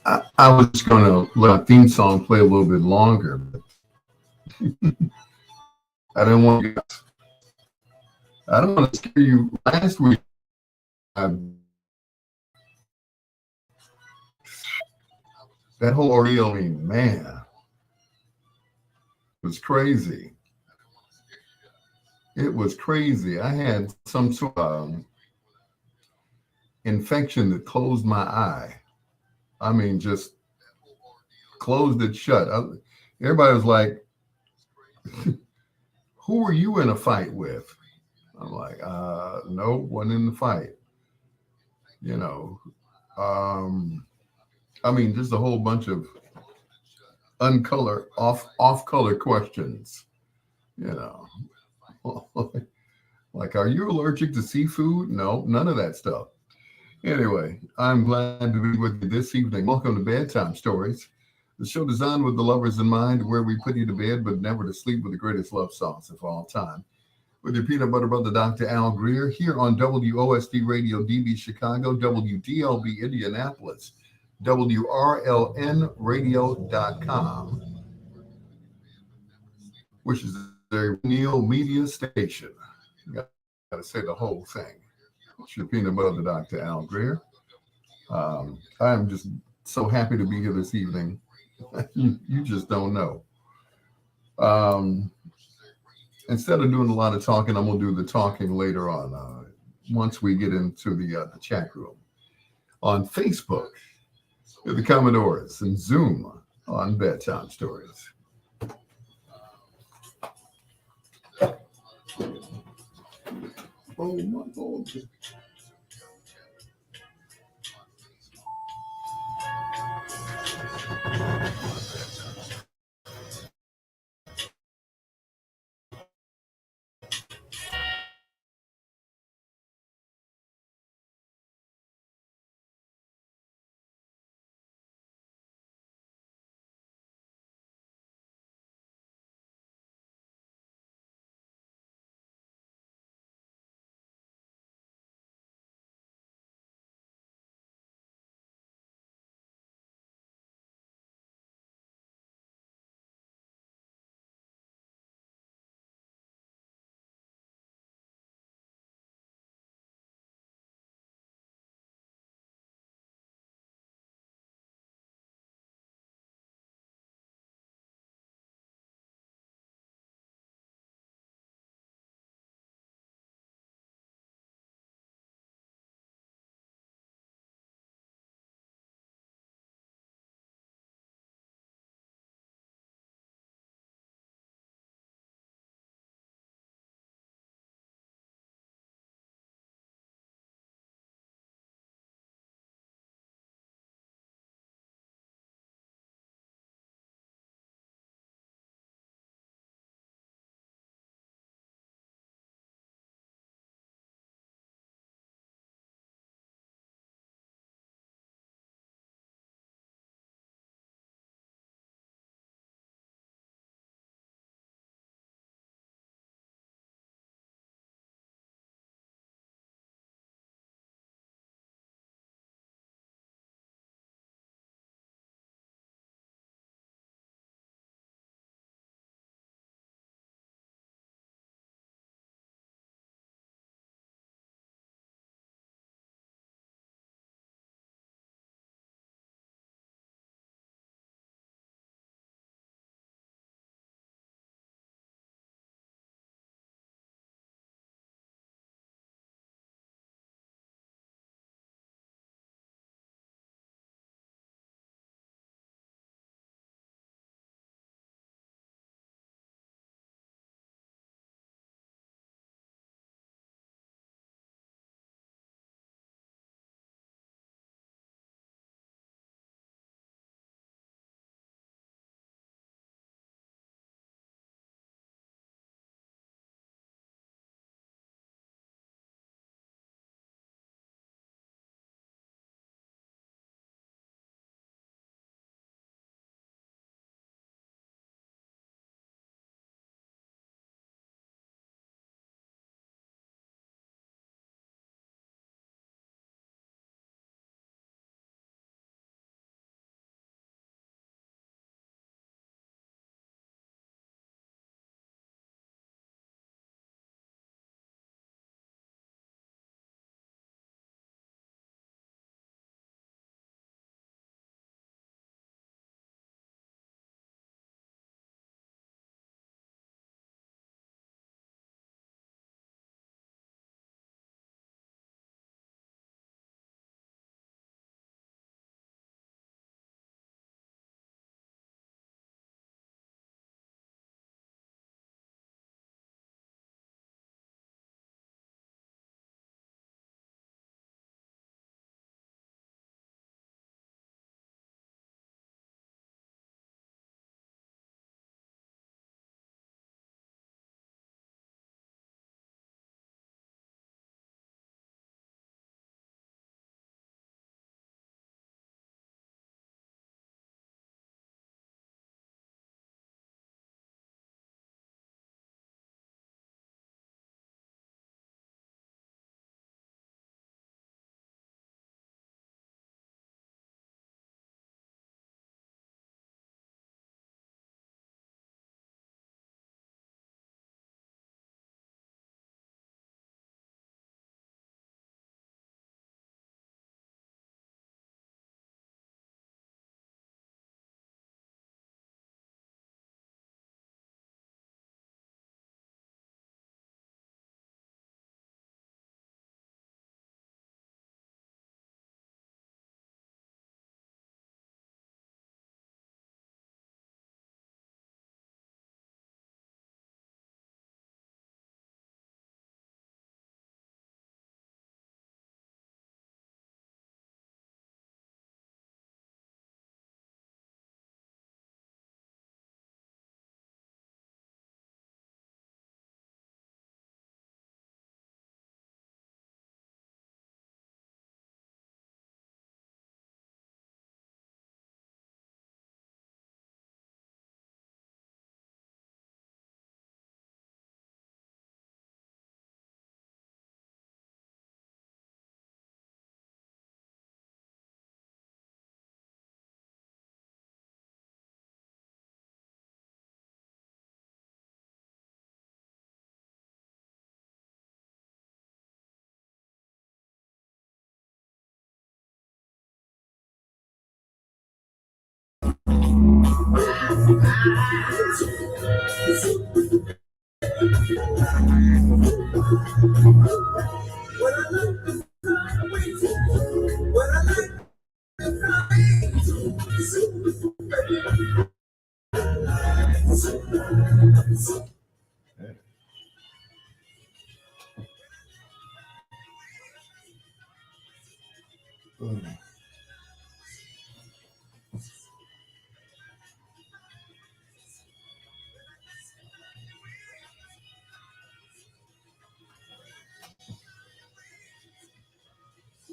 Uh, I was going to let our theme song play a little bit longer, but I didn't want you guys, I don't want to scare you. Last week, I, that whole ordeal, I mean, man, it was crazy. It was crazy. I had some sort of infection that closed my eye. I mean, just closed it shut. Everybody was like, "Who were you in a fight with?" I'm like, no, wasn't in the fight. You know, um, I mean, just a whole bunch of uncolor, off color questions. You know, like, are you allergic to seafood? No, none of that stuff. Anyway, I'm glad to be with you this evening. Welcome to Bedtime Stories, the show designed with the lovers in mind, where we put you to bed but never to sleep with the greatest love songs of all time. With your peanut butter brother, Dr. Al Greer, here on WOSD Radio DB Chicago, WDLB Indianapolis, WRLNradio.com, which is a Neil Media station. Got to say the whole thing. It's your peanut butter, Dr. Al Greer. I am just so happy to be here this evening. You just don't know. Um, Instead of doing a lot of talking, I'm gonna do the talking later on. Once we get into the chat room on Facebook, the Commodores, and Zoom on Bedtime Stories. Oh my Lord.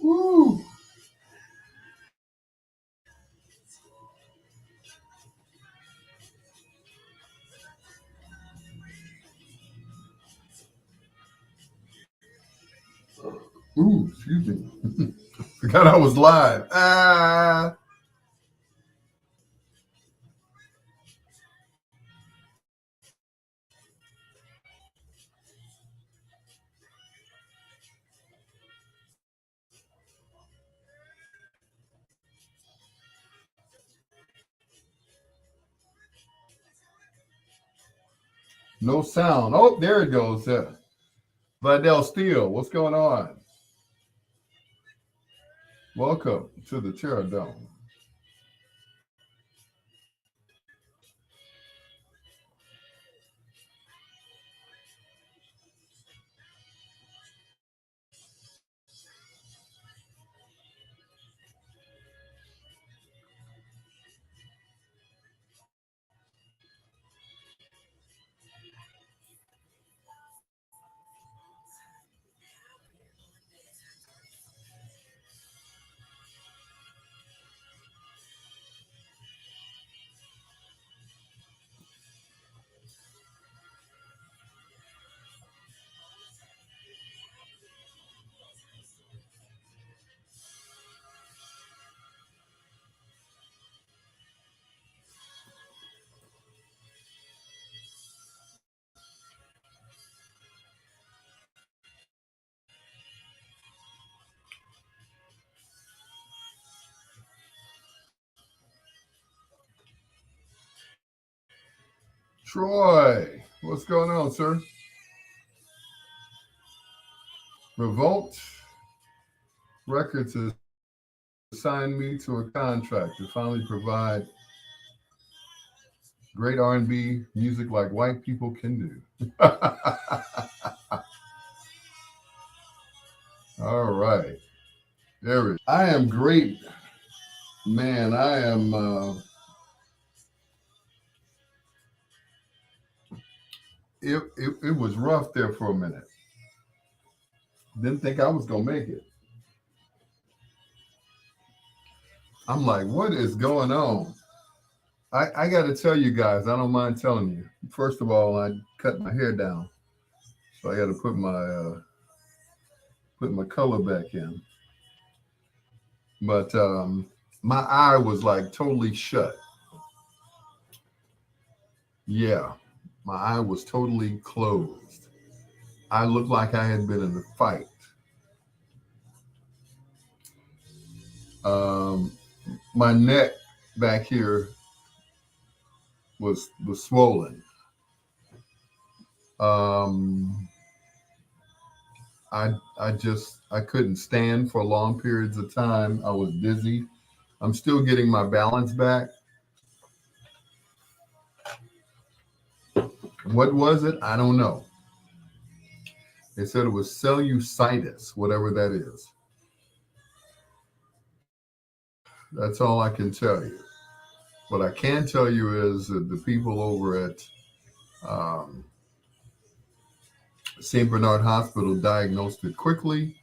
Woo. Ooh, excuse me. Forgot I was live. No sound. Oh, there it goes. Vidal Steele, what's going on? Welcome to the Dome. Troy, what's going on, sir? Revolt Records has signed me to a contract to finally provide great R&B music like white people can do. All right. There it is. I am great, man. I am. It was rough there for a minute. Didn't think I was gonna make it. I'm like, what is going on? I got to tell you guys. I don't mind telling you. First of all, I cut my hair down, so I got to put my color back in. But my eye was like totally shut. Yeah, my eye was totally closed. I looked like I had been in a fight. Um, my neck back here was swollen. Um, I couldn't stand for long periods of time. I was dizzy. I'm still getting my balance back. What was it? I don't know. They said it was cellulitis, whatever that is. That's all I can tell you. What I can tell you is that the people over at um, St. Bernard Hospital diagnosed it quickly,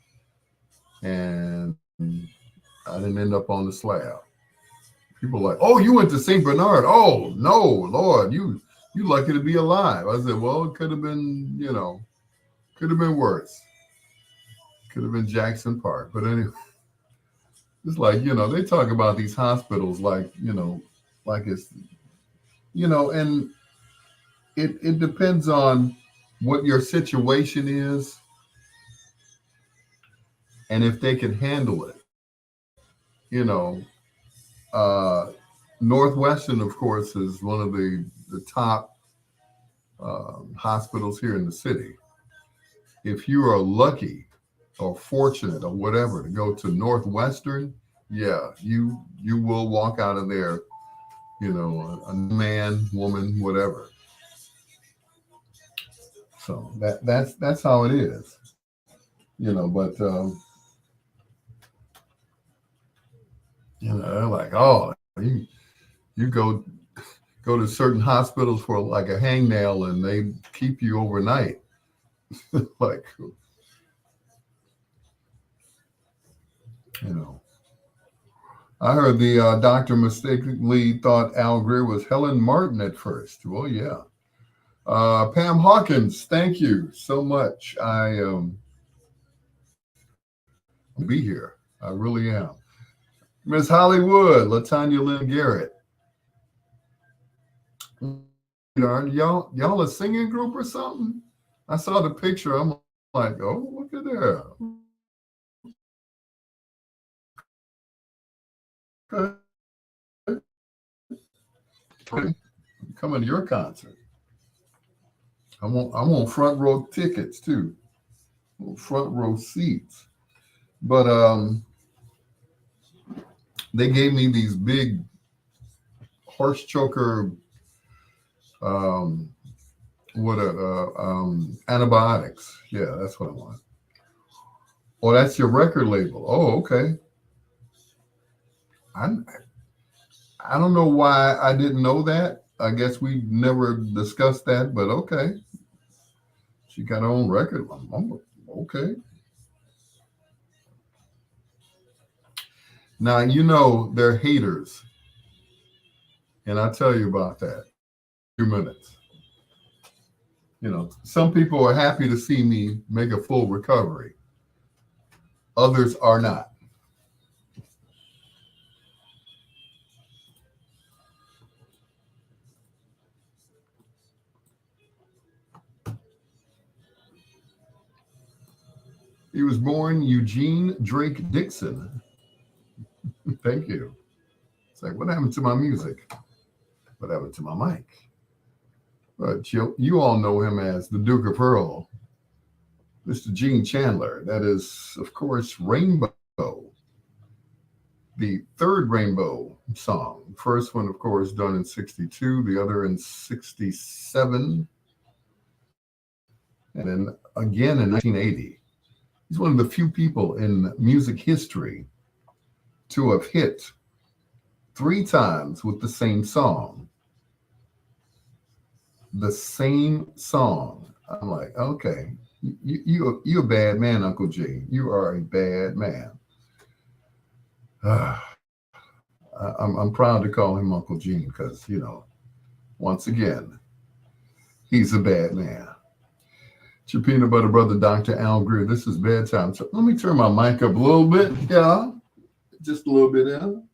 and I didn't end up on the slab. People are like, "Oh, you went to St. Bernard? Oh no, Lord, you lucky to be alive." I said, "Well, it could have been, could have been worse. Could have been Jackson Park." But anyway, it's like they talk about these hospitals like like it's and it depends on what your situation is and if they can handle it. You know, uh, Northwestern, of course, is one of the top hospitals here in the city. If you are lucky or fortunate or whatever to go to Northwestern, yeah, you will walk out of there, a man, woman, whatever. So that's how it is, But they're like, oh, you go to certain hospitals for like a hangnail, and they keep you overnight. Like, you know. I heard the doctor mistakenly thought Al Greer was Helen Martin at first. Well, yeah. Pam Hawkins, thank you so much. I'll be here. I really am. Miss Hollywood, Latanya Lynn Garrett. Y'all a singing group or something? I saw the picture. I'm like, oh, look at there. Okay. Coming to your concert. I want front row tickets too. Front row seats. But they gave me these big horse choker antibiotics. Yeah, that's what I want. Oh, that's your record label. Oh, okay. I I don't know why I didn't know that. I guess we never discussed that, but okay. She got her own record. Okay. Now they're haters, and I'll tell you about that in a few minutes. Some people are happy to see me make a full recovery. Others are not. He was born Eugene Drake Dixon. Thank you. It's like, what happened to my music? What happened to my mic? But you all know him as the Duke of Earl, Mr. Gene Chandler. That is, of course, Rainbow, the third Rainbow song. First one, of course, done in 62, the other in 67, and then again in 1980. He's one of the few people in music history to have hit 3 times with the same song. The same song. I'm like, okay, you're a bad man, Uncle G. You are a bad man. I'm proud to call him Uncle Gene because, once again, he's a bad man. It's your peanut butter brother, Dr. Al Greer. This is bedtime. So let me turn my mic up a little bit. Yeah, just a little bit in.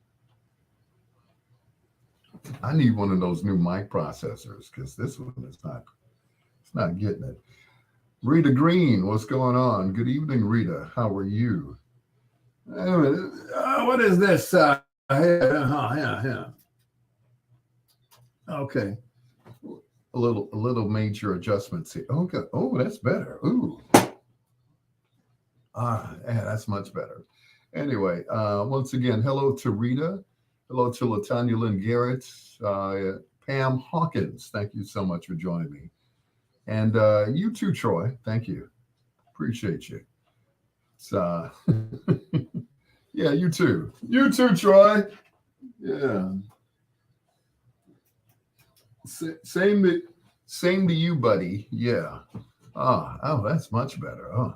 I need one of those new mic processors because this one is not getting it. Rita Green, what's going on? Good evening, Rita. How are you? What is this? Yeah. Okay. A little major adjustments here. Okay. Oh, that's better. Ooh. Yeah, that's much better. Anyway, once again, hello to Rita. Hello to Latanya Lynn Garrett. Pam Hawkins, thank you so much for joining me. And you too, Troy. Thank you. Appreciate you. So, yeah, you too. You too, Troy. Yeah. Same to you, buddy. Yeah. Oh, that's much better. Oh.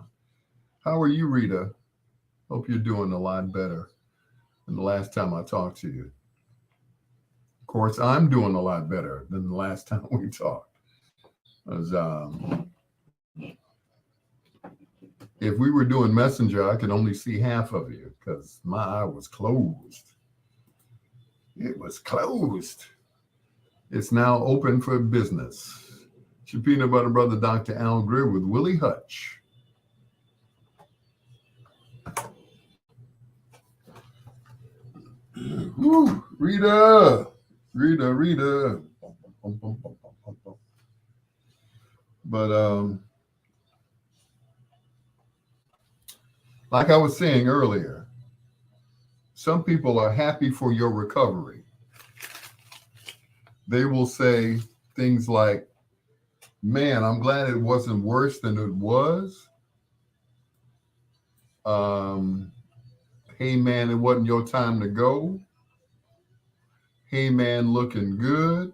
How are you, Rita? Hope you're doing a lot better than the last time I talked to you. Of course, I'm doing a lot better than the last time we talked. Because if we were doing Messenger, I could only see half of you because my eye was closed. It was closed. It's now open for business. It's your peanut butter brother, Dr. Al Greer, with Willie Hutch. Woo, Rita. Rita, Rita. But like I was saying earlier, some people are happy for your recovery. They will say things like, man, I'm glad it wasn't worse than it was. Um, hey, man, it wasn't your time to go. Hey, man, looking good.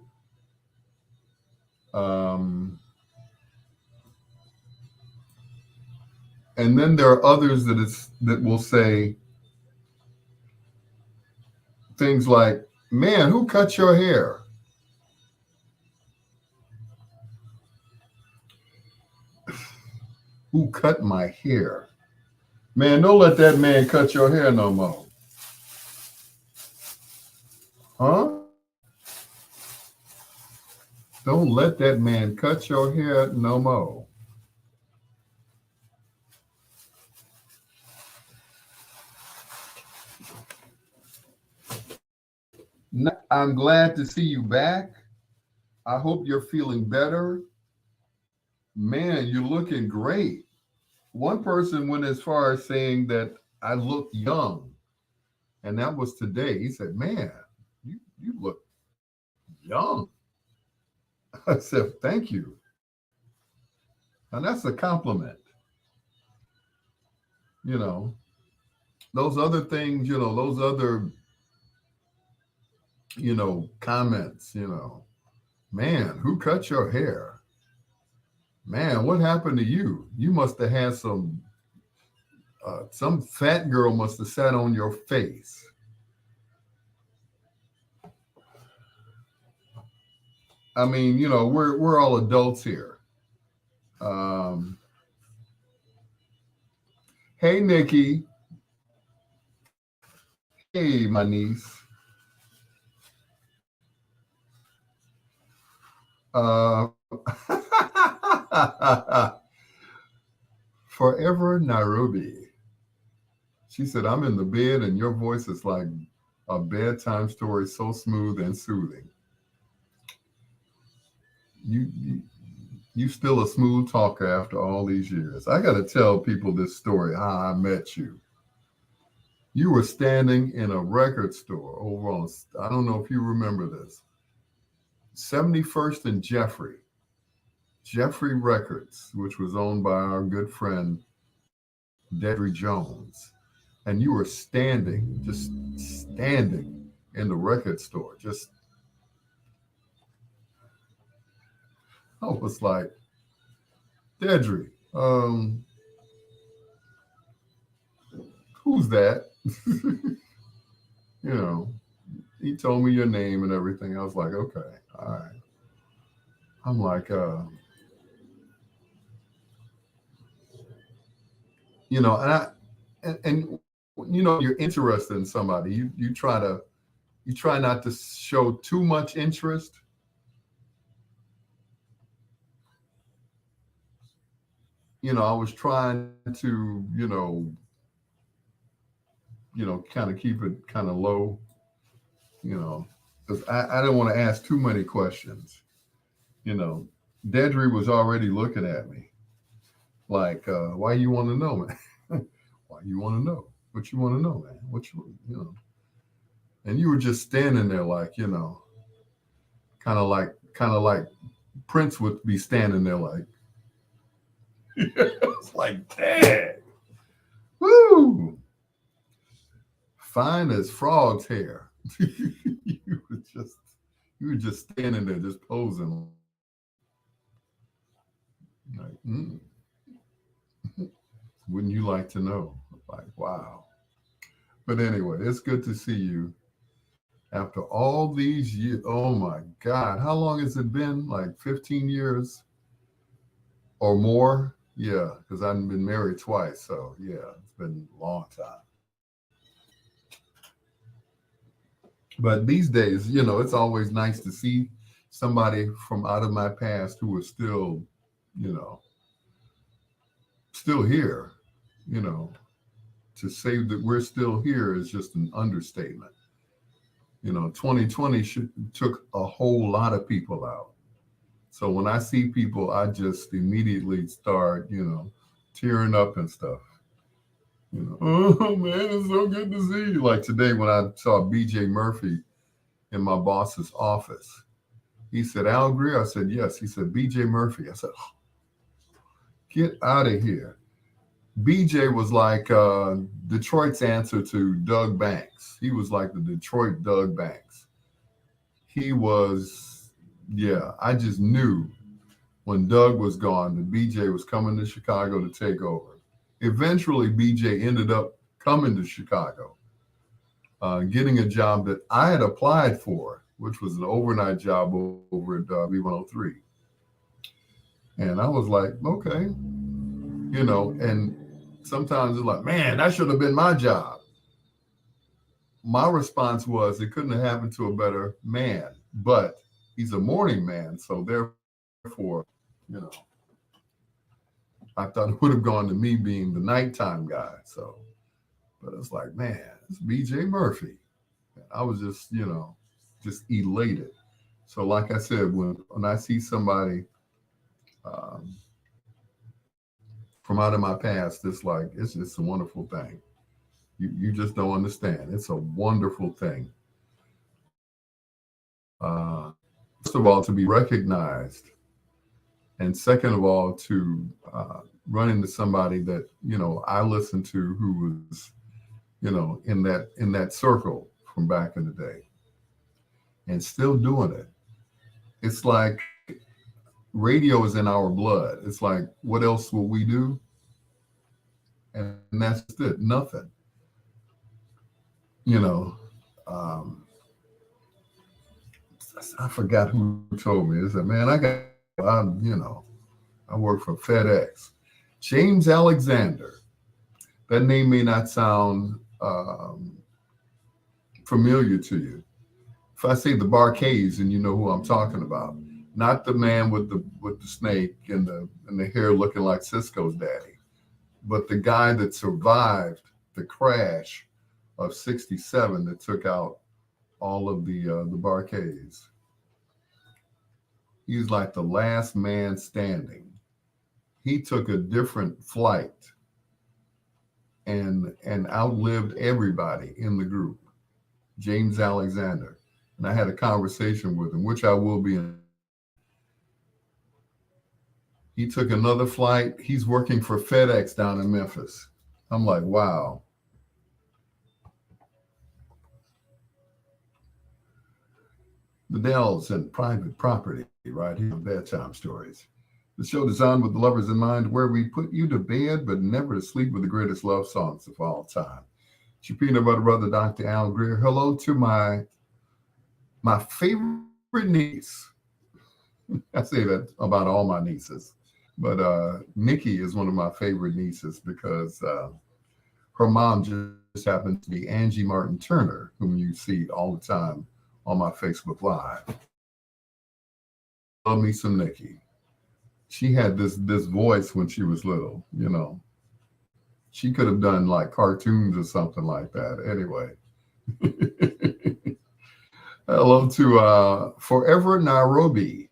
Um, and then there are others that will say things like, man, who cut your hair? Who cut my hair? Man, don't let that man cut your hair no more. Huh? Don't let that man cut your hair no more. I'm glad to see you back. I hope you're feeling better. Man, you're looking great. One person went as far as saying that I look young, and that was today. He said, man, you look young. I said, thank you. And that's a compliment. You know, those other things, those other, comments, man, who cut your hair? Man, what happened to you? You must have had some fat girl must have sat on your face. I mean, we're all adults here. Um, hey, Nikki. Hey, my niece. Uh, Forever Nairobi. She said, I'm in the bed and your voice is like a bedtime story, so smooth and soothing. You, you still a smooth talker after all these years. I got to tell people this story, how I met you. You were standing in a record store over on, I don't know if you remember this, 71st and Jeffrey Records, which was owned by our good friend Dedry Jones. And you were standing, just standing in the record store. Just, I was like, Dedry, who's that? you know, he told me your name and everything. I was like, okay, all right. I'm like, and you're interested in somebody. You try not to show too much interest. I was trying to, kind of keep it kind of low, you know, because I didn't want to ask too many questions. You know, Dedry was already looking at me like, why you want to know, man? Why you want to know? What you want to know, man? And you were just standing there like, kind of like Prince would be standing there like, it's like, dang, woo, fine as frog's hair. you were just you were just standing there, just posing like, wouldn't you like to know? Like, wow. But anyway, it's good to see you after all these years. Oh my God, how long has it been? Like 15 years or more? Yeah, because I've been married twice, so yeah, it's been a long time. But these days, it's always nice to see somebody from out of my past who is still, you know, still here. You know, to say that we're still here is just an understatement. 2020 took a whole lot of people out. So when I see people, I just immediately start, tearing up and stuff. Oh man, it's so good to see you. Like today when I saw BJ Murphy in my boss's office, he said, Al Greer? I said, yes. He said, BJ Murphy. I said, oh, get out of here. BJ was like Detroit's answer to Doug Banks. He was like the Detroit Doug Banks. He was, yeah, I just knew when Doug was gone that BJ was coming to Chicago to take over. Eventually, BJ ended up coming to Chicago, getting a job that I had applied for, which was an overnight job over at B103. And I was like, okay, and sometimes it's like, man, that should have been my job. My response was, it couldn't have happened to a better man, but he's a morning man. So therefore, I thought it would have gone to me being the nighttime guy. So, but it's like, man, it's BJ Murphy. I was just elated. So like I said, when I see somebody um, from out of my past, it's just a wonderful thing. You just don't understand. It's a wonderful thing. First of all, to be recognized, and second of all, to run into somebody that I listened to who was in that circle from back in the day, and still doing it. It's like radio is in our blood. It's like, what else will we do? And that's it. Nothing. You know, um, I forgot who told me. They said, man, I work for FedEx. James Alexander. That name may not sound familiar to you. If I say the Barcades, and you know who I'm talking about, not the man with the snake and the hair looking like Cisco's daddy, but the guy that survived the crash of '67 that took out all of the Barcades. He's like the last man standing. He took a different flight and outlived everybody in the group. James Alexander. And I had a conversation with him, which I will be in. He took another flight. He's working for FedEx down in Memphis. I'm like, wow. The Dells and private property right here on Bedtime Stories. The show designed with the lovers in mind, where we put you to bed, but never to sleep with the greatest love songs of all time. It's your peanut butter brother, Dr. Al Greer. Hello to my favorite niece. I say that about all my nieces. But Nikki is one of my favorite nieces because her mom just happens to be Angie Martin Turner, whom you see all the time on my Facebook Live. Love me some Nikki. She had this voice when she was little, She could have done like cartoons or something like that. Anyway. Hello to Forever Nairobi.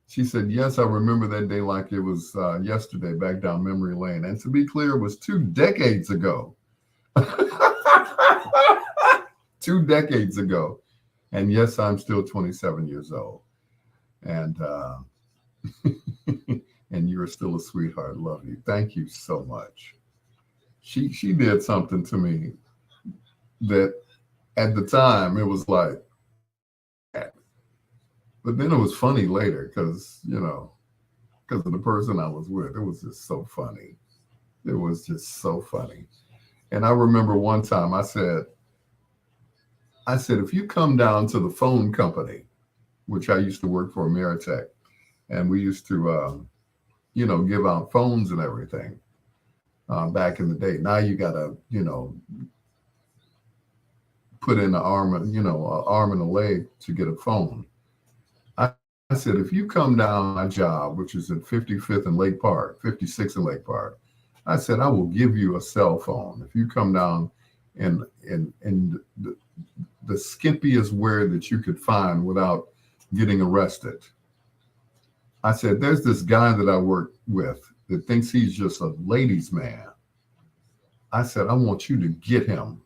She said, yes, I remember that day like it was yesterday, back down memory lane. And to be clear, it was 2 decades ago. 2 decades ago. And yes, I'm still 27 years old. And and you're still a sweetheart. Love you. Thank you so much. She did something to me that at the time it was like, but then it was funny later because of the person I was with. It was just so funny. It was just so funny. And I remember one time I said, if you come down to the phone company, which I used to work for, Ameritech, and we used to, give out phones and everything back in the day. Now you got to, put in an arm and a leg to get a phone. I said, if you come down my job, which is at 55th and Lake Park, 56th and Lake Park, I said, I will give you a cell phone. If you come down and the skimpiest wear that you could find without getting arrested. I said, there's this guy that I work with that thinks he's just a ladies' man. I said, I want you to get him.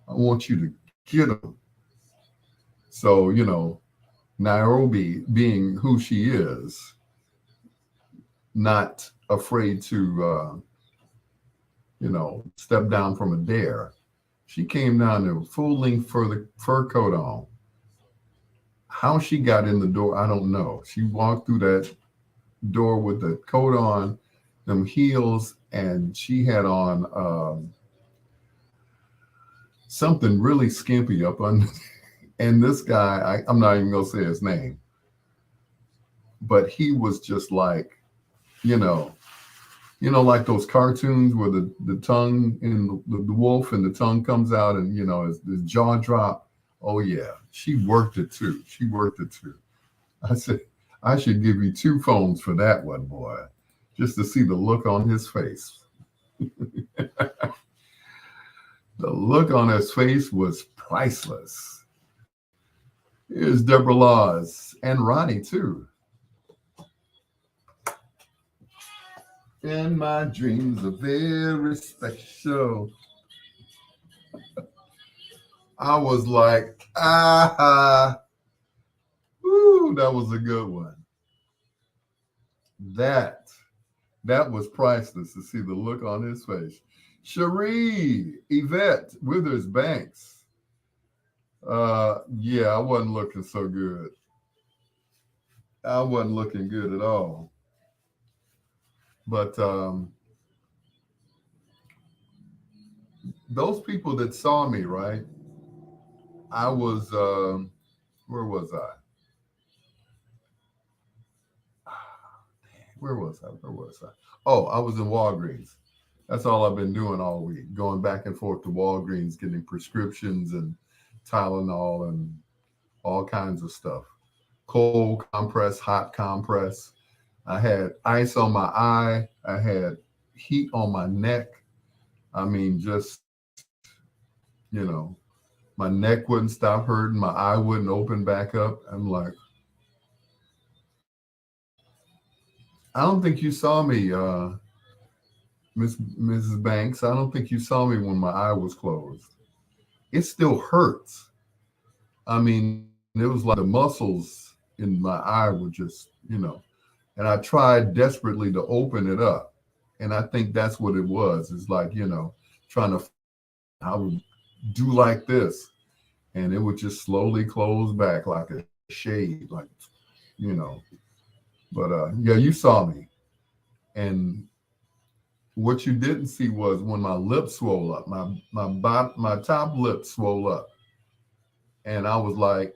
I want you to get him. So, Nairobi, being who she is, not afraid to, step down from a dare. She came down there with full length fur coat on. How she got in the door, I don't know. She walked through that door with the coat on, them heels, and she had on something really skimpy up under. And this guy, I'm not even gonna say his name, but he was just like, like those cartoons where the tongue in the wolf and the tongue comes out and his jaw drop. Oh yeah, she worked it too. She worked it too. I said, I should give you 2 phones for that one, boy, just to see the look on his face. The look on his face was priceless. Here's Deborah Laws and Ronnie too. And my dreams are very special. I was like, woo, that was a good one. That was priceless to see the look on his face. Cherie, Yvette, Withers Banks. Yeah, I wasn't looking so good. I wasn't looking good at all. But those people that saw me, right? I was, where was I? Where was I? Oh, I was in Walgreens. That's all I've been doing all week, going back and forth to Walgreens, getting prescriptions and Tylenol and all kinds of stuff. Cold compress, hot compress. I had ice on my eye. I had heat on my neck. I mean, just, my neck wouldn't stop hurting. My eye wouldn't open back up. I'm like, I don't think you saw me, Mrs. Banks. I don't think you saw me when my eye was closed. It still hurts. I mean, it was like the muscles in my eye were just, and I tried desperately to open it up. And I think that's what it was. It's like, trying to, I would do like this. And it would just slowly close back like a shade, like, But yeah, you saw me. And what you didn't see was when my lips swole up, my top lip swole up. And I was like,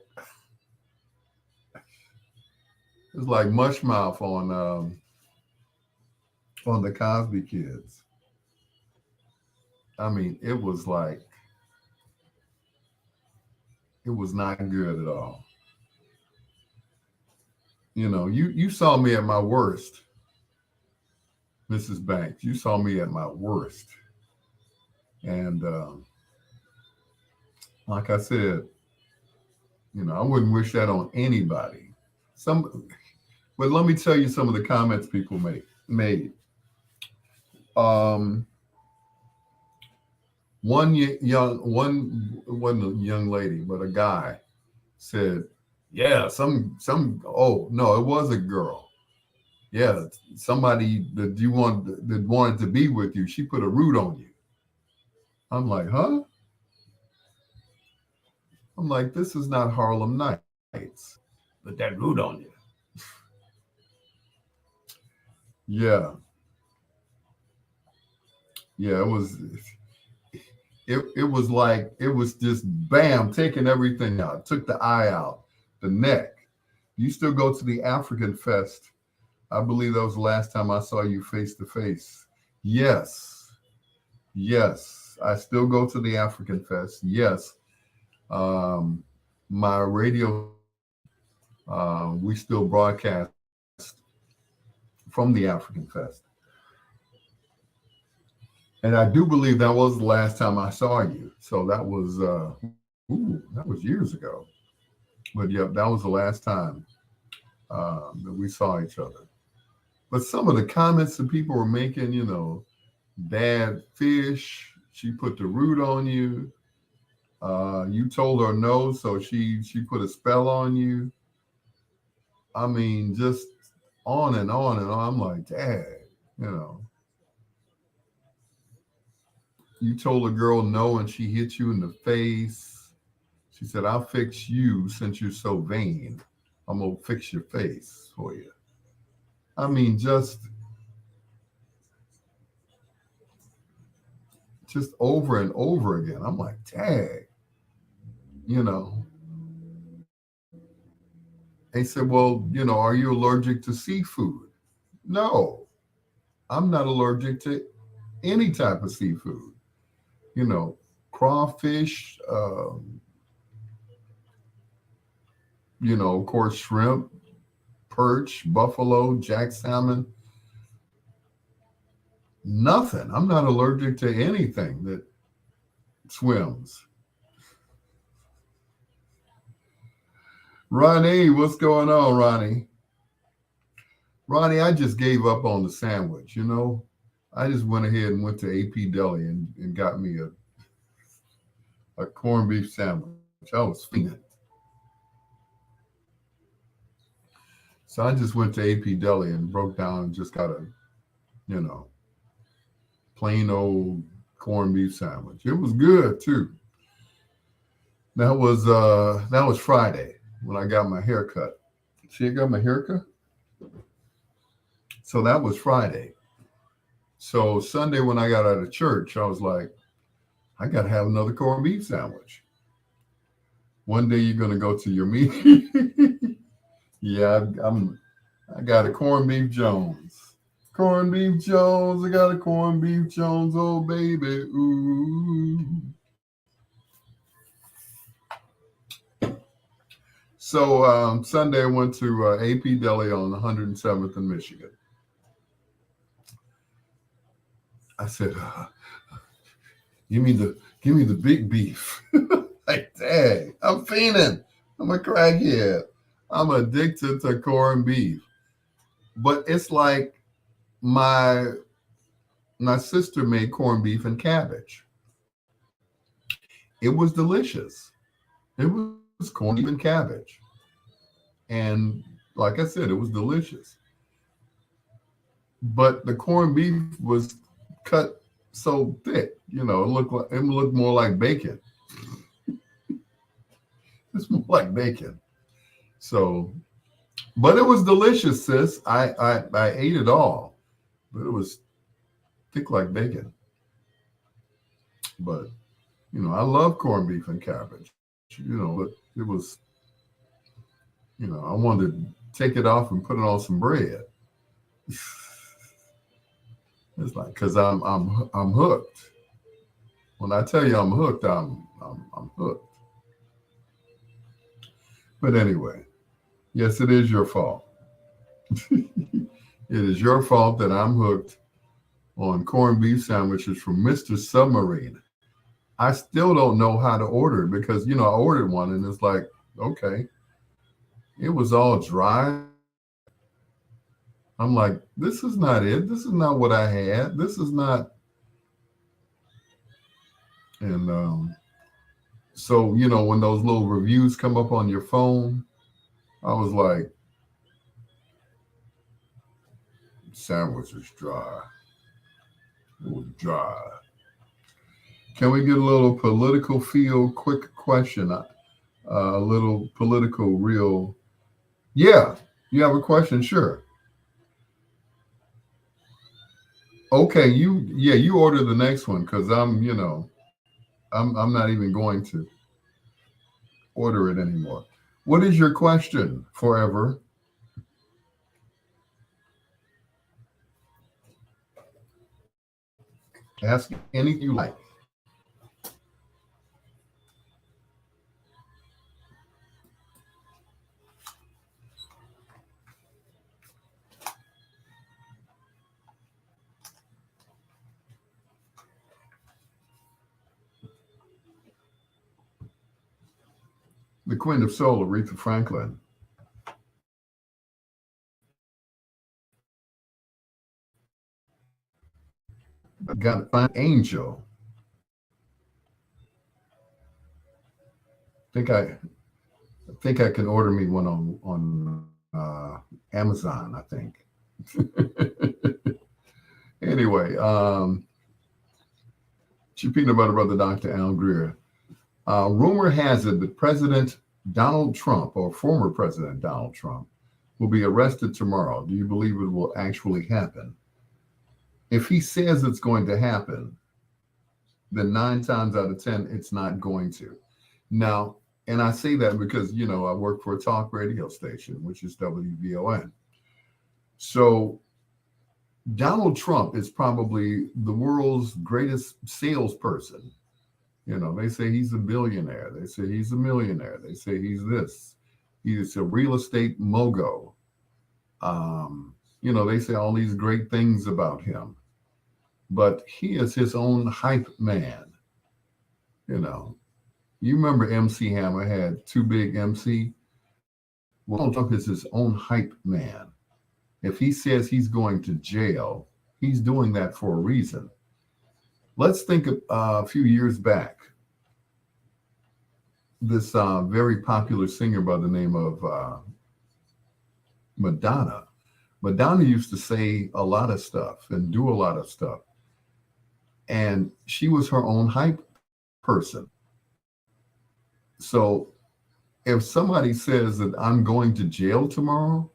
it was like mush mouth on the Cosby Kids. I mean, it was like, it was not good at all. You saw me at my worst, Mrs. Banks. You saw me at my worst. And like I said, I wouldn't wish that on anybody. But let me tell you some of the comments people made. One wasn't a young lady, but a guy said, yeah, oh no, it was a girl. Yeah, somebody that wanted to be with you, she put a root on you. I'm like, huh? I'm like, this is not Harlem Nights. Put that root on you. Yeah. Yeah, it was like, it was just bam, taking everything out. Took the eye out, the neck. You still go to the African Fest. I believe that was the last time I saw you face to face. Yes. Yes. I still go to the African Fest. Yes. My radio, we still broadcast from the African Fest. And I do believe that was the last time I saw you. So that was Ooh, that was years ago. But yep, that was the last time that we saw each other. But some of the comments that people were making, bad fish. She put the root on you. You told her no, so she put a spell on you. I mean, just on and on and on. I'm like, dad, you know, you told a girl no and she hit you in the face. She said, I'll fix you since you're so vain. I'm gonna fix your face for you. I mean, just over and over again. I'm like, dang, you know. They said, well, are you allergic to seafood? No, I'm not allergic to any type of seafood. You know, crawfish, of course, shrimp, perch, buffalo, jack salmon, nothing. I'm not allergic to anything that swims. Ronnie, what's going on, Ronnie? Ronnie, I just gave up on the sandwich. I just went ahead and went to AP Deli and got me a corned beef sandwich. I was fiending. So I just went to AP Deli and broke down and just got a, you know, plain old corned beef sandwich. It was good too. That was Friday when I got my haircut. See, I got my haircut. So that was Friday. So Sunday when I got out of church, I was like, I gotta have another corned beef sandwich. One day you're gonna go to your meeting. Yeah, I got a corned beef Jones. Corned beef Jones, I got a corned beef Jones, oh baby, ooh. So Sunday I went to AP Deli on 107th in Michigan. I said, give me the big beef. Like, dang, I'm fiending. I'm a crackhead. I'm addicted to corned beef. But it's like my my sister made corned beef and cabbage. It was delicious. It was corned beef and cabbage. And like I said, it was delicious. But the corned beef was cut so thick, it looked more like bacon. It's more like bacon. So, but it was delicious, sis. I ate it all, but it was thick like bacon. But I love corned beef and cabbage. But it was, I wanted to take it off and put it on some bread. It's like because I'm hooked. When I tell you I'm hooked, I'm hooked. But anyway, yes, it is your fault. It is your fault that I'm hooked on corned beef sandwiches from Mr. Submarine. I still don't know how to order it because I ordered one and it's like, okay, it was all dry. I'm like, this is not it. This is not what I had. This is not. And so when those little reviews come up on your phone, I was like, sandwich is dry. It was dry. Can we get a little political feel? Quick question. A little political real. Yeah, you have a question? Sure. Okay, you order the next one because I'm not even going to order it anymore. What is your question? Forever. Ask anything you like. Queen of Soul, Aretha Franklin. Got to find Angel. I think I can order me one on Amazon. I think. Anyway, your peanut butter brother, Dr. Al Greer. Rumor has it that President Donald Trump, or former President Donald Trump, will be arrested tomorrow. Do you believe it will actually happen? If he says it's going to happen, then 9 times out of 10, it's not going to. Now, and I say that because, I work for a talk radio station, which is WVON. So Donald Trump is probably the world's greatest salesperson. They say he's a billionaire. They say he's a millionaire. They say he's this. He's a real estate mogul. They say all these great things about him. But he is his own hype man. You remember MC Hammer had Too Big MC? Well, Donald Trump is his own hype man. If he says he's going to jail, he's doing that for a reason. Let's think of a few years back. This very popular singer by the name of Madonna. Madonna used to say a lot of stuff and do a lot of stuff. And she was her own hype person. So if somebody says that I'm going to jail tomorrow,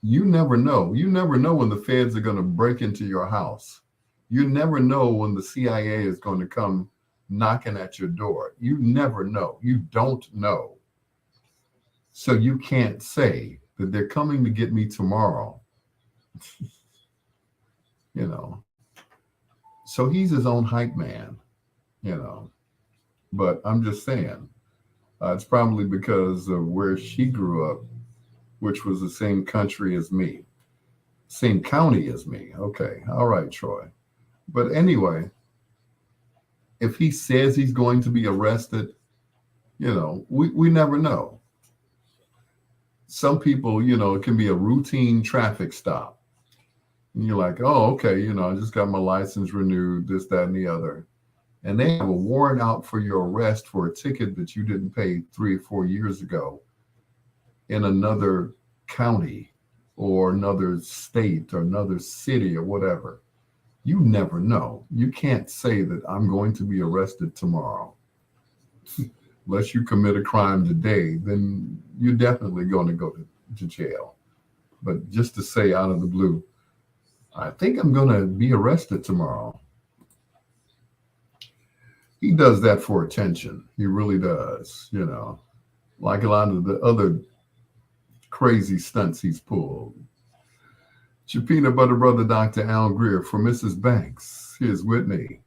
you never know. You never know when the feds are going to break into your house. You never know when the CIA is going to come knocking at your door. You never know. You don't know. So you can't say that they're coming to get me tomorrow. So he's his own hype man, But I'm just saying, it's probably because of where she grew up, which was the same country as me, same county as me. Okay. All right, Troy. But anyway, if he says he's going to be arrested, we never know. Some people, it can be a routine traffic stop. And you're like, oh, okay, I just got my license renewed, this, that, and the other. And they have a warrant out for your arrest for a ticket that you didn't pay 3 or 4 years ago in another county or another state or another city or whatever. You never know. You can't say that I'm going to be arrested tomorrow. Unless you commit a crime today, then you're definitely going to go to jail. But just to say out of the blue, I think I'm going to be arrested tomorrow. He does that for attention. He really does, like a lot of the other crazy stunts he's pulled. Your peanut butter brother, Dr. Al Greer, for Mrs. Banks. Here's Whitney.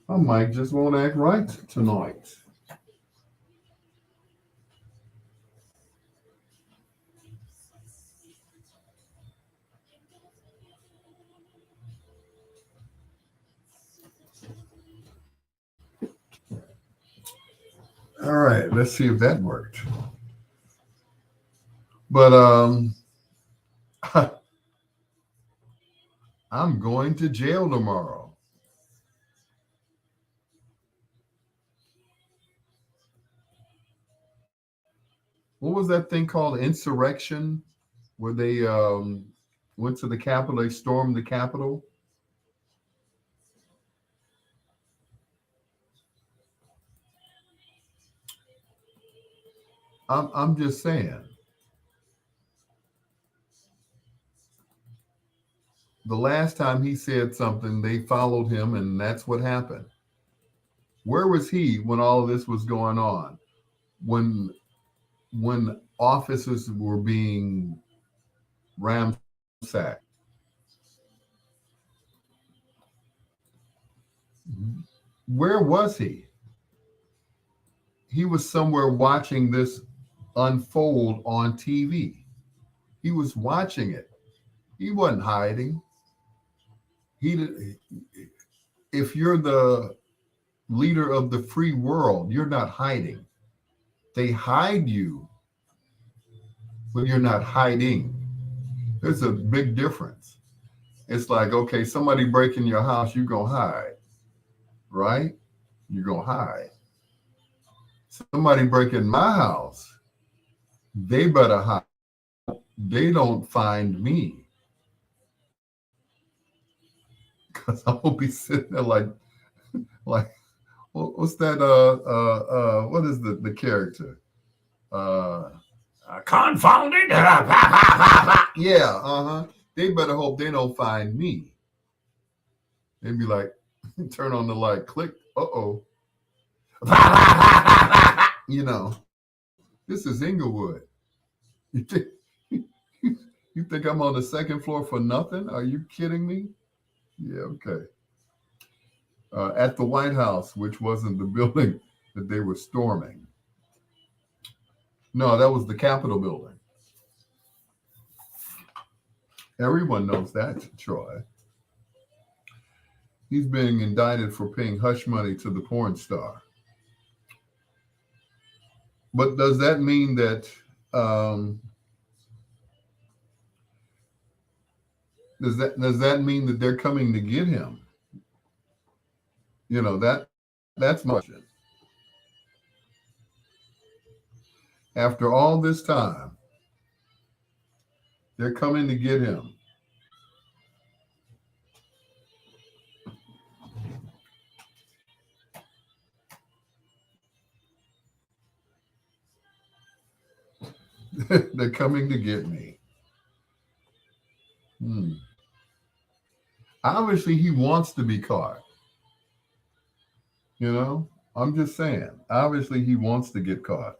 My mic just won't act right tonight. All right, let's see if that worked. But I'm going to jail tomorrow. What was that thing called? Insurrection, where they went to the Capitol, they stormed the Capitol. I'm just saying. The last time he said something, they followed him, and that's what happened. Where was he when all of this was going on? When offices were being ransacked? Where was he? He was somewhere watching this unfold on TV. He was watching it. He wasn't hiding. he if you're the leader of the free world, you're not hiding. They hide you, but you're not hiding. There's a big difference. It's like, okay, somebody breaking your house, you gonna hide, right? You're gonna hide. Somebody breaking my house, they better hide. They don't find me. Because I'm gonna be sitting there like what's that what is the character? Uh Confounded. Yeah, uh-huh. They better hope they don't find me. They'd be like, turn on the light, click, uh-oh. You know, this is Inglewood. You think you think I'm on the second floor for nothing? Are you kidding me? Yeah, okay. At the White House, which wasn't the building that they were storming. No, that was the Capitol building. Everyone knows that, Troy. He's being indicted for paying hush money to the porn star. But does that mean that does that mean that they're coming to get him? You know, that's my question. After all this time, they're coming to get him. They're coming to get me. Hmm. Obviously, he wants to be caught. You know, I'm just saying. Obviously, he wants to get caught.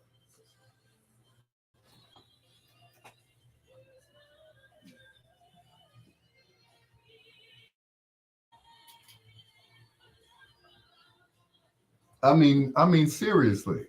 I mean, seriously.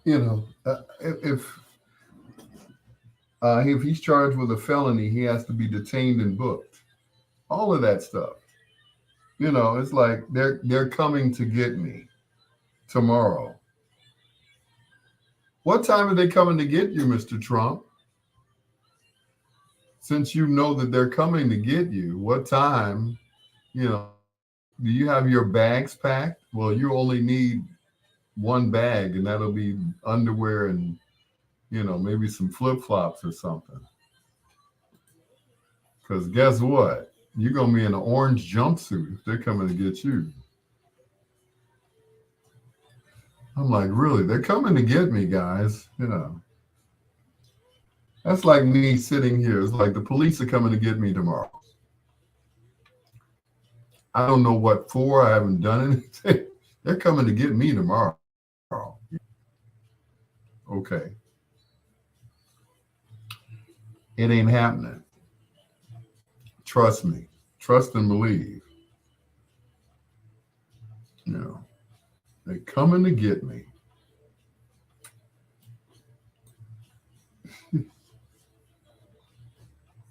You know, if he's charged with a felony, he has to be detained and booked. All of that stuff. You know, it's like they're coming to get me tomorrow. What time are they coming to get you, Mr. Trump? Since you know that they're coming to get you, what time, you know, do you have your bags packed? Well, you only need one bag, and that'll be underwear and, you know, maybe some flip flops or something. Because guess what? You're going to be in an orange jumpsuit if they're coming to get you. I'm like, really? They're coming to get me, guys. You know, that's like me sitting here. It's like the police are coming to get me tomorrow. I don't know what for. I haven't done anything. They're coming to get me tomorrow. Okay. It ain't happening. Trust me. Trust and believe. You know, they're coming to get me.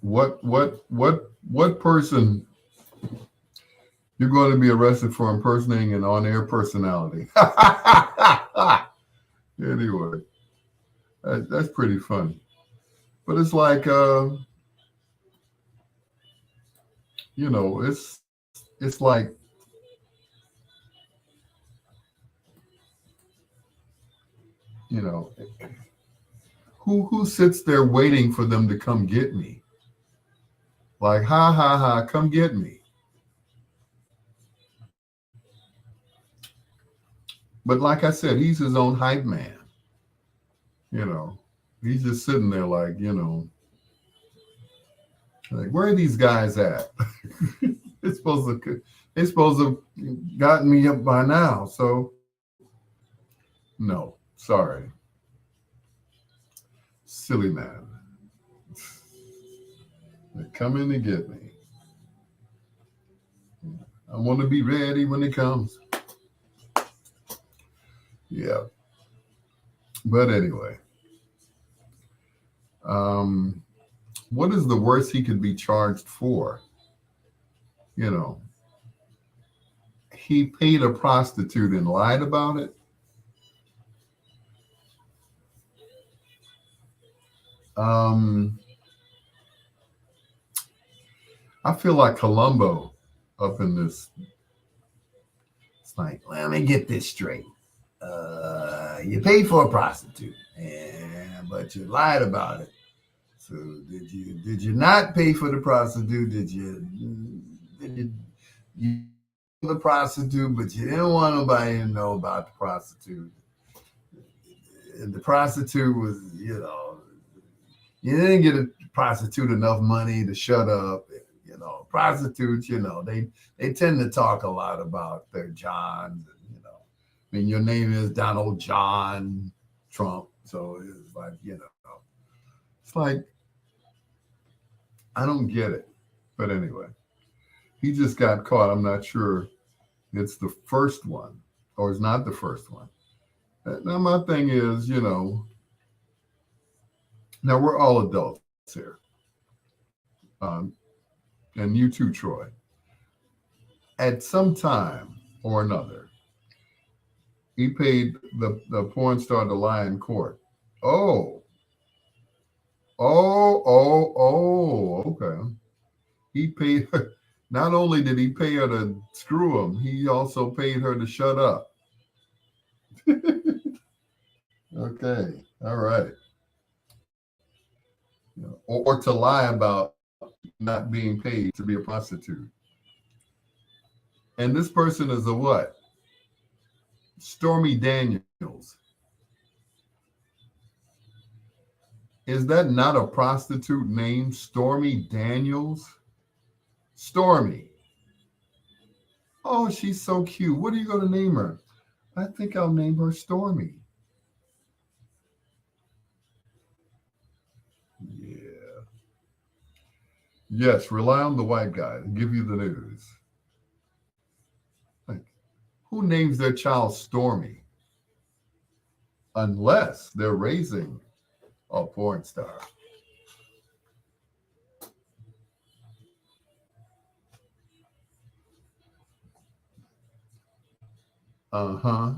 What person you're going to be arrested for impersonating an on-air personality? Anyway, that's pretty funny. But it's like, you know, it's like, you know, who sits there waiting for them to come get me? Like, ha ha ha, come get me. But like I said, he's his own hype man. You know, he's just sitting there like, you know, like, where are these guys at? they're supposed to have gotten me up by now. So no. Sorry. Silly man. They're coming to get me. I want to be ready when it comes. Yeah. But anyway, um, what is the worst he could be charged for? You know, he paid a prostitute and lied about it. Um, I feel like Columbo up in this. It's like, let me get this straight. You paid for a prostitute, but you lied about it. So did you not pay for the prostitute? Did you the prostitute, but you didn't want nobody to know about the prostitute? And the prostitute was, you didn't get a prostitute enough money to shut up. Prostitutes, they tend to talk a lot about their Johns. I mean, your name is Donald John Trump. So it's like, it's like, I don't get it. But anyway, he just got caught. I'm not sure it's the first one or it's not the first one. Now, my thing is, now we're all adults here. And you too, Troy. At some time or another, he paid the porn star to lie in court. Oh, okay. He paid her. Not only did he pay her to screw him, he also paid her to shut up. Okay, all right. Or to lie about not being paid to be a prostitute. And this person is a what? Stormy Daniels. Is that not a prostitute named Stormy Daniels? Stormy. Oh, she's so cute. What are you going to name her? I think I'll name her Stormy. Yeah. Yes, rely on the white guy to give you the news. Like, who names their child Stormy? Unless they're raising a porn star. Uh-huh.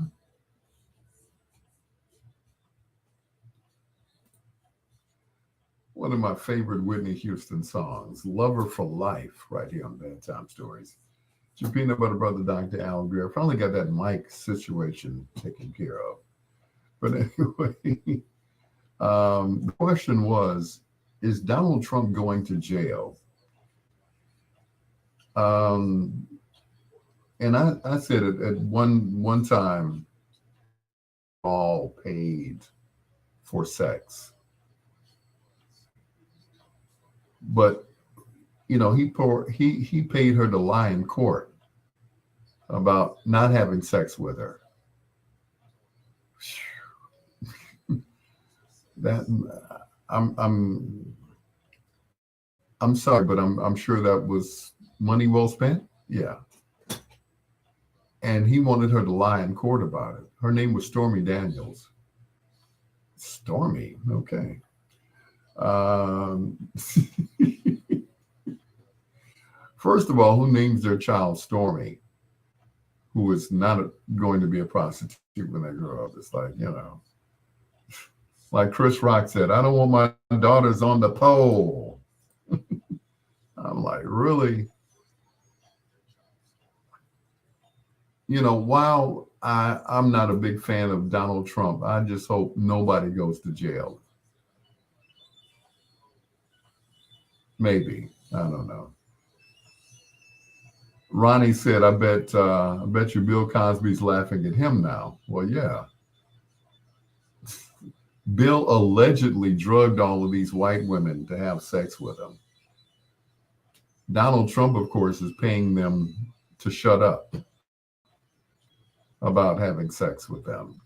One of my favorite Whitney Houston songs, Lover for Life, right here on Bedtime Stories. It's your peanut butter brother, Dr. Al Greer. Finally got that mic situation taken care of. But anyway, the question was, is Donald Trump going to jail? And I said it at one time, all paid for sex. But he paid her to lie in court about not having sex with her. That I'm sorry, but I'm sure that was money well spent. Yeah. And he wanted her to lie in court about it. Her name was Stormy Daniels. Stormy, okay. First of all, who names their child Stormy, who is not going to be a prostitute when they grow up? It's like, like Chris Rock said, I don't want my daughters on the pole. I'm like, really? While I'm not a big fan of Donald Trump, I just hope nobody goes to jail. Maybe. I don't know. Ronnie said, I bet you Bill Cosby's laughing at him now. Well, yeah. Bill allegedly drugged all of these white women to have sex with him. Donald Trump, of course, is paying them to shut up about having sex with them.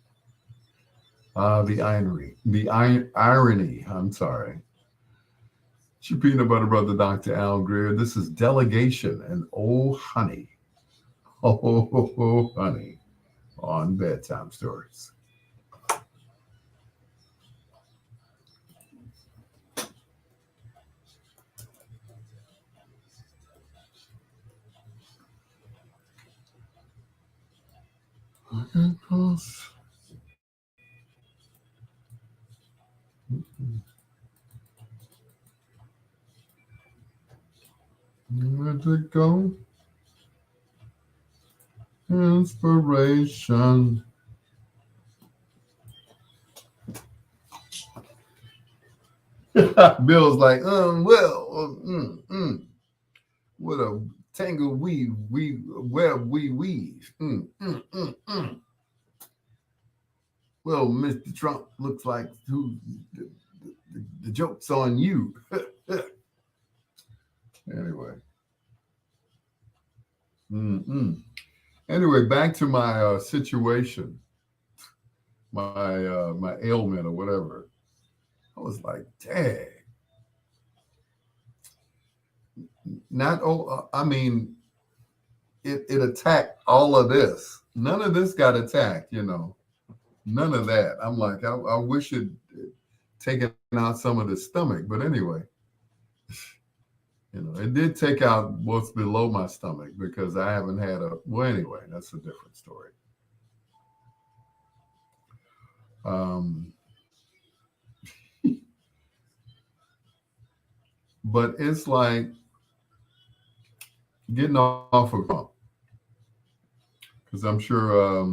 The irony. I'm sorry. It's your peanut butter brother, Dr. Al Greer. This is Delegation and Oh Honey. Oh, honey. On Bedtime Stories. Okay, close. Where'd it go? Inspiration. Bill's like, what a tangle web we weave. Well, Mr. Trump looks like the joke's on you. Anyway. Mm-mm. Anyway, back to my situation, my ailment or whatever. I was like, dang. Not I mean, it attacked all of this. None of this got attacked, None of that. I'm like, I wish it taken out some of the stomach, but anyway, it did take out what's below my stomach because I haven't had well, anyway, that's a different story. Um, but it's like getting off of Trump because I'm sure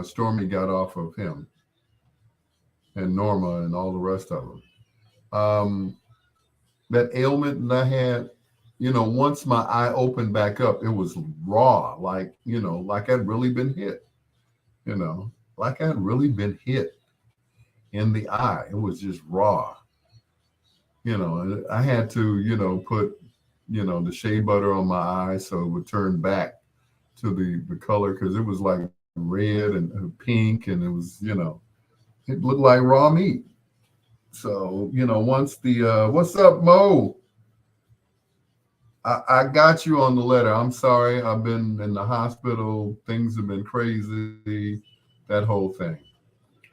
Stormy got off of him and Norma and all the rest of them. That ailment that I had, once my eye opened back up, it was raw, like I'd really been hit, you know, like I'd really been hit in the eye. It was just raw, and I had to, put, the shea butter on my eye so it would turn back to the color because it was like red and pink and it was, it looked like raw meat. So, once what's up, Mo? I got you on the letter. I'm sorry. I've been in the hospital. Things have been crazy. That whole thing.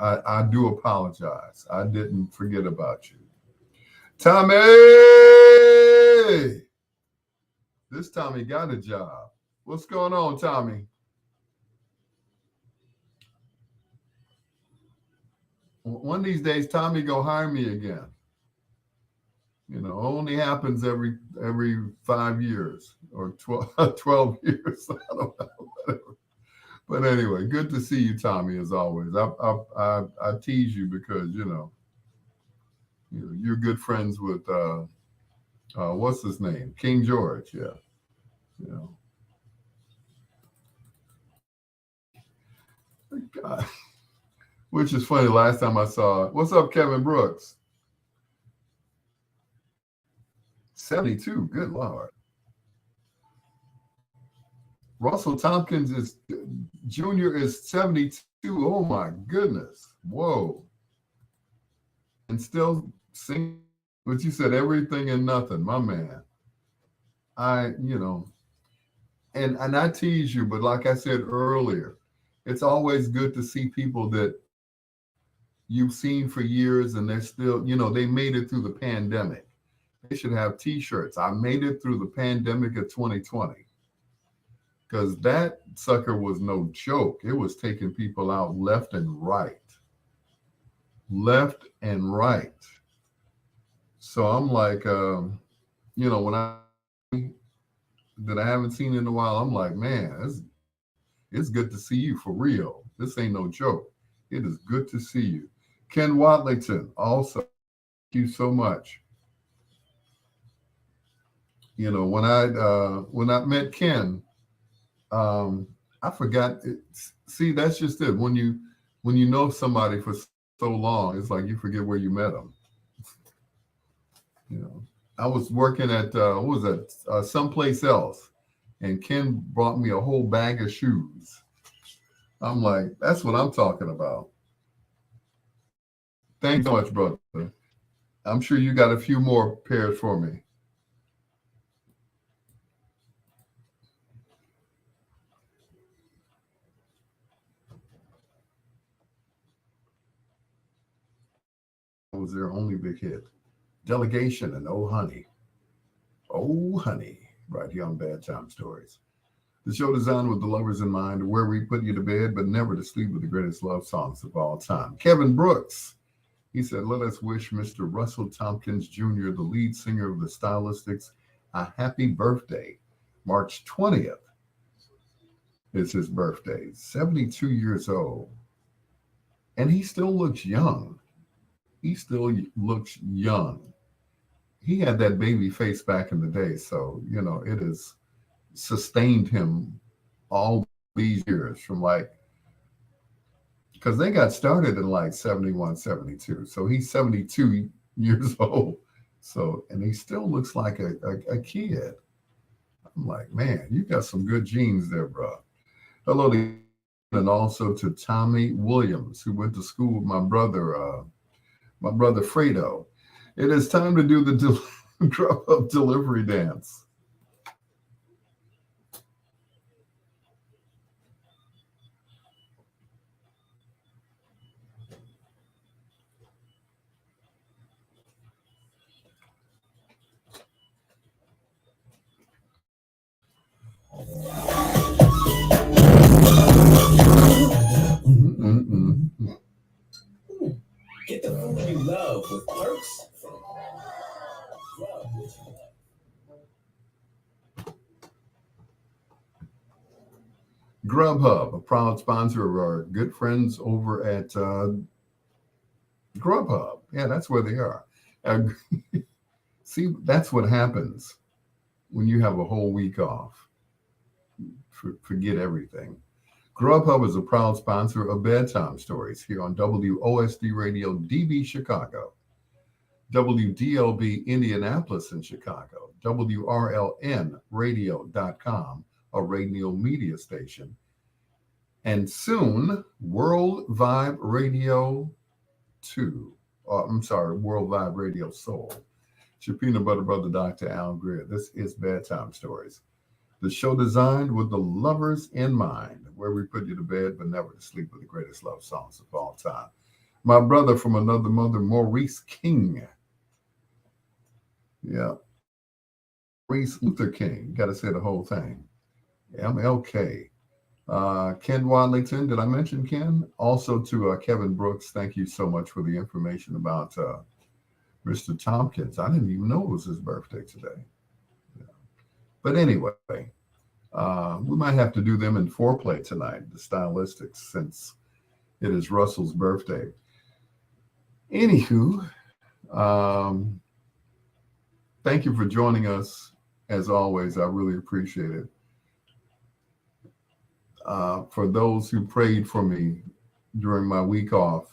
I do apologize. I didn't forget about you. Tommy! This Tommy got a job. What's going on, Tommy? One of these days, Tommy go hire me again. Only happens every 5 years or 12, 12 years. I don't know. But anyway, good to see you, Tommy, as always. I tease you because you're good friends with what's his name, King George. Yeah, you know. God. Which is funny. Last time I saw, what's up, Kevin Brooks? 72. Good Lord. Russell Tompkins is Junior is 72. Oh my goodness. Whoa. And still sing, but you said everything and nothing, my man. I, and I tease you, but like I said earlier, it's always good to see people that you've seen for years and they're still, they made it through the pandemic. They should have t-shirts. I made it through the pandemic of 2020. Because that sucker was no joke. It was taking people out left and right. Left and right. So I'm like, when I that I haven't seen in a while, I'm like, man, it's good to see you for real. This ain't no joke. It is good to see you. Ken Watlington, also, thank you so much. When I met Ken, I forgot. See, that's just it. When you know somebody for so long, it's like you forget where you met them. I was working at what was that? Someplace else, and Ken brought me a whole bag of shoes. I'm like, that's what I'm talking about. Thank you so much, brother. I'm sure you got a few more pairs for me. That was their only big hit. Delegation and Oh Honey. Oh Honey, right here on Bad Time Stories. The show designed with the lovers in mind, where we put you to bed, but never to sleep with the greatest love songs of all time. Kevin Brooks, he said, let us wish Mr. Russell Tompkins Jr., the lead singer of the Stylistics, a happy birthday. March 20th is his birthday. 72 years old. And he still looks young. He still looks young. He had that baby face back in the day. So, it has sustained him all these years from like, because they got started in like 71, 72. So he's 72 years old. So, and he still looks like a kid. I'm like, man, you got some good genes there, bro. Hello to and also to Tommy Williams, who went to school with my brother Fredo. It is time to do the Grubhub delivery dance. Mm-mm-mm. Get the food you love with perks from Grubhub, a proud sponsor of our good friends over at Grubhub. Yeah, that's where they are. Uh, See, that's what happens when you have a whole week off. Forget everything. Grubhub is a proud sponsor of Bedtime Stories here on WOSD Radio DB Chicago, WDLB Indianapolis in Chicago, WRLNradio.com, a radio media station, and soon World Vibe Radio 2. I'm sorry, World Vibe Radio Soul. It's your peanut butter brother, Dr. Al Greer. This is Bedtime Stories, the show designed with the lovers in mind, where we put you to bed but never to sleep with the greatest love songs of all time. My brother from another mother, Maurice King. Yeah, Maurice Luther King. Got to say the whole thing. MLK. Ken Wadlington, did I mention Ken? Also to Kevin Brooks, thank you so much for the information about Mr. Tompkins. I didn't even know it was his birthday today. Yeah. But anyway, we might have to do them in foreplay tonight, the stylistics, since it is Russell's birthday. Anywho, thank you for joining us. As always, I really appreciate it. For those who prayed for me during my week off,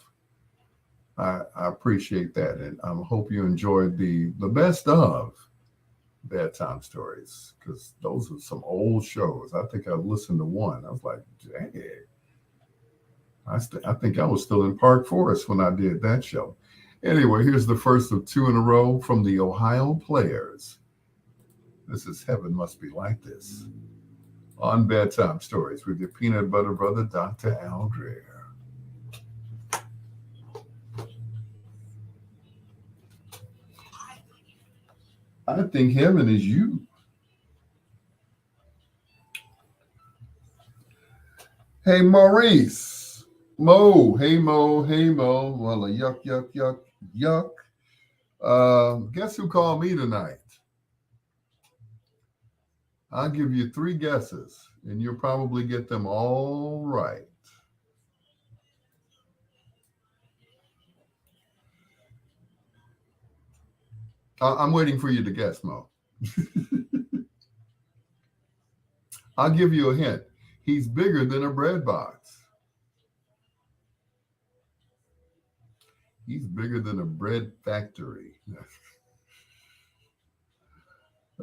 I appreciate that, and I hope you enjoyed the best of Bedtime Stories, because those are some old shows. I think I listened to one. I was like, dang, I think I was still in Park Forest when I did that show. Anyway, here's the first of two in a row from the Ohio Players. This is Heaven Must Be Like This on Bedtime Stories with your peanut butter brother, Dr. Al Greer. I think heaven is you. Hey, Maurice. Mo. Hey, Mo. Hey, Mo. Well, yuck, yuck, yuck, yuck. Guess who called me tonight? I'll give you three guesses, and you'll probably get them all right. I'm waiting for you to guess, Mo. I'll give you a hint. He's bigger than a bread box. He's bigger than a bread factory.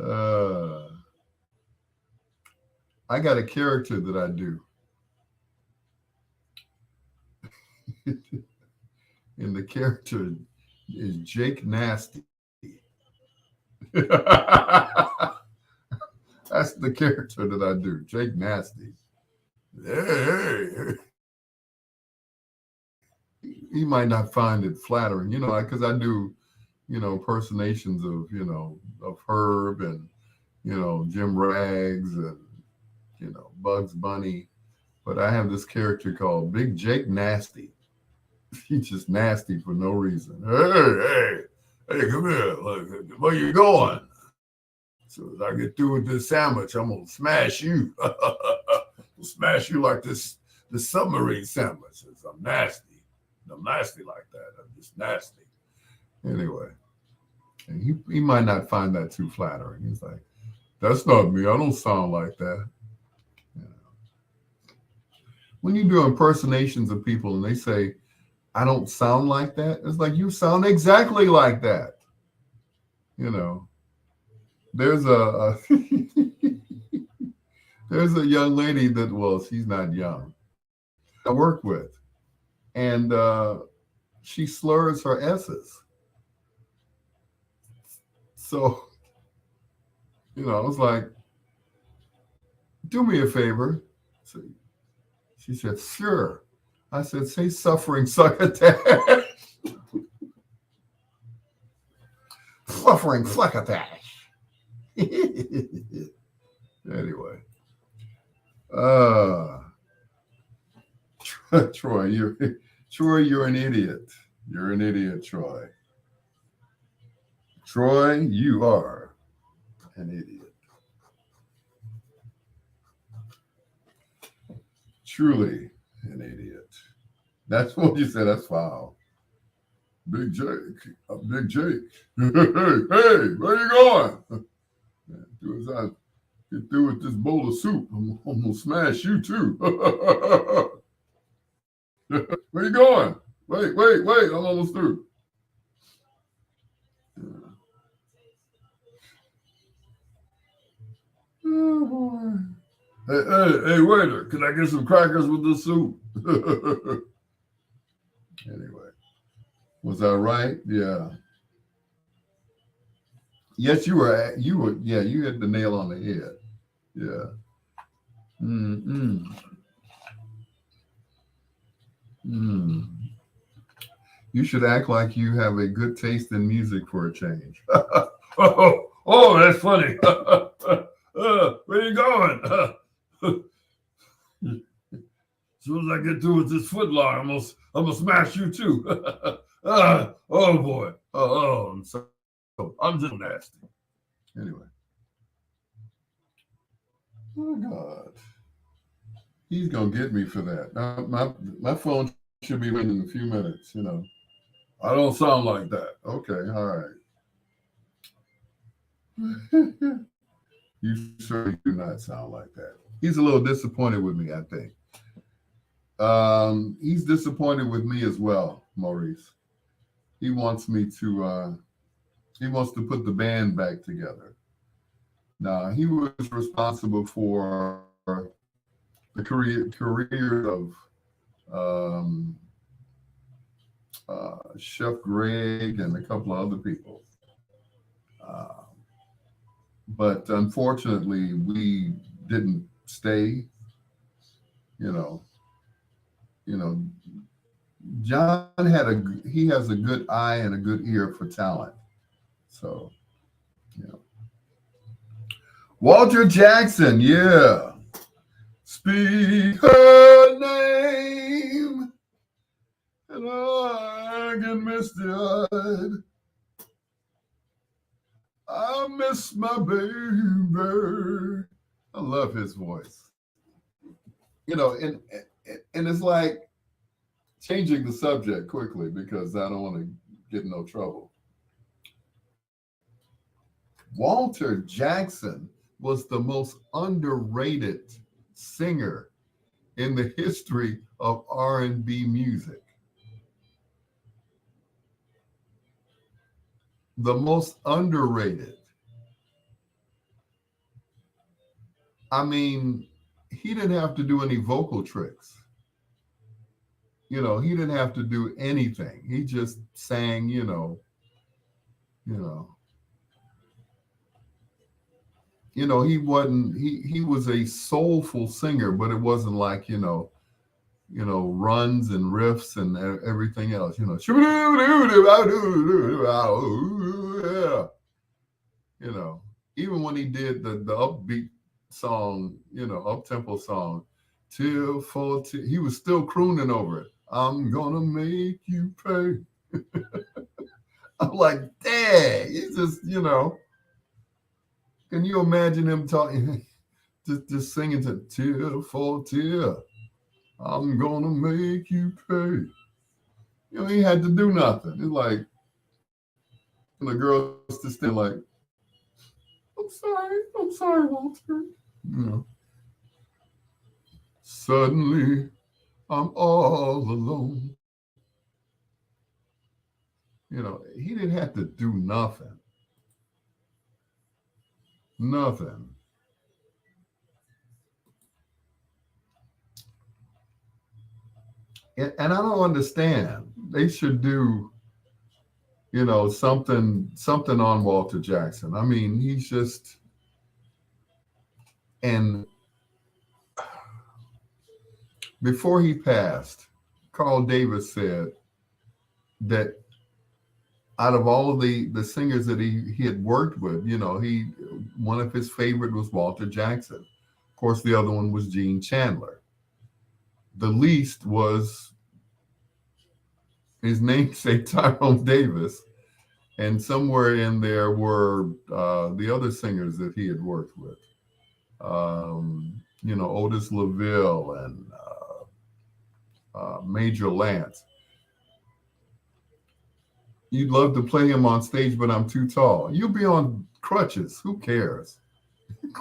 uh, I got a character that I do. and the character is Jake Nasty. That's the character that I do, Jake Nasty. Hey, he might not find it flattering, because I do, impersonations of, of Herb and, Jim Rags and, Bugs Bunny. But I have this character called Big Jake Nasty. He's just nasty for no reason. Hey, come here. Look, where you going? So as I get through with this sandwich, I'm gonna smash you. I'll smash you like this submarine sandwich. I'm nasty. I'm nasty like that. I'm just nasty. Anyway, and he might not find that too flattering. He's like, that's not me. I don't sound like that. When you do impersonations of people and they say, I don't sound like that, it's like you sound exactly like that. There's a there's a young lady that, well, she's not young, I work with, and she slurs her S's. So, I was like, do me a favor. So she said, sure. I said, say suffering succotash. Suffering succotash. Anyway. Troy, you're an idiot. You're an idiot, Troy. Troy, you are an idiot. Truly an idiot. That's what you said. That's foul. Big Jake. Big Jake. Hey, where you going? As I get through with this bowl of soup, I'm going to smash you too. Where you going? Wait. I'm almost through. Oh, boy. Hey, waiter, can I get some crackers with this soup? Anyway, was I right? Yeah. Yes, you were. Yeah, you hit the nail on the head. Yeah. Mm-mm. Mm. You should act like you have a good taste in music for a change. Oh, that's funny. Where you going? As soon as I get through with this footlong, I'm gonna smash you too. Oh boy. I'm just nasty. Anyway. Oh God. He's gonna get me for that. My phone should be ringing in a few minutes. I don't sound like that. Okay, all right. You certainly do not sound like that. He's a little disappointed with me, I think. He's disappointed with me as well, Maurice. He wants me to. He wants to put the band back together. Now he was responsible for the career of Chef Greg and a couple of other people. Uh, but unfortunately, we didn't stay. You know, John he has a good eye and a good ear for talent. So, you know, Walter Jackson, yeah. Speak her name, and I get misty-eyed. I miss my baby. I love his voice. And it's like changing the subject quickly because I don't want to get in no trouble. Walter Jackson was the most underrated singer in the history of R&B music. The most underrated. I mean, he didn't have to do any vocal tricks. He didn't have to do anything. He just sang, you know, he wasn't, he was a soulful singer, but it wasn't like, runs and riffs and everything else, yeah, you know, even when he did the upbeat song, up tempo song, till for he was still crooning over it. I'm gonna make you pay. I'm like, dang, he's just, can you imagine him talking, just singing to tear for tear? I'm gonna make you pay. He had to do nothing. It's like, and the girls just stand like, I'm sorry, Walter. You know, suddenly I'm all alone. He didn't have to do nothing. Nothing. And I don't understand. They should do, something on Walter Jackson. I mean, he's just, and before he passed, Carl Davis said that out of all of the singers that he had worked with, one of his favorite was Walter Jackson. Of course, the other one was Gene Chandler. The least was his namesake Tyrone Davis, and somewhere in there were the other singers that he had worked with. Otis LaVille and Major Lance. You'd love to play him on stage, but I'm too tall. You'll be on crutches. Who cares? You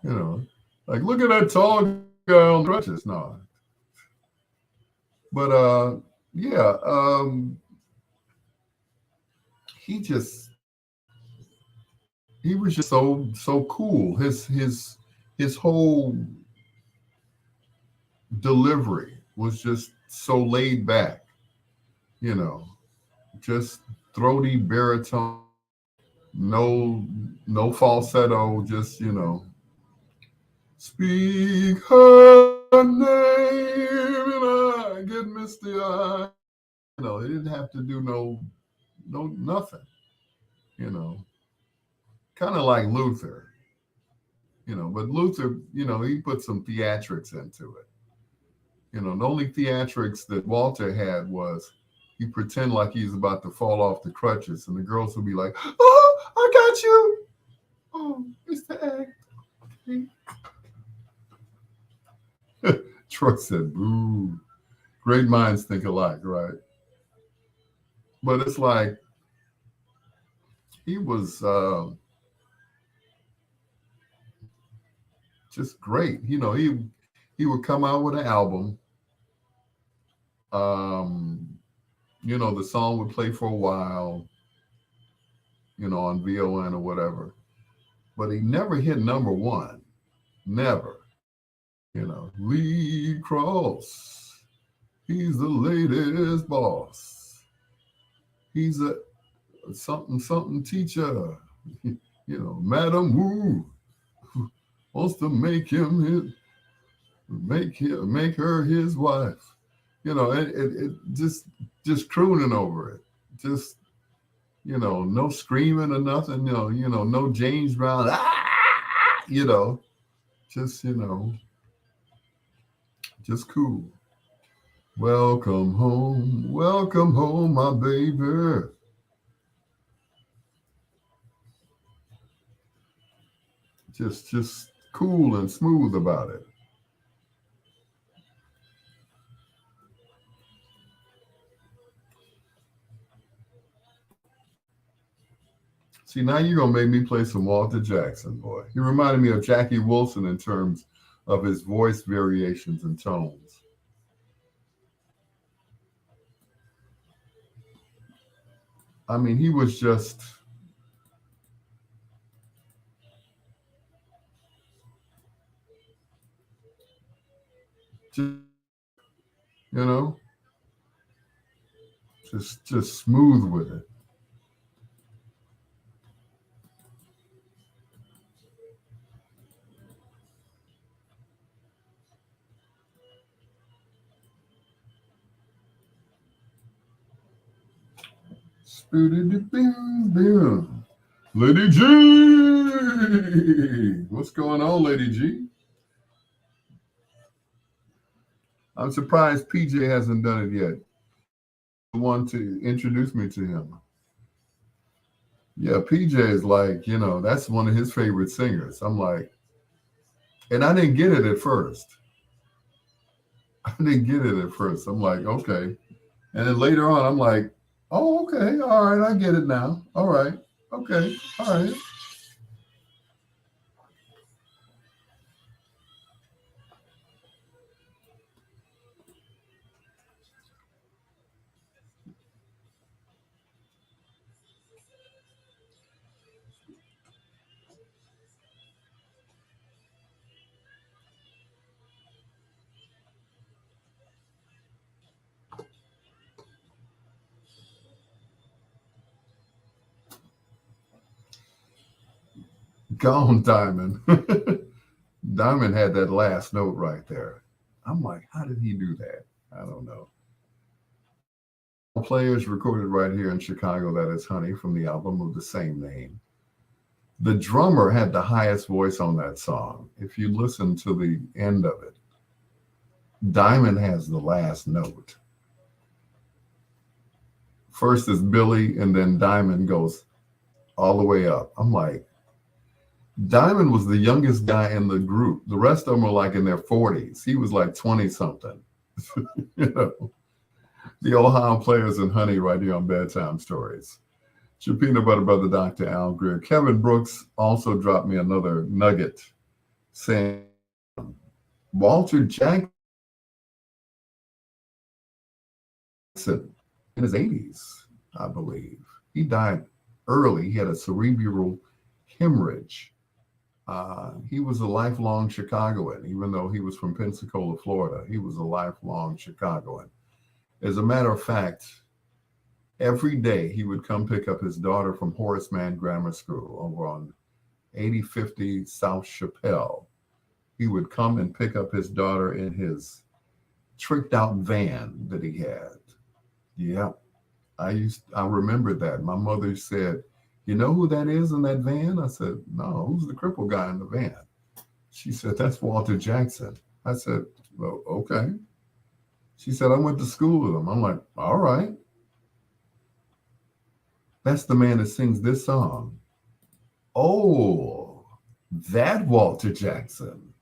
know, like look at that tall guy on crutches. No, but yeah, he just he was just so cool. His whole delivery was just so laid back. You know, just throaty baritone, no no falsetto, just speak her name and I get misty eye. They didn't have to do no nothing. You know, kind of like Luther. But Luther, he put some theatrics into it. The only theatrics that Walter had was he pretend like he's about to fall off the crutches, and the girls would be like, "Oh, I got you. Oh, it's the act." Troy said, "Boo." Great minds think alike, right? But it's like he was just great. He would come out with an album. Um, the song would play for a while, on VON or whatever. But he never hit number one. Never. Lee Cross. He's the latest boss. He's a something something teacher. Madam Wu wants to make her his wife. It just crooning over it. Just no screaming or nothing. No James Brown. Just just cool. Welcome home, my baby. Just cool and smooth about it. See, now you're gonna make me play some Walter Jackson, boy. He reminded me of Jackie Wilson in terms of his voice variations and tones. I mean, he was just you know, just smooth with it. Boom. Lady G! What's going on, Lady G? I'm surprised PJ hasn't done it yet. The one to introduce me to him. Yeah, PJ is like, that's one of his favorite singers. I'm like, and I didn't get it at first. I didn't get it at first. I'm like, okay. And then later on, I'm like, oh, okay. All right. I get it now. All right. Okay. All right. Gone, Diamond. Diamond had that last note right there. I'm like, how did he do that? I don't know. Players recorded right here in Chicago, that is Honey from the album of the same name. The drummer had the highest voice on that song. If you listen to the end of it, Diamond has the last note. First is Billy, and then Diamond goes all the way up. I'm like, Diamond was the youngest guy in the group. The rest of them were like in their 40s. He was like 20 something. you know, the Ohio players and Honey right here on Bedtime Stories. Your peanut butter brother, Dr. Al Greer. Kevin Brooks also dropped me another nugget saying Walter Jackson in his 80s, I believe. He died early. He had a cerebral hemorrhage. He was a lifelong Chicagoan, even though he was from Pensacola, Florida. He was a lifelong Chicagoan. As a matter of fact, every day he would come pick up his daughter from Horace Mann Grammar School over on 8050 South Chappelle. He would come and pick up his daughter in his tricked out van that he had. Yeah, I remember that. My mother said, "You know who that is in that van?" I said, "No, who's the crippled guy in the van?" She said, "That's Walter Jackson." I said, "Well, okay." She said, "I went to school with him." I'm like, "All right." That's the man that sings this song. Oh, that Walter Jackson.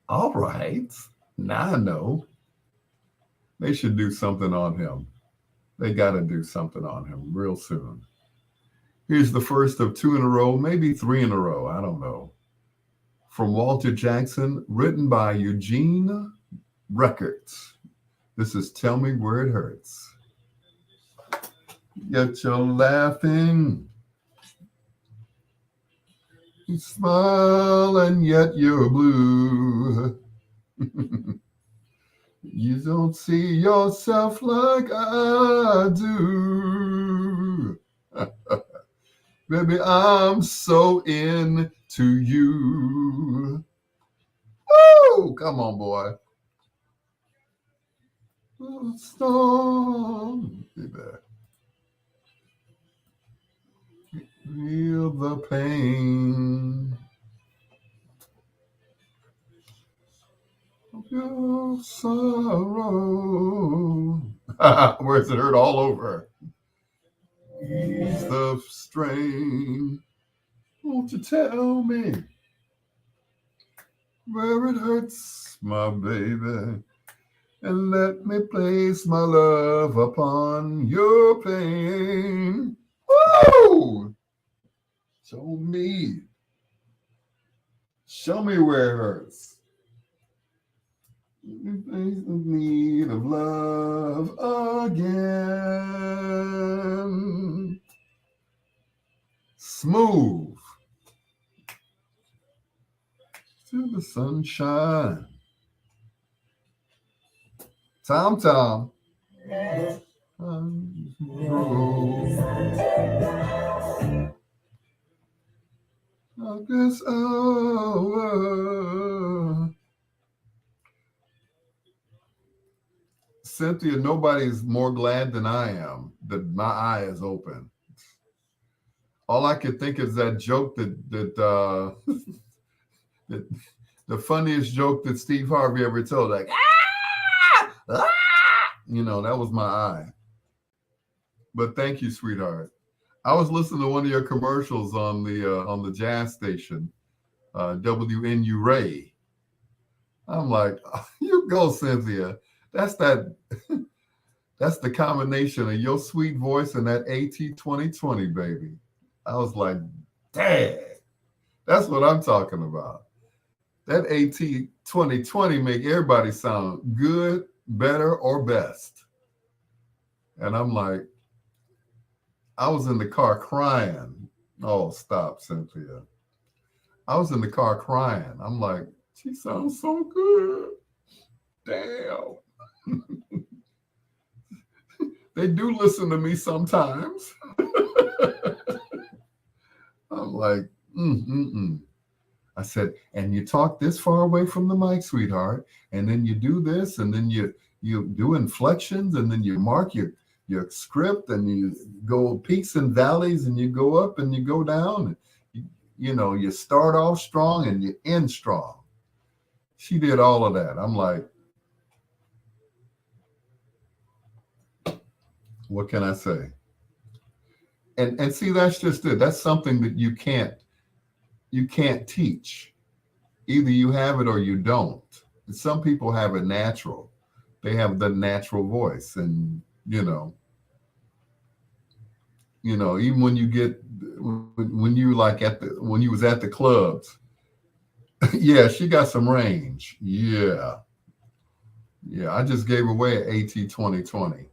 All right. Now I know. They should do something on him. They got to do something on him real soon. Here's the first of two in a row, maybe three in a row. I don't know. From Walter Jackson, written by Eugene Records. This is Tell Me Where It Hurts. Yet you're laughing. You smile and yet you're blue. You don't see yourself like I do. Baby, I'm so into you. Woo! Come on, boy. Storm, baby. Feel the pain of your sorrow. Where's it hurt all over? Ease the strain. Won't you tell me where it hurts, my baby? And let me place my love upon your pain. Woo! Show me. Show me where it hurts. Need of love again. Smooth to the sunshine. Tom Tom. August over. Cynthia, nobody's more glad than I am that my eye is open. All I could think is that joke that the funniest joke that Steve Harvey ever told, like that was my eye. But thank you, sweetheart. I was listening to one of your commercials on the jazz station, WNU Ray. I'm like, oh, you go, Cynthia. That's that. That's the combination of your sweet voice and that AT 2020, baby. I was like, dang, that's what I'm talking about. That AT 2020 make everybody sound good, better, or best. And I'm like, I was in the car crying. Oh, stop, Cynthia. I was in the car crying. I'm like, she sounds so good. Damn. They do listen to me sometimes. I'm like, mm-mm-mm. I said, and you talk this far away from the mic, sweetheart, and then you do this, and then you do inflections, and then you mark your script, and you go peaks and valleys, and you go up and you go down. And you start off strong and you end strong. She did all of that. I'm like, what can I say? And see, that's just it. That's something that you can't teach. Either you have it or you don't. Some people have it natural. They have the natural voice, and even when you was at the clubs, yeah, she got some range. Yeah. I just gave away an AT 2020.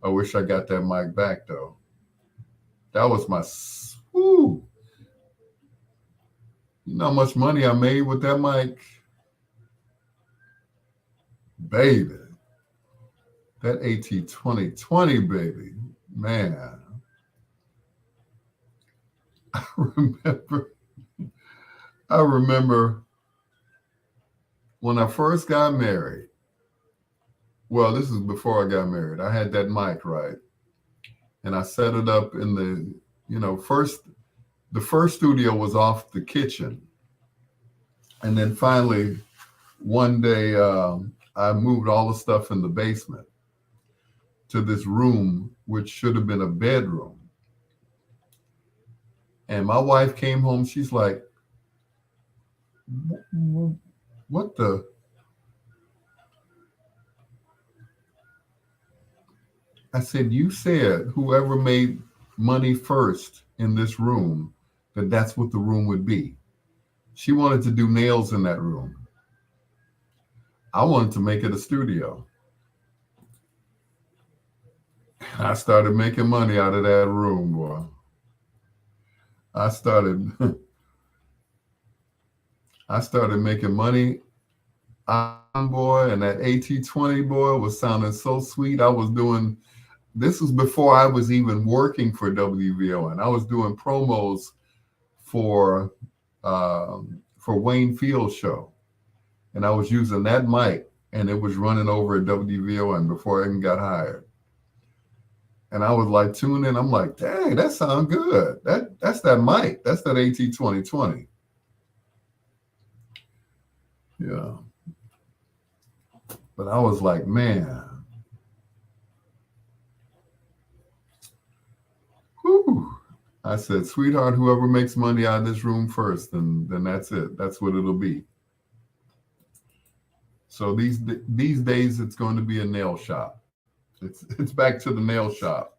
I wish I got that mic back though. That was my whoo. You know how much money I made with that mic? Baby. That AT 2020, baby. Man. I remember when I first got married. Well, this is before I got married. I had that mic, right? And I set it up in the first studio was off the kitchen. And then finally, one day, I moved all the stuff in the basement to this room, which should have been a bedroom. And my wife came home. She's like, what the? I said, you said whoever made money first in this room, that's what the room would be. She wanted to do nails in that room. I wanted to make it a studio. I started making money out of that room, boy. I started making money, boy, and that AT20 boy was sounding so sweet. This was before I was even working for WVON. I was doing promos for Wayne Field's show. And I was using that mic, and it was running over at WVON before I even got hired. And I was like tuning in. I'm like, dang, that sounds good. That's that mic. That's that AT 2020. Yeah. But I was like, man. Whew. I said, sweetheart, whoever makes money out of this room first, then that's it. That's what it'll be. So these days, it's going to be a nail shop. It's back to the nail shop.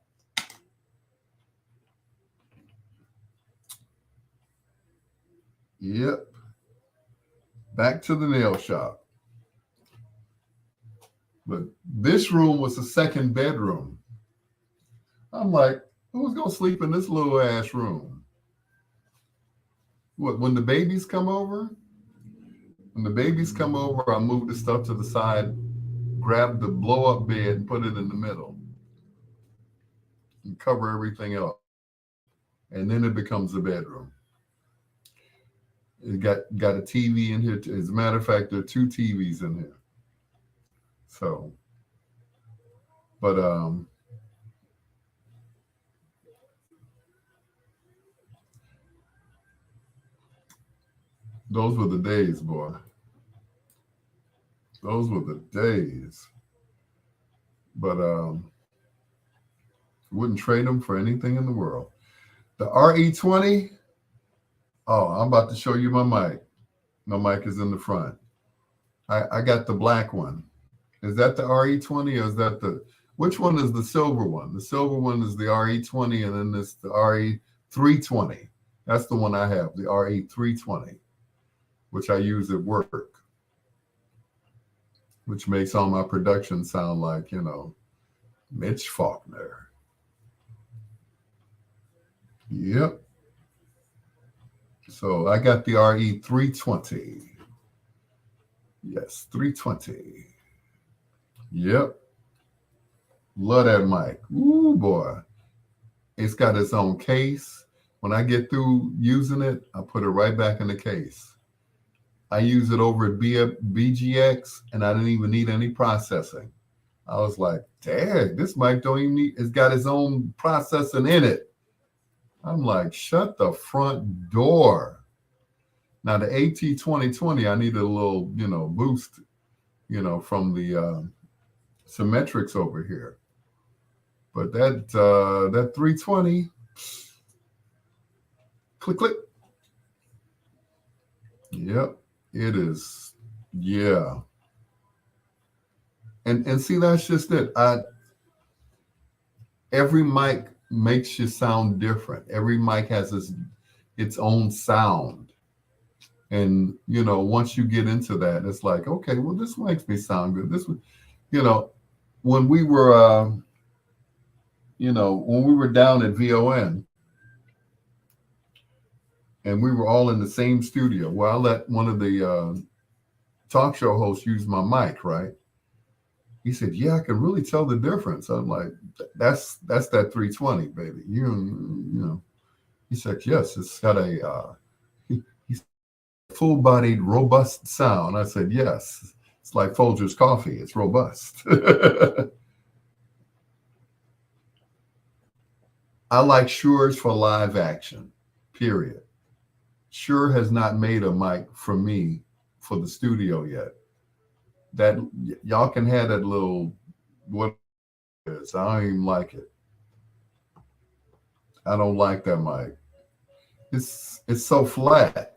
Yep. Back to the nail shop. But this room was a second bedroom. I'm like, who's going to sleep in this little ass room? What, when the babies come over? When the babies come over, I move the stuff to the side, grab the blow up bed and put it in the middle and cover everything else. And then it becomes a bedroom. It got a TV in here. As a matter of fact, there are two TVs in here. So, but those were the days, boy. Those were the days. But wouldn't trade them for anything in the world. The RE20. Oh, I'm about to show you my mic. My mic is in the front. I got the black one. Is that the RE20 or is that which one is the silver one? The silver one is the RE20 and then this the RE320. That's the one I have, the RE320, which I use at work, which makes all my production sound like, Mitch Faulkner. Yep. So I got the RE320. Yes, 320. Yep. Love that mic. Ooh, boy. It's got its own case. When I get through using it, I put it right back in the case. I use it over at BGX, and I didn't even need any processing. I was like, dang, this mic don't even need, it's got its own processing in it. I'm like, shut the front door. Now, the AT2020, I needed a little, boost, from the Symmetrics over here. But that 320, click, click. Yep, it is. Yeah. And see, that's just it. Every mic makes you sound different. Every mic has its own sound. And, once you get into that, it's like, okay, well, this makes me sound good. This, when we were, when we were down at VON and we were all in the same studio, well, I let one of the talk show hosts use my mic, right? He said, yeah, I can really tell the difference. I'm like, that's that 320, baby. He said, yes, it's got a full-bodied, robust sound. I said, yes, it's like Folgers coffee. It's robust. I like Shure's for live action, period. Shure has not made a mic for me for the studio yet. That y'all can have that little, what it is. I don't even like it. I don't like that mic. It's so flat.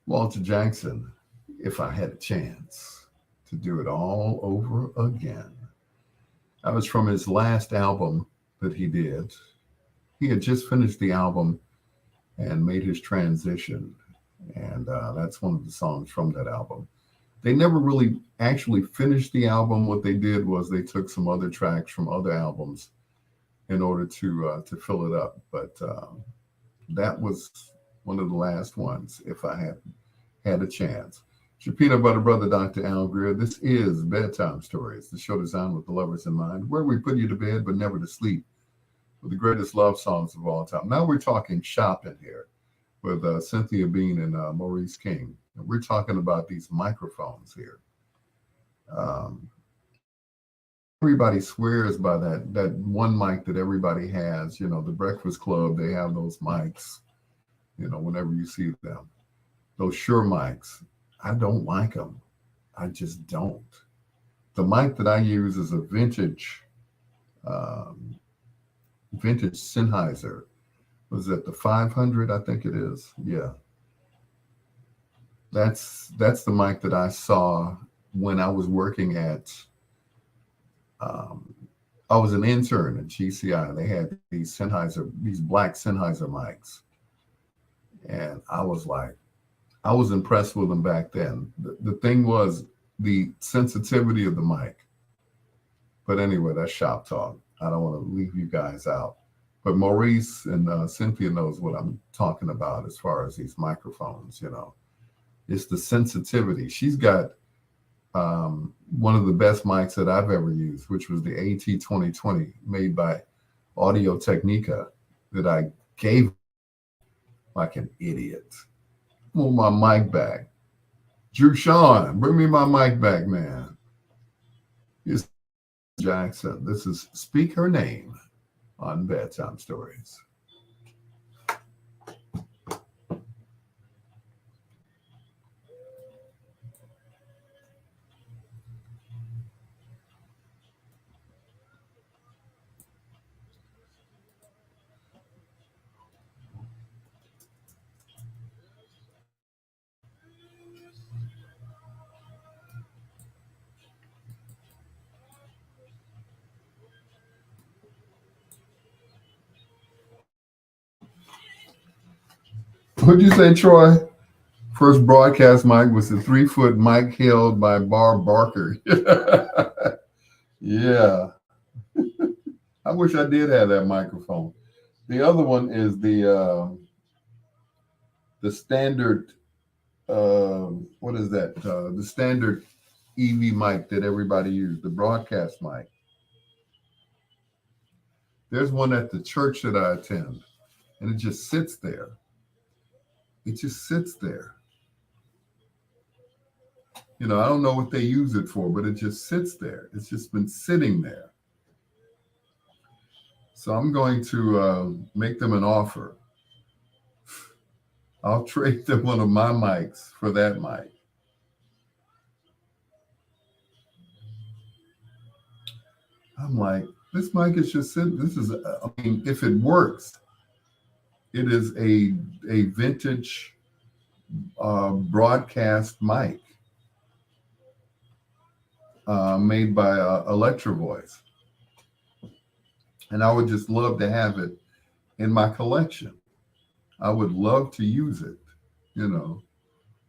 Walter Jackson, if I had a chance to do it all over again. That was from his last album that he did. He had just finished the album and made his transition. And that's one of the songs from that album. They never really actually finished the album. What they did was they took some other tracks from other albums in order to fill it up. But that was one of the last ones, if I had a chance. It's your peanut butter brother, Dr. Al Greer. This is Bedtime Stories, the show designed with the lovers in mind, where we put you to bed but never to sleep with the greatest love songs of all time. Now we're talking shopping here with Cynthia Bean and Maurice King. And we're talking about these microphones here. Everybody swears by that one mic that everybody has. The Breakfast Club, they have those mics, whenever you see them. Those Shure mics, I don't like them. I just don't. The mic that I use is a vintage Sennheiser. Was that the 500? I think it is. Yeah. That's the mic that I saw when I was working at, I was an intern at GCI. They had these black Sennheiser mics. And I was impressed with them back then. The thing was the sensitivity of the mic. But anyway, that's shop talk. I don't want to leave you guys out. But Maurice and Cynthia knows what I'm talking about as far as these microphones. It's the sensitivity. She's got one of the best mics that I've ever used, which was the AT2020 made by Audio Technica that I gave like an idiot. Want my mic back. Drew Sean, bring me my mic back, man. It's Jackson. This is Speak Her Name on Bedtime Stories. What'd you say, Troy? First broadcast mic was the 3-foot mic held by Barb Barker. Yeah. I wish I did have that microphone. The other one is the standard what is that? The standard EV mic that everybody used, the broadcast mic. There's one at the church that I attend, and it just sits there. It just sits there. I don't know what they use it for, but it just sits there. It's just been sitting there. So I'm going to make them an offer. I'll trade them one of my mics for that mic. I'm like, this mic is just sitting. This is, I mean, if it works, it is a vintage broadcast mic made by Electro Voice. And I would just love to have it in my collection. I would love to use it,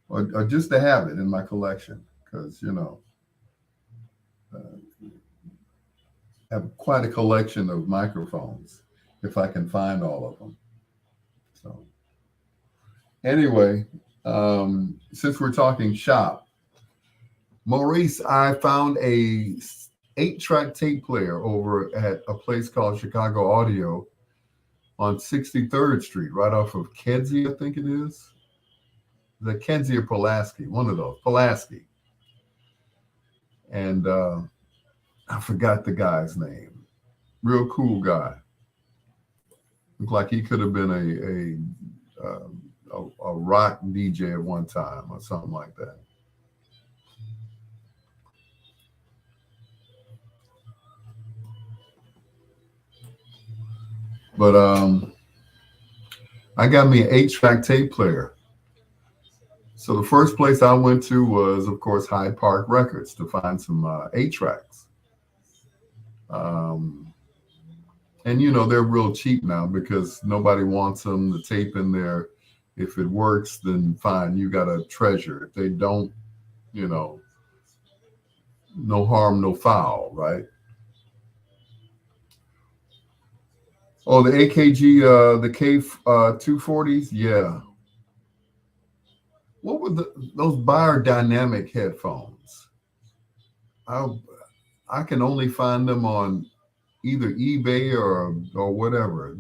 or just to have it in my collection because, I have quite a collection of microphones if I can find all of them. So anyway, since we're talking shop, Maurice, I found a 8-track tape player over at a place called Chicago Audio on 63rd Street, right off of Kedzie, I think it is. The Kedzie or Pulaski, one of those, Pulaski. And I forgot the guy's name. Real cool guy. Looked like he could have been a rock DJ at one time or something like that. But I got me an 8-track tape player. So the first place I went to was, of course, Hyde Park Records to find some 8-tracks. And they're real cheap now because nobody wants them. The tape in there, if it works, then fine, you got a treasure. If they don't, no harm, no foul, right? Oh, the AKG, the K240s, yeah. What were those biodynamic headphones? I can only find them on either eBay or whatever.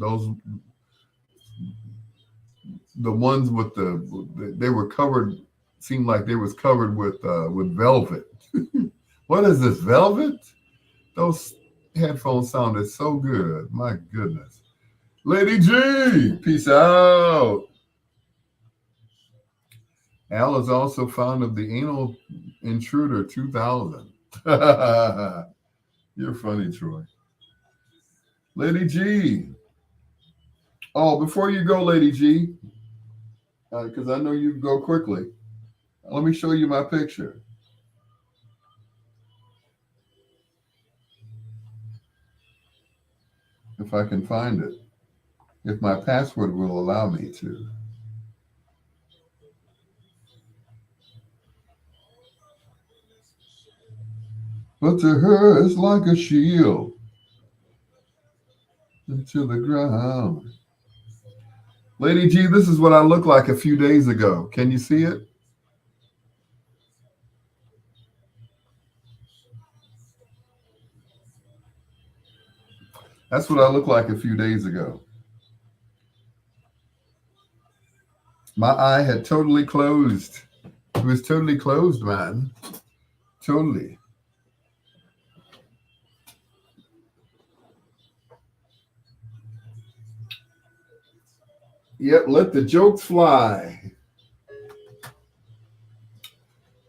The ones with they were covered, seemed like they was covered with velvet. What is this, velvet? Those headphones sounded so good. My goodness. Lady G, peace out. Al is also fond of the Anal Intruder 2000. You're funny, Troy. Lady G. Oh, before you go, Lady G, because I know you go quickly, let me show you my picture. If I can find it. If my password will allow me to. But to her, it's like a shield. to the ground. Lady G, this is what I looked like a few days ago. Can you see it? That's what I looked like a few days ago. My eye had totally closed. It was totally closed, man. Totally. Yep, let the jokes fly.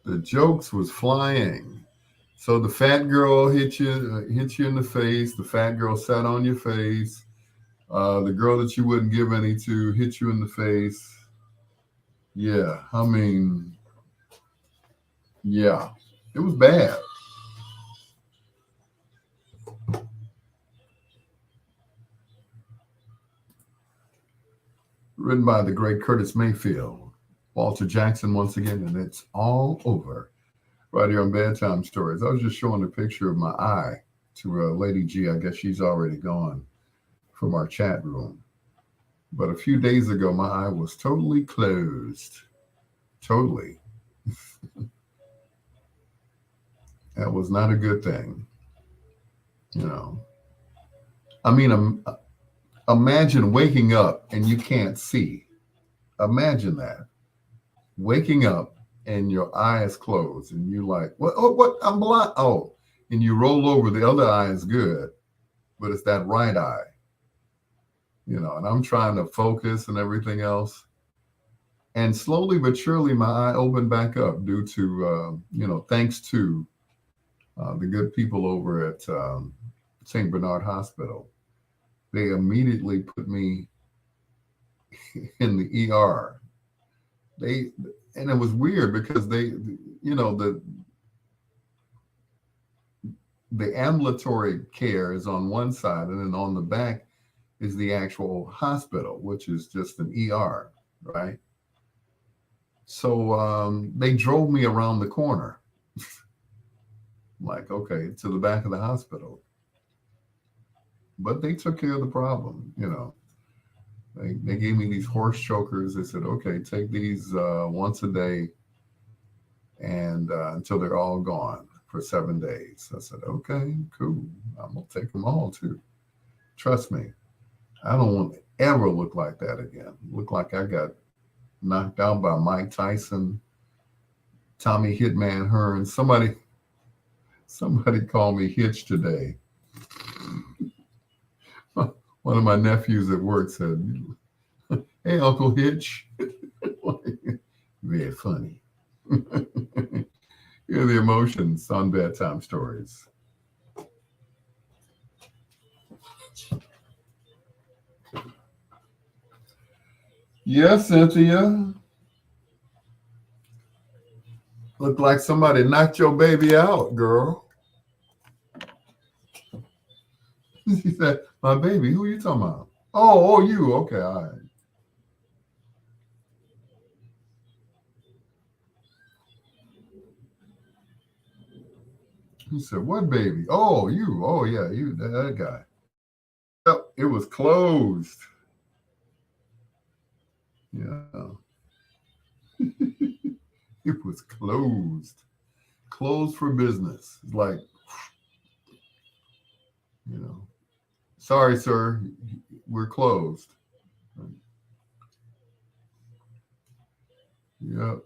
The jokes was flying. So the fat girl hit you in the face. The fat girl sat on your face. The girl that you wouldn't give any to hit you in the face. Yeah, I mean, yeah, it was bad. Written by the great Curtis Mayfield, Walter Jackson once again, and it's all over right here on Bedtime Stories. I was just showing a picture of my eye to Lady G. I guess she's already gone from our chat room. But a few days ago, my eye was totally closed. Totally. That was not a good thing. You know, I mean, imagine waking up and you can't see. Imagine that. Waking up and your eye is closed and you're like, what? Oh, what? I'm blind. Oh, and you roll over, the other eye is good, but it's that right eye, and I'm trying to focus and everything else. And slowly but surely, my eye opened back up due to, thanks to the good people over at St. Bernard Hospital. They immediately put me in the ER. And it was weird because the ambulatory care is on one side, and then on the back is the actual hospital, which is just an ER, right? So they drove me around the corner, like, okay, to the back of the hospital. But they took care of the problem, They gave me these horse chokers. They said, okay, take these once a day and until they're all gone for 7 days. I said, okay, cool. I'm going to take them all too. Trust me, I don't want to ever look like that again. Look like I got knocked out by Mike Tyson, Tommy Hitman Hearns. Somebody called me Hitch today. One of my nephews at work said, hey, Uncle Hitch. Very funny. Here are the emotions on Bedtime Stories. Yes, Cynthia. Look like somebody knocked your baby out, girl. She said, my baby, who are you talking about? Oh, you. Okay, all right. He said, what baby? Oh, you. Oh, yeah, you, that guy. Yep, it was closed. Yeah. It was closed. Closed for business. Like, sorry, sir, we're closed. Yeah.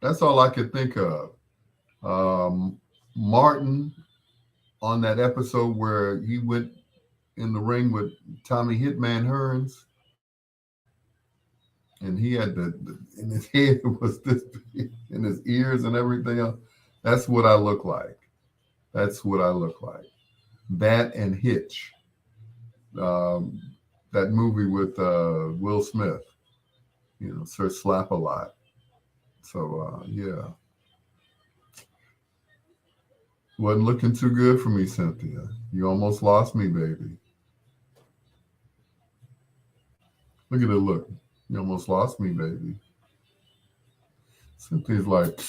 That's all I could think of. Martin, on that episode where he went in the ring with Tommy Hitman Hearns, and he had in his head was this big, in his ears and everything else. That's what I look like. That's what I look like. That and Hitch, that movie with Will Smith, Sir Slap-a-Lot. So yeah, wasn't looking too good for me, Cynthia. You almost lost me, baby. Look at it, look. You almost lost me, baby. Cynthia's like,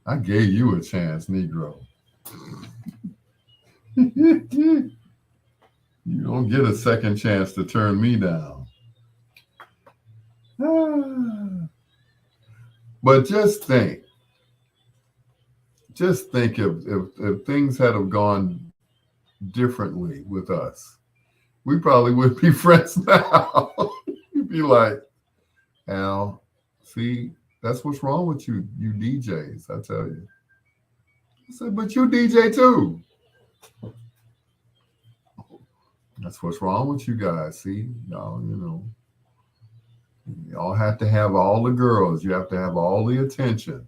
I gave you a chance, Negro. You don't get a second chance to turn me down. But just think if things had have gone differently with us, we probably would be friends now. You'd be like, Al, see, that's what's wrong with you DJs, I tell you. I said, but you DJ too. That's what's wrong with you guys. See, y'all, y'all have to have all the girls. You have to have all the attention.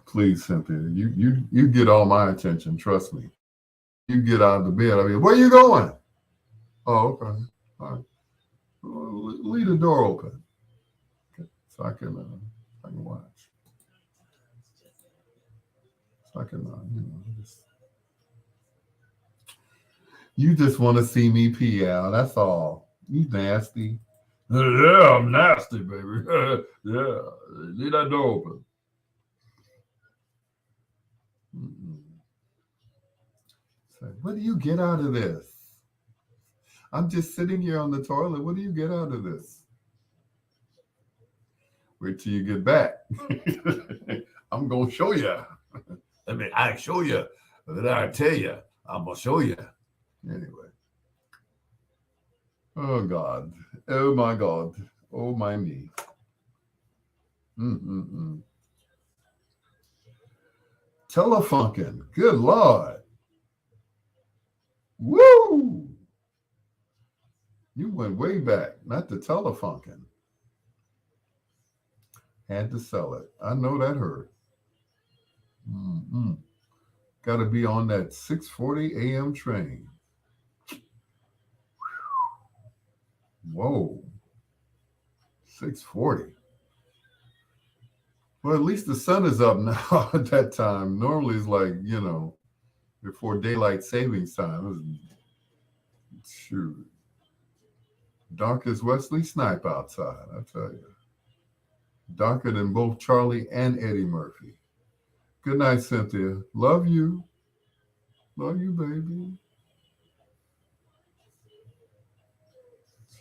Please, Cynthia, you get all my attention. Trust me. You get out of the bed. I mean, where you going? Oh, okay. All right. Leave the door open, okay, so I can watch. So I can, you just want to see me pee out. That's all. You nasty. Yeah, I'm nasty, baby. Yeah, leave that door open. Mm-mm. So, what do you get out of this? I'm just sitting here on the toilet. What do you get out of this? Wait till you get back. I'm gonna show you. I show you. Then I tell you. I'm gonna show you. Anyway. Oh God. Oh my God. Oh my me. Mm-mm-mm. Telefunken. Good Lord. Woo! You went way back. Not the Telefunken. Had to sell it. I know that hurt. Mm-mm. Got to be on that 6:40 a.m. train. Whoa. 6:40. Well, at least the sun is up now at that time. Normally it's like, before daylight savings time. Shoot. Dark as Wesley Snipe outside, I tell you. Darker than both Charlie and Eddie Murphy. Good night, Cynthia. Love you. Love you, baby.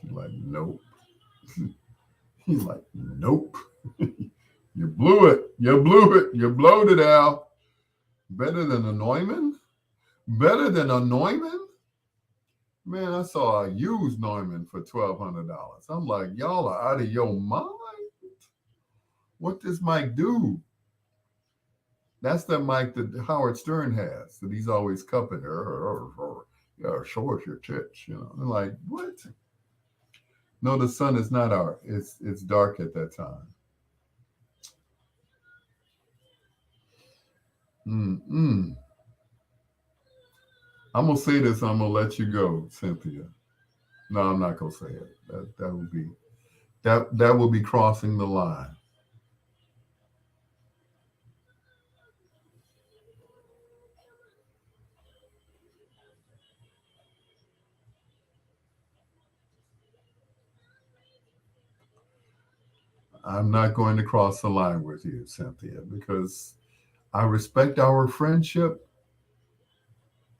She's like, nope. He's like, nope. You blew it. You blew it. You blowed it, Al. Better than a Neumann? Better than a Neumann? Man, I saw a used Neumann for $1,200. I'm like, y'all are out of your mind. What does Mike do? That's the mic that Howard Stern has, that he's always cupping her. Yeah, show us your tits, I'm like, what? No, the sun is not out. It's dark at that time. Mm-mm. I'm gonna say this. I'm gonna let you go, Cynthia. No, I'm not gonna say it. That would be that will be crossing the line. I'm not going to cross the line with you, Cynthia, because I respect our friendship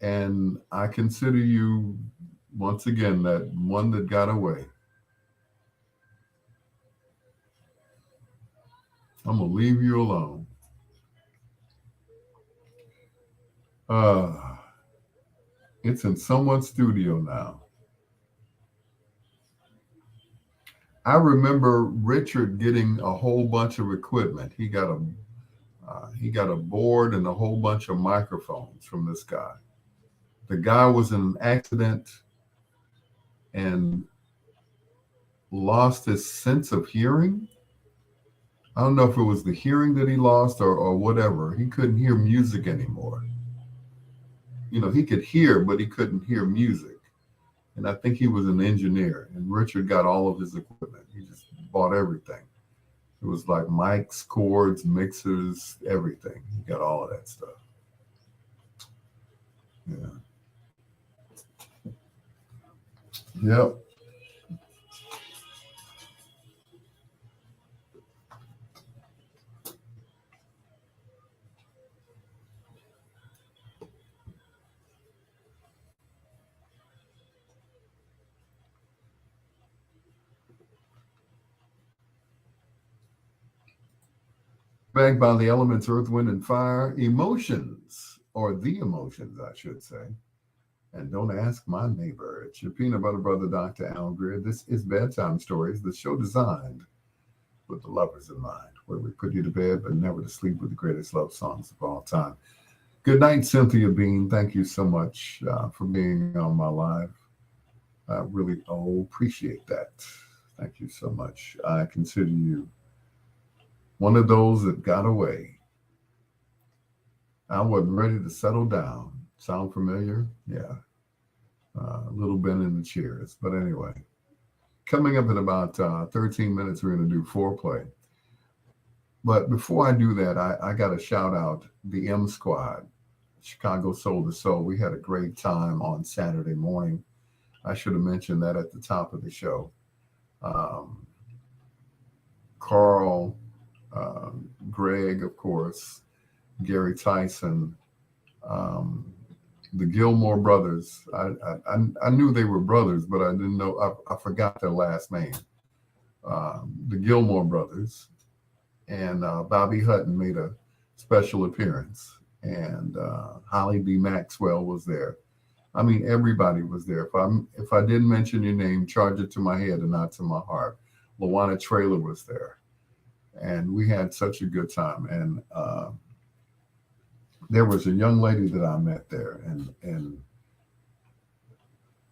and I consider you once again that one that got away. I'm gonna leave you alone. Uh, it's in someone's studio now. I remember Richard getting a whole bunch of equipment. He got a board and a whole bunch of microphones from this guy. The guy was in an accident and lost his sense of hearing. I don't know if it was the hearing that he lost or whatever. He couldn't hear music anymore. He could hear, but he couldn't hear music. And I think he was an engineer. And Richard got all of his equipment. He just bought everything. It was like mics, cords, mixers, everything. He got all of that stuff. Yeah. Yep. Backed by the elements earth, wind, and fire, emotions, or the emotions, I should say. And don't ask my neighbor. It's your peanut butter brother, Dr. Al Greer. This is Bedtime Stories, the show designed with the lovers in mind, where we put you to bed but never to sleep with the greatest love songs of all time. Good night, Cynthia Bean. Thank you so much for being on my live. I really appreciate that. Thank you so much. I consider you one of those that got away. I wasn't ready to settle down. Sound familiar? Yeah. A little bend in the chairs. But anyway, coming up in about 13 minutes, we're going to do foreplay. But before I do that, I got to shout out the M Squad, Chicago Soul to Soul. We had a great time on Saturday morning. I should have mentioned that at the top of the show. Um, Carl, Greg, of course, Gary Tyson, um, the Gilmore brothers. I knew they were brothers, but I didn't know. I forgot their last name. The Gilmore brothers and Bobby Hutton made a special appearance, and Holly B. Maxwell was there. I mean, everybody was there. If I didn't mention your name, charge it to my head and not to my heart. Lawana Trailer was there, and we had such a good time. And there was a young lady that I met there, and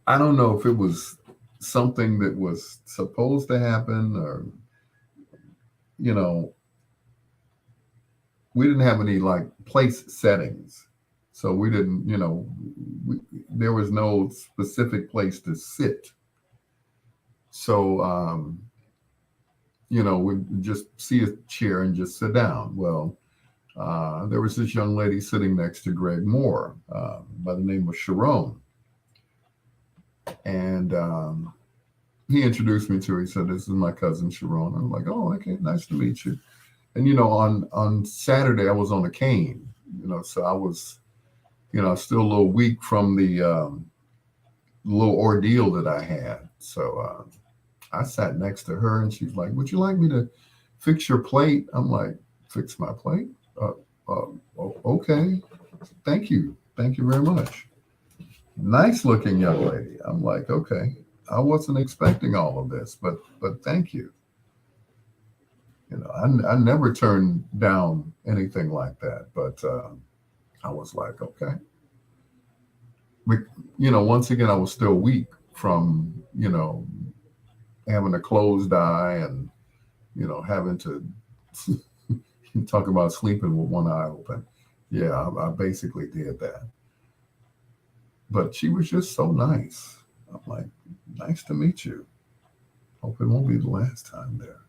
I don't know if it was something that was supposed to happen, or you know, we didn't have any like place settings, so we didn't, we, there was no specific place to sit. So we just see a chair and just sit down. Well, there was this young lady sitting next to Greg Moore by the name of Sharon, and he introduced me to her. He said, "This is my cousin Sharon." I'm like, "Oh, okay, nice to meet you." And on Saturday I was on a cane, so I was, still a little weak from the little ordeal that I had. So I sat next to her, and she's like, "Would you like me to fix your plate?" I'm like, "Fix my plate? Uh, okay, thank you very much." Nice looking young lady. I'm like, "Okay, I wasn't expecting all of this, but thank you." I never turned down anything like that, but I was like, okay. But, once again, I was still weak from, having a closed eye and, having to talk about sleeping with one eye open. Yeah, I basically did that. But she was just so nice. I'm like, "Nice to meet you. Hope it won't be the last time there."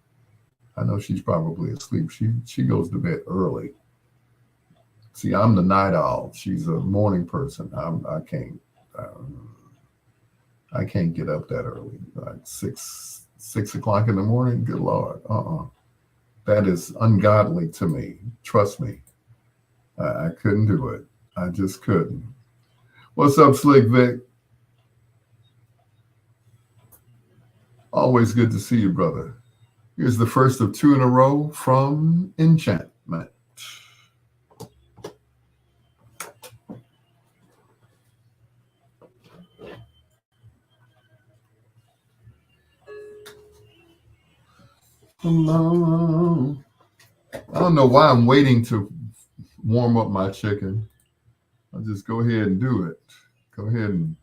I know she's probably asleep. She goes to bed early. See, I'm the night owl. She's a morning person. Um, I can't get up that early. Like 6 o'clock in the morning. Good Lord. That is ungodly to me. Trust me. I couldn't do it. I just couldn't. What's up, Slick Vic? Always good to see you, brother. Here's the first of two in a row from Enchantment. Hello. I don't know why I'm waiting to warm up my chicken. I'll just go ahead and do it. Go ahead and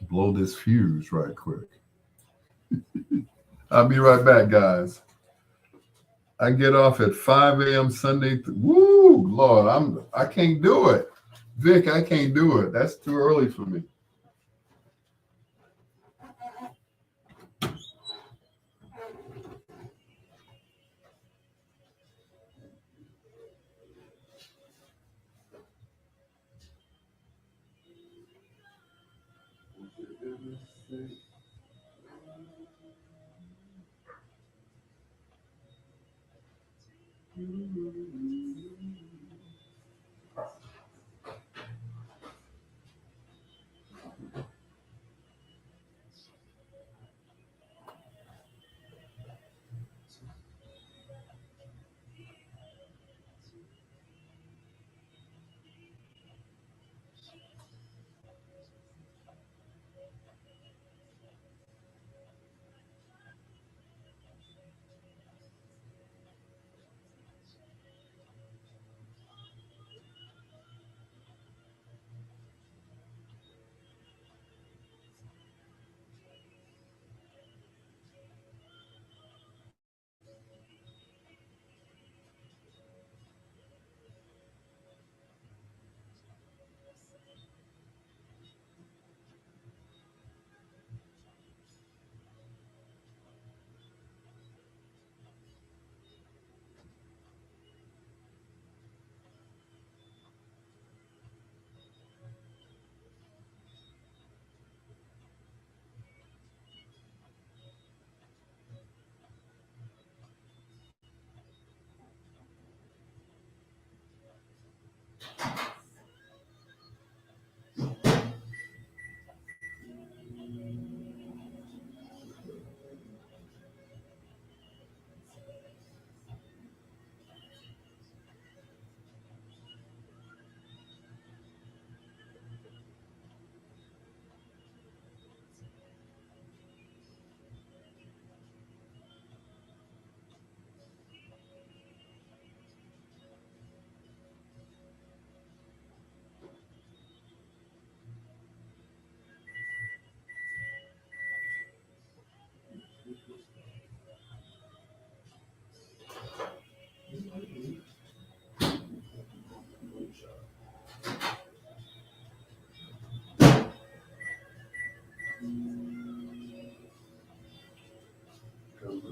blow this fuse right quick. I'll be right back, guys. I get off at 5 a.m. Sunday. Woo, Lord, I can't do it. Vic, I can't do it. That's too early for me.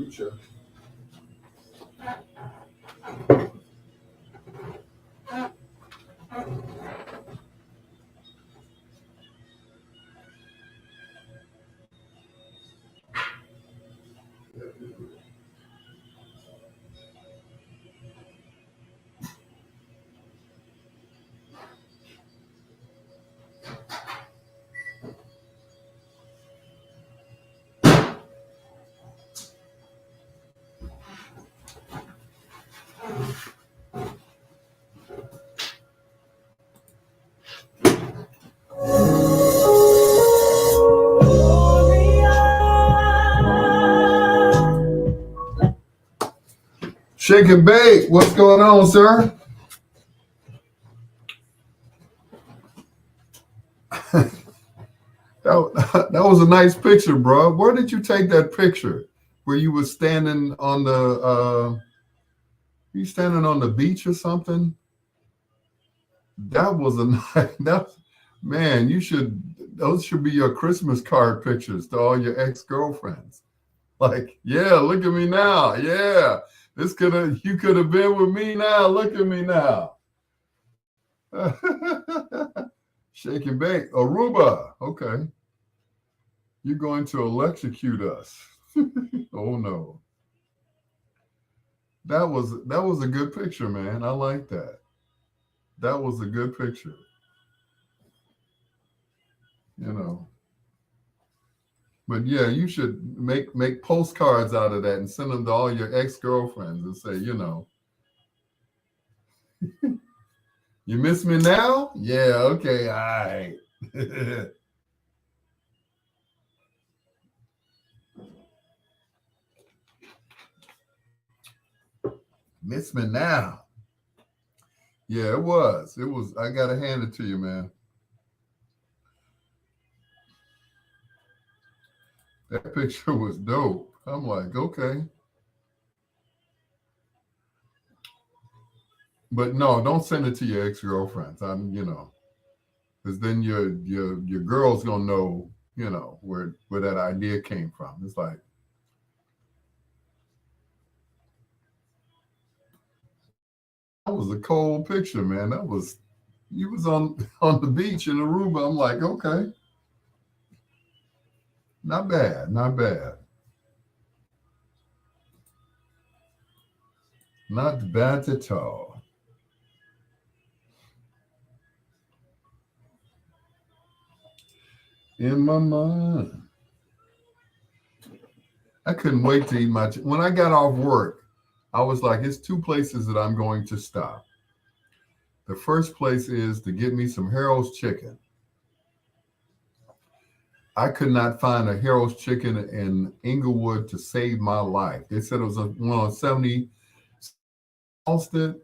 future. Shake and bake. What's going on, sir? That was a nice picture, bro. Where did you take that picture? Where you were standing on you standing on the beach or something? That was a nice. Man, you should. Those should be your Christmas card pictures to all your ex-girlfriends. Like, yeah, look at me now. Yeah, you could have been with me now. Look at me now. Shake and bake. Aruba. Okay. You're going to electrocute us. Oh no. That was a good picture, man. I like that. That was a good picture. You know. But yeah, you should make postcards out of that and send them to all your ex-girlfriends and say, you miss me now? Yeah, okay, all right. Miss me now. Yeah, it was. It was. I gotta hand it to you, man. That picture was dope. I'm like, okay. But no, don't send it to your ex-girlfriends. Because then your girl's gonna know, where that idea came from. It's like that was a cold picture, man. That was you was on the beach in Aruba. I'm like, okay, not bad, not bad, not bad at all. In my mind, I couldn't wait to eat when I got off work. I was like, it's two places that I'm going to stop. The first place is to get me some Harold's chicken. I could not find a Harold's chicken in Inglewood to save my life. They said it was one on 70 Austin.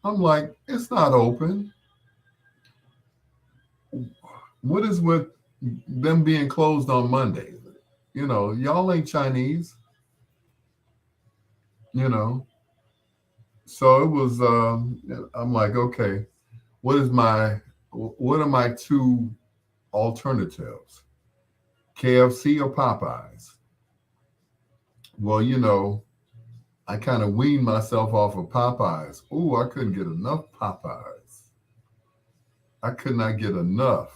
I'm like, it's not open. What is with them being closed on Mondays? Y'all ain't Chinese, you know. So it was I'm like, okay, what are my two alternatives? KFC or Popeyes? Well, I kind of weaned myself off of Popeyes. Ooh, I couldn't get enough Popeyes. I could not get enough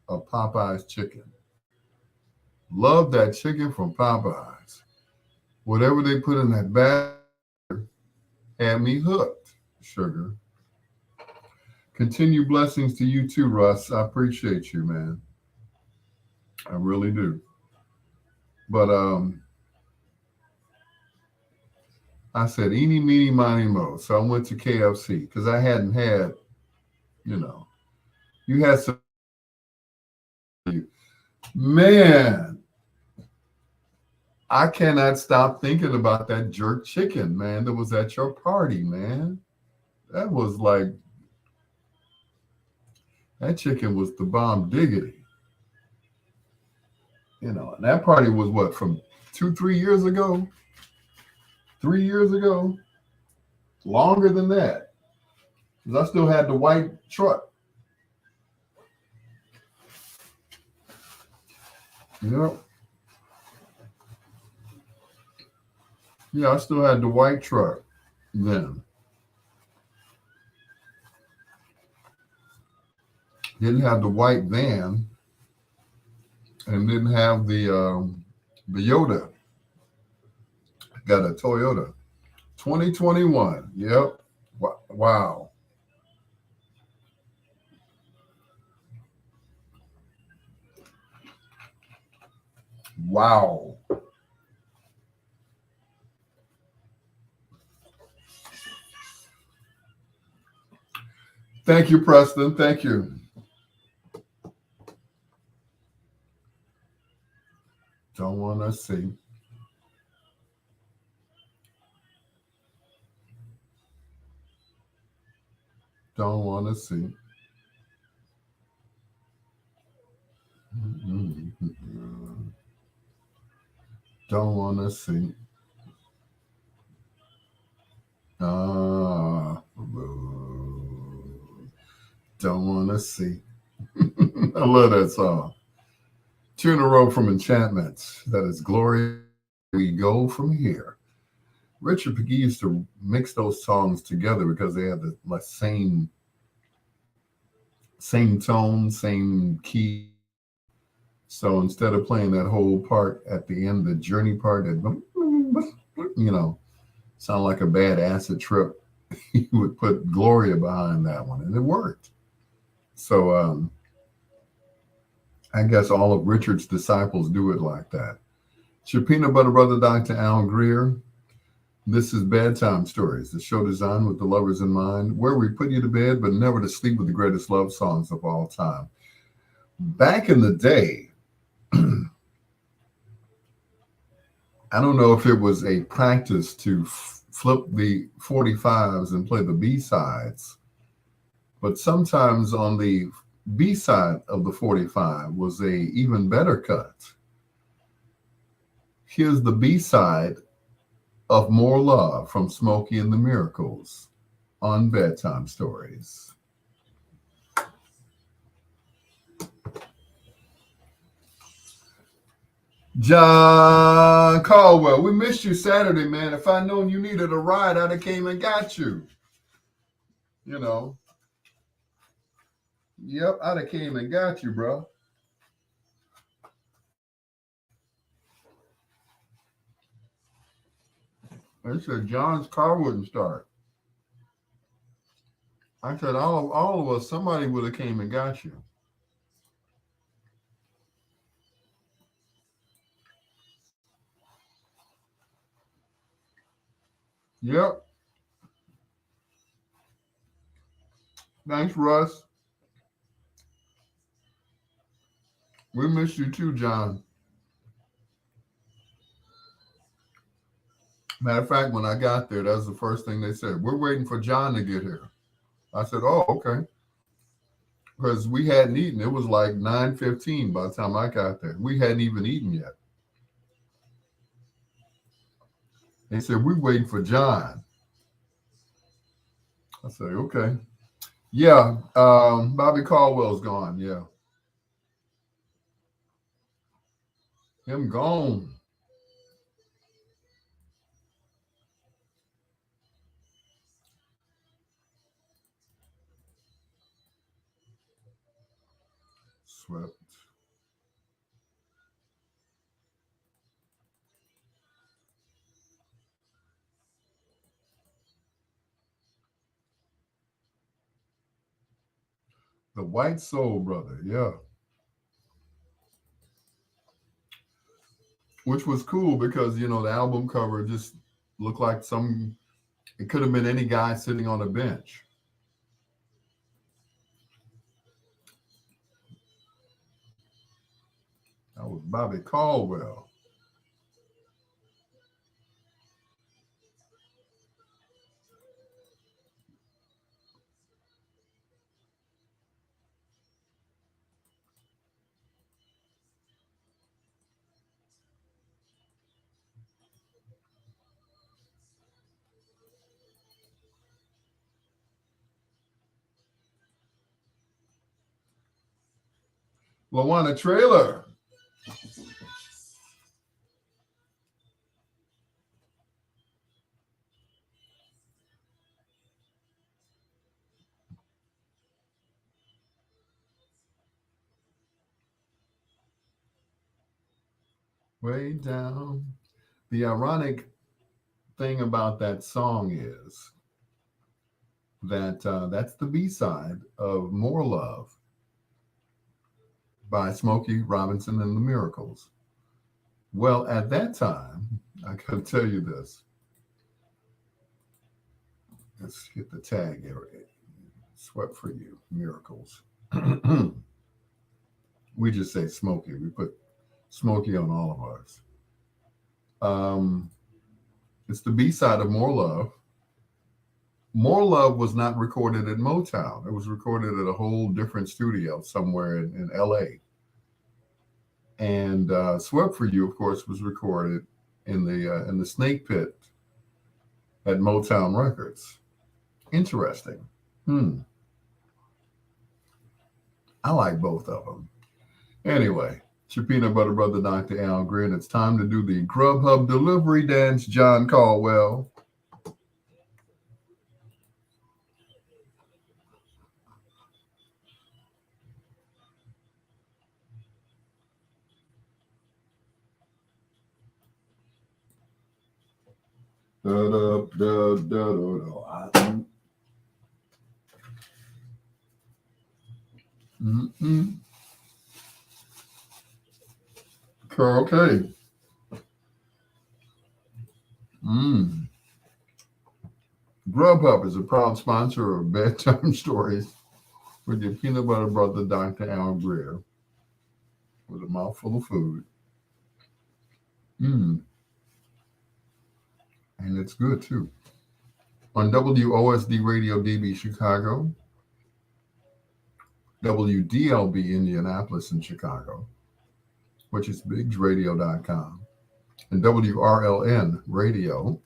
of Popeyes chicken. Love that chicken from Popeyes. Whatever they put in that bag had me hooked. Sugar. Continue blessings to you too, Russ. I appreciate you, man. I really do. But I said eeny, meeny, miny, mo. So I went to KFC because I hadn't had, you had some. Man, I cannot stop thinking about that jerk chicken, man, that was at your party, man. That was like, that chicken was the bomb diggity. And that party was what, from 3 years ago? 3 years ago? Longer than that. Because I still had the white truck. Yeah, I still had the white truck then. Didn't have the white van and didn't have the Yoda. Got a Toyota 2021. Yep. Wow. Wow. Thank you, Preston. Thank you. Don't want to see. Don't want to see. Don't want to see. Ah, don't want to see. I love that song. Two in a row from Enchantments. That is Glory. We go from here. Richard McGee used to mix those songs together because they had the like same tone, same key. So instead of playing that whole part at the end, the journey part, that sound like a bad acid trip, he would put Gloria behind that one, and it worked. So I guess all of Richard's disciples do it like that. It's your peanut butter brother, Dr. Al Greer. This is Bedtime Stories, the show designed with the lovers in mind, where we put you to bed, but never to sleep with the greatest love songs of all time. Back in the day, I don't know if it was a practice to flip the 45s and play the B sides, but sometimes on the B side of the 45 was a even better cut. Here's the B side of More Love from Smokey and the Miracles on Bedtime Stories. John Caldwell, we missed you Saturday, man. If I'd known you needed a ride, I'd have came and got you. You know, yep, I'd have came and got you, bro. They said John's car wouldn't start. I said all of us, somebody would have came and got you. Yep. Thanks, Russ. We missed you too, John. Matter of fact, when I got there, that was the first thing they said. We're waiting for John to get here. I said, oh, okay. Because we hadn't eaten. It was like 9:15 by the time I got there. We hadn't even eaten yet. They said, we're waiting for John. I said, okay. Yeah, Bobby Caldwell's gone. Yeah. Him gone. Swept. The White Soul Brother. Yeah. Which was cool because, the album cover just looked like it could have been any guy sitting on a bench. That was Bobby Caldwell. LaWanna Trailer. way down. The ironic thing about that song is that that's the B-side of More Love by Smokey Robinson and the Miracles. Well, at that time, I gotta tell you this. Let's hit the tag area. Swept for you, Miracles. We just say Smokey. We put Smokey on all of ours. Um, it's the B-side of More Love. More Love was not recorded at Motown. It was recorded at a whole different studio somewhere in LA. And Swept for You, of course, was recorded in the Snake Pit at Motown Records. Interesting. Hmm. I like both of them. Anyway, it's your peanut butter brother, Dr. Al Greer, and it's time to do the Grubhub delivery dance, John Caldwell. Da, da, da, da, da, da. Mm-mm. Okay. Mm. Grubhub is a proud sponsor of Bedtime Stories with your peanut butter brother, Dr. Al Greer, with a mouthful of food. Mm. And it's good too. On WOSD Radio DB Chicago, WDLB Indianapolis in Chicago, which is bigsradio.com, and WRLN Radio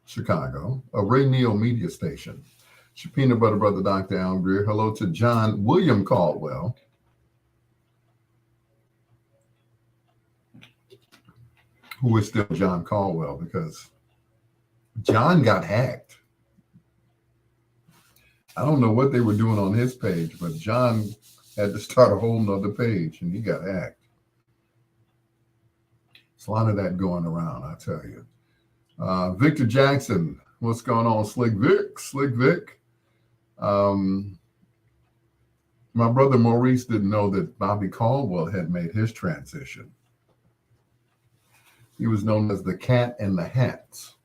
Chicago, a Ray Neal media station. It's your peanut butter brother, Dr. Al Greer. Hello to John William Caldwell, who is still John Caldwell because John got hacked. I don't know what they were doing on his page, but John had to start a whole nother page and he got hacked. There's a lot of that going around, I tell you. Victor Jackson, what's going on, Slick Vic? Slick Vic. My brother Maurice didn't know that Bobby Caldwell had made his transition. He was known as the Cat in the Hats.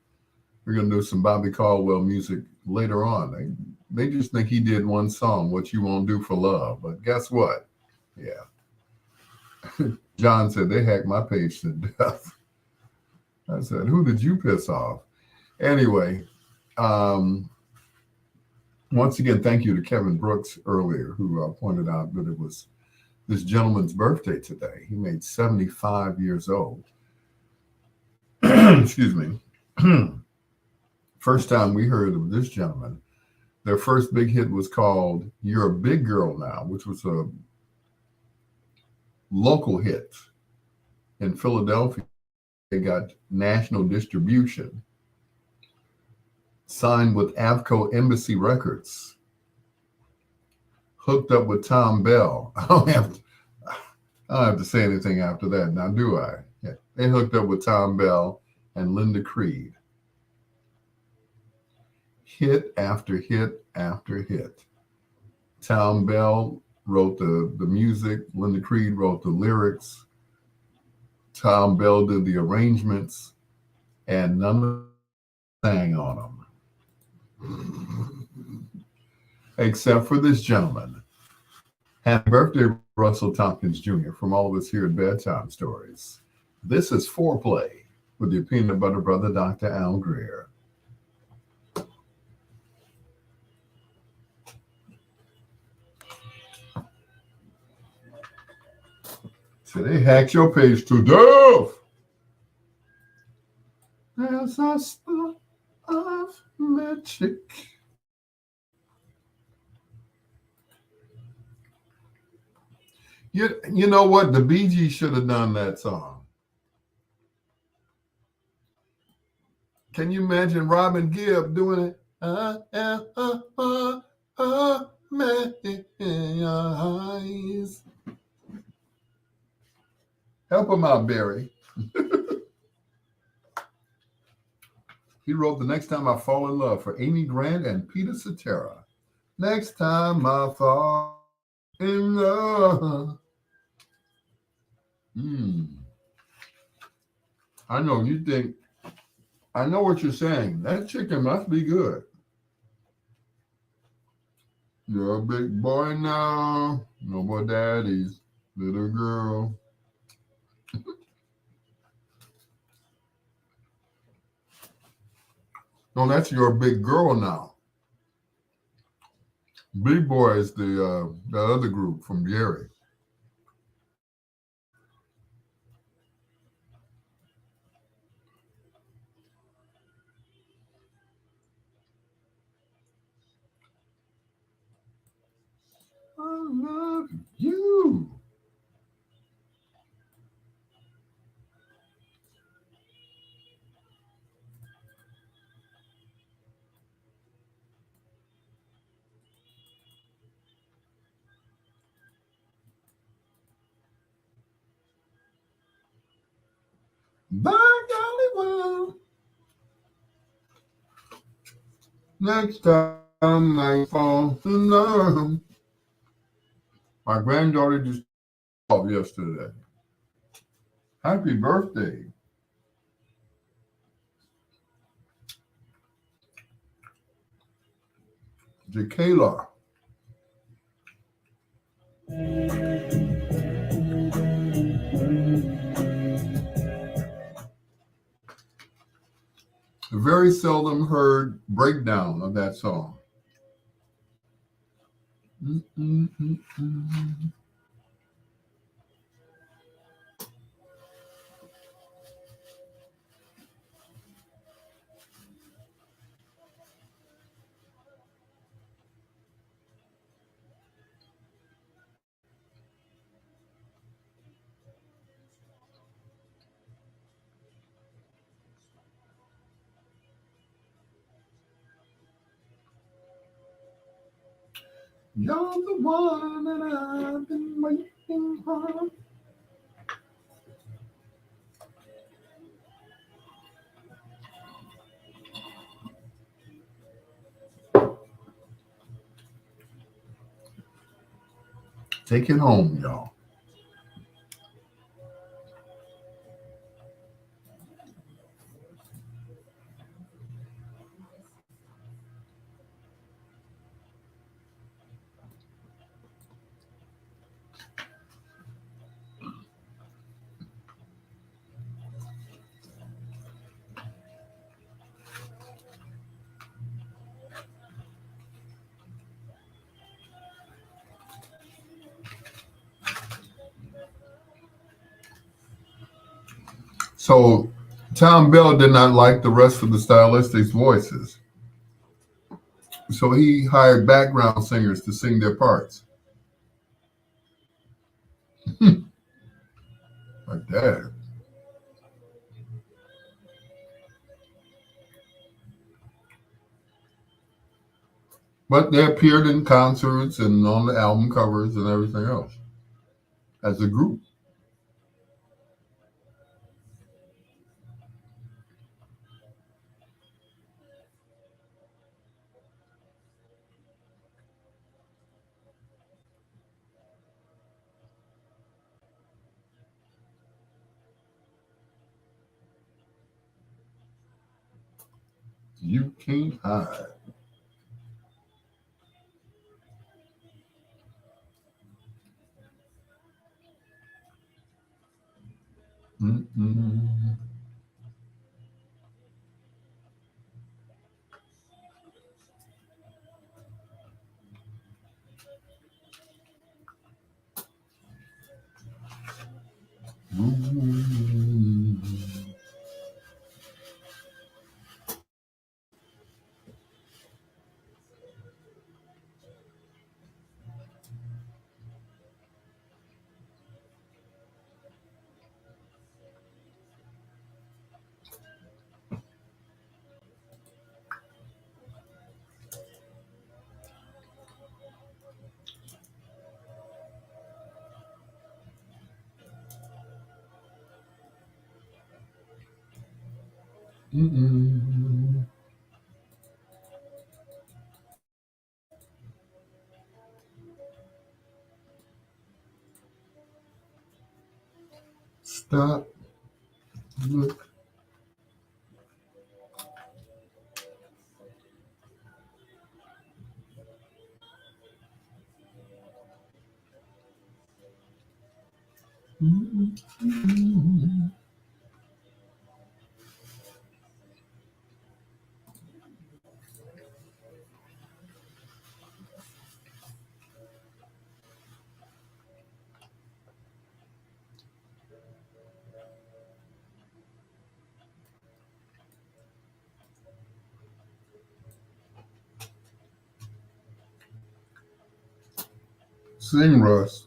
We're going to do some Bobby Caldwell music later on. They just think he did one song, What You Won't Do for Love. But guess what? Yeah. John said, they hacked my page to death. I said, who did you piss off? Anyway, once again, thank you to Kevin Brooks earlier, who pointed out that it was this gentleman's birthday today. He made 75 years old. Excuse me. First time we heard of this gentleman, their first big hit was called You're a Big Girl Now, which was a local hit in Philadelphia. They got national distribution, signed with Avco Embassy Records, hooked up with Tom Bell. I don't have to say anything after that, now do I? Yeah. They hooked up with Tom Bell and Linda Creed. Hit after hit after hit. Tom Bell wrote the music. Linda Creed wrote the lyrics. Tom Bell did the arrangements, and none of them sang on them. Except for this gentleman. Happy birthday, Russell Tompkins Jr., from all of us here at Bedtime Stories. This is Foreplay with your peanut butter brother, Dr. Al Greer. So they hacked your page to death. There's a spell of magic. You know what? The Bee Gees should have done that song. Can you imagine Robin Gibb doing it? Man in your eyes. Help him out, Barry. He wrote The Next Time I Fall in Love for Amy Grant and Peter Cetera. Next time I fall in love. Hmm. I know you think, I know what you're saying. That chicken must be good. You're a big boy now. No more daddies, little girl. No, that's your big girl now. Big boy is the other group from Gary. I love you. By golly, well, next time I fall in love. My granddaughter just called yesterday. Happy birthday, Jakayla. A very seldom heard breakdown of that song. Mm-mm-mm-mm. You're the one that I've been waiting for. Take it home, y'all. So, Tom Bell did not like the rest of the stylistics' voices, so he hired background singers to sing their parts. Like that. But they appeared in concerts and on the album covers and everything else as a group. You can't hide. Mm-mm. Mm. Mm-mm. Stop. Look. Mm-mm. Sing, Russ.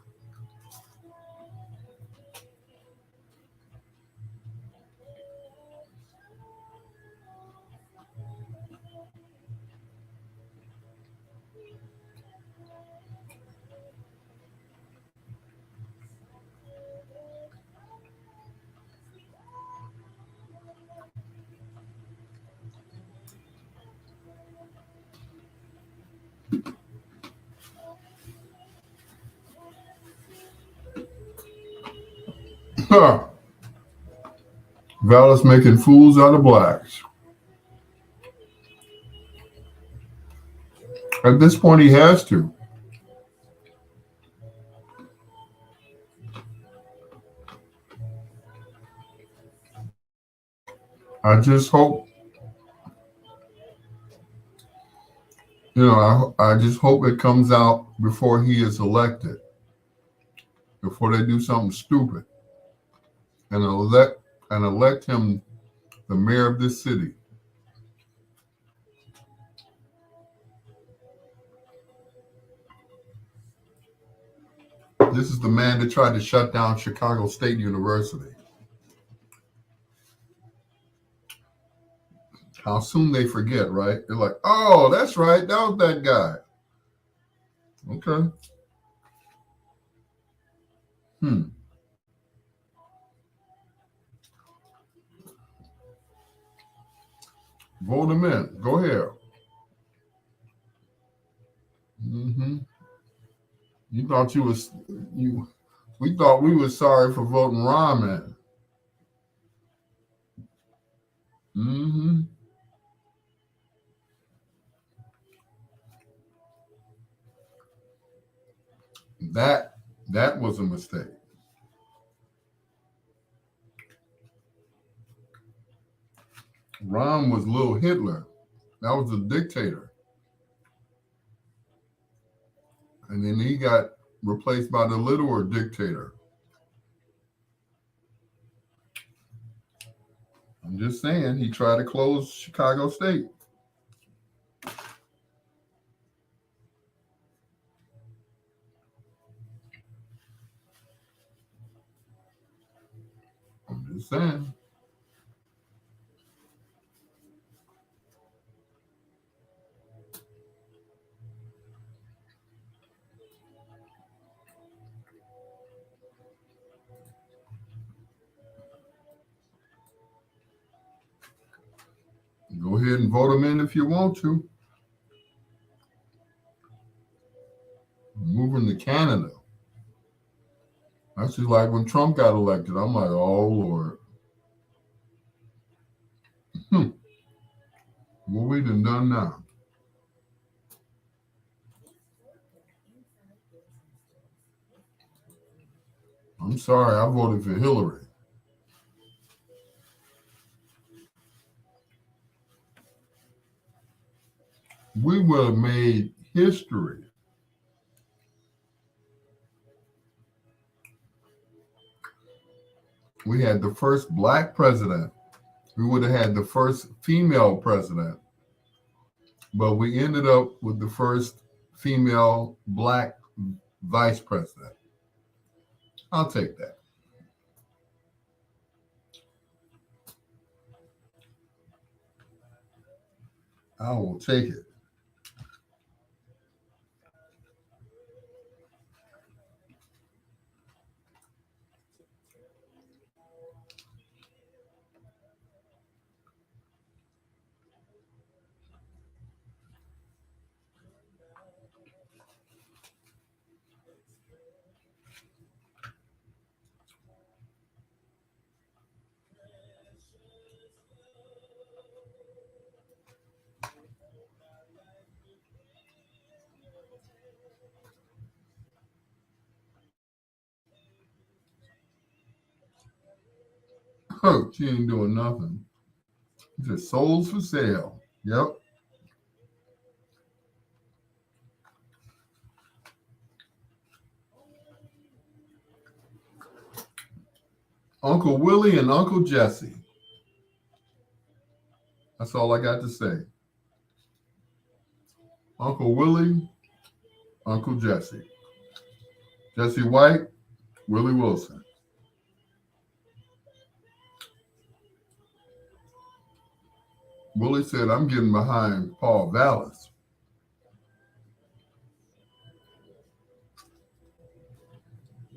Valis making fools out of blacks. At this point, he has to. I just hope, I just hope it comes out before he is elected, before they do something stupid and elect him the mayor of this city. This is the man that tried to shut down Chicago State University. How soon they forget, right? They're like, oh, that's right, that was that guy. Okay. Hmm. Vote him in. Go ahead. Hmm. You thought you was you. We thought we were sorry for voting Ron in. Hmm. That that was a mistake. Ron was little Hitler. That was a dictator, and then he got replaced by the littler dictator. I'm just saying, he tried to close Chicago State. I'm just saying. Go ahead and vote him in if you want to. Moving to Canada. That's just like when Trump got elected. I'm like, oh Lord, what we done now? I'm sorry, I voted for Hillary. We would have made history. We had the first black president. We would have had the first female president, but we ended up with the first female black vice president. I'll take that. I will take it. Oh, she ain't doing nothing. Just souls for sale. Yep. Uncle Willie and Uncle Jesse. That's all I got to say. Uncle Willie, Uncle Jesse. Jesse White, Willie Wilson. Willie said, I'm getting behind Paul Vallis.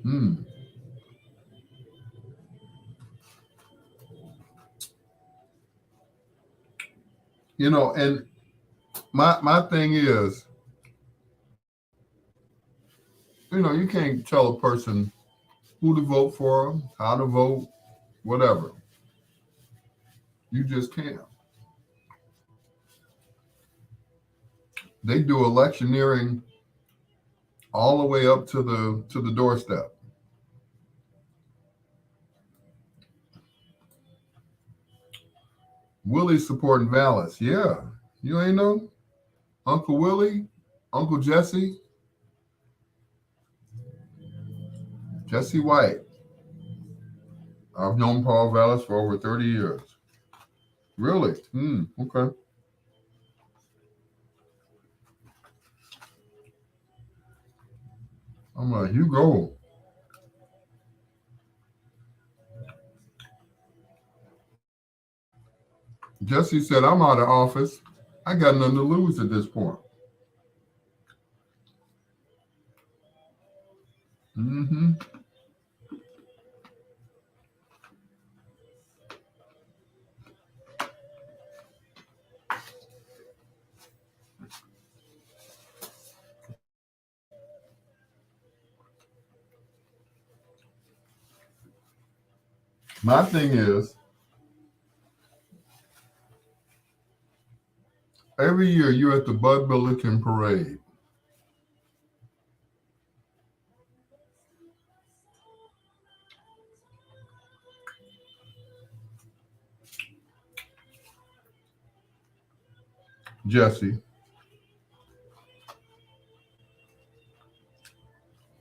Hmm. You know, and my thing is, you can't tell a person who to vote for, how to vote, whatever. You just can't. They do electioneering all the way up to the doorstep. Willie supporting Vallis. Yeah. You ain't know? Uncle Willie, Uncle Jesse, Jesse White. I've known Paul Vallis for over 30 years. Really? Okay. I'm like, you go. Jesse said, I'm out of office. I got nothing to lose at this point. Mm-hmm. My thing is, every year you're at the Bud Billiken Parade. Jesse,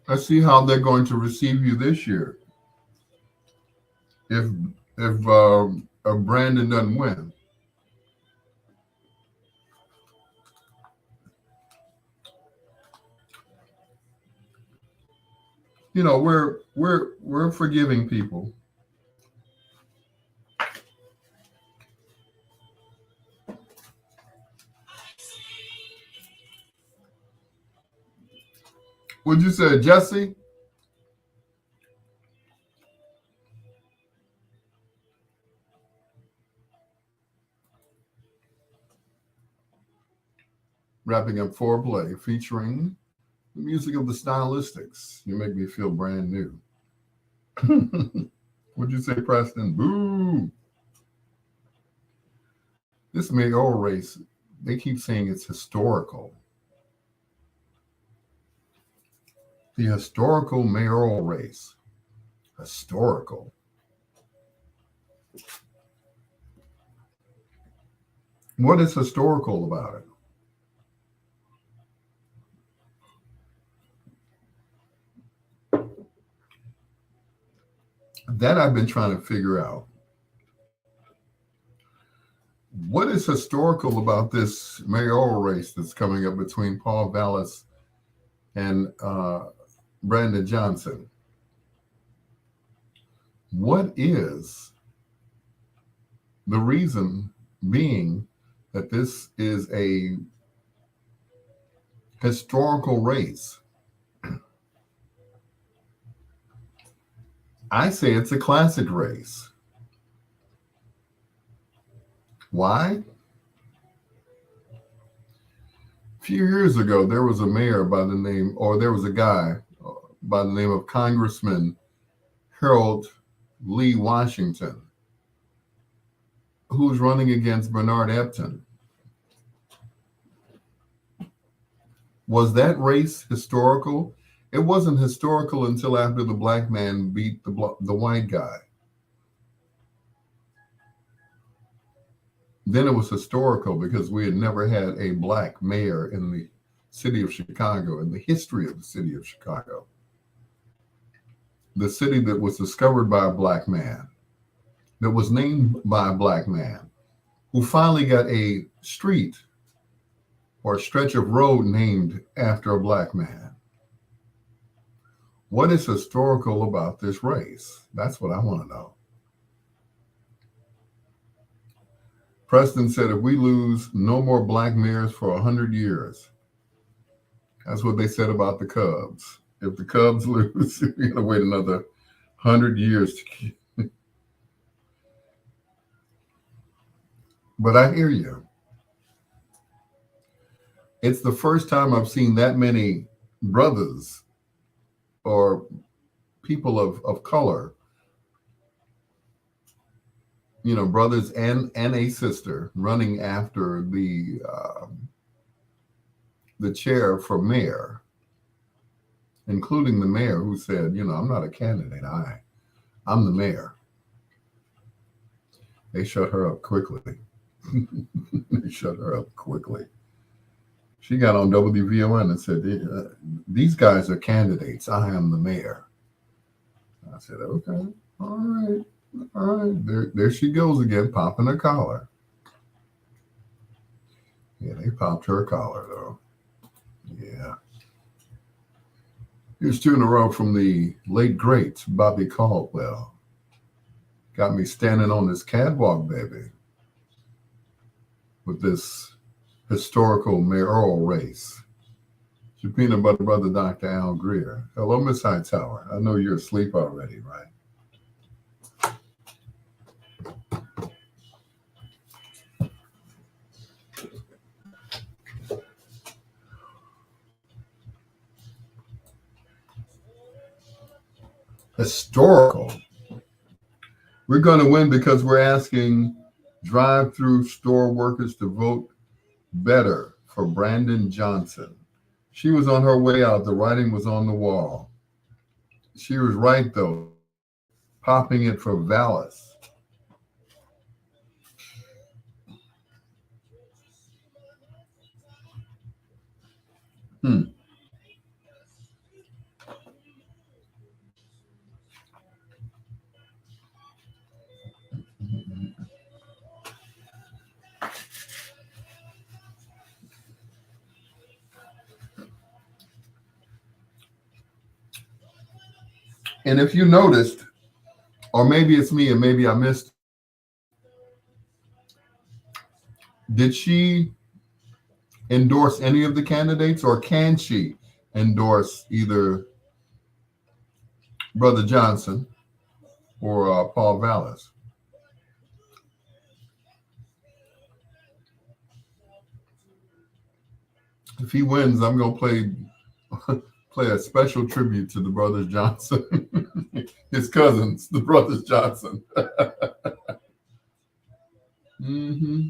let's see how they're going to receive you this year. If if Brandon doesn't win, we're forgiving people. Would you say, Jesse? Wrapping up foreplay featuring the music of the Stylistics. You make me feel brand new. Would you say, Preston? Boo! This mayoral race, they keep saying it's historical. The historical mayoral race. Historical. What is historical about it? That I've been trying to figure out. What is historical about this mayoral race that's coming up between Paul Vallis and Brandon Johnson? What is the reason being that this is a historical race? I say it's a classic race. Why? A few years ago, there was a mayor by the name, or there was a guy by the name of Congressman Harold Lee Washington, who's running against Bernard Epton. Was that race historical? It wasn't historical until after the black man beat the white guy. Then it was historical because we had never had a black mayor in the city of Chicago, in the history of the city of Chicago. The city that was discovered by a black man, that was named by a black man, who finally got a street or a stretch of road named after a black man. What is historical about this race? That's what I want to know. Preston said, if we lose no more black mayors for 100 years, that's what they said about the Cubs. If the Cubs lose, we're going to wait another 100 years to keep. But I hear you. It's the first time I've seen that many brothers or people of color, brothers and a sister running after the chair for mayor, including the mayor who said, I'm not a candidate. I'm the mayor. They shut her up quickly. They shut her up quickly. She got on WVON and said, these guys are candidates. I am the mayor. I said, okay, all right. All right, there she goes again, popping her collar. Yeah, they popped her collar, though. Yeah. Here's two in a row from the late, great Bobby Caldwell. Got me standing on this catwalk, baby, with this historical mayoral race. It's your peanut butter brother, Dr. Al Greer. Hello, Miss Hightower. I know you're asleep already, right? Historical. We're going to win because we're asking drive-through store workers to vote better for Brandon Johnson. She was on her way out. The writing was on the wall. She was right, though, popping it for Vallis. And if you noticed, or maybe it's me and maybe I missed, did she endorse any of the candidates, or can she endorse either Brother Johnson or Paul Vallis? If he wins, I'm going to play a special tribute to the brothers Johnson, his cousins, the brothers Johnson. Mm-hmm.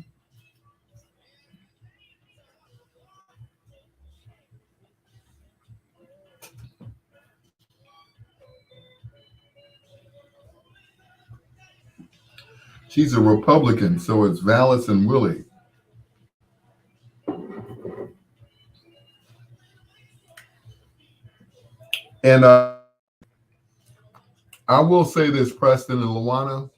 She's a Republican, so it's Vallis and Willie. And I will say this, Preston and Luana.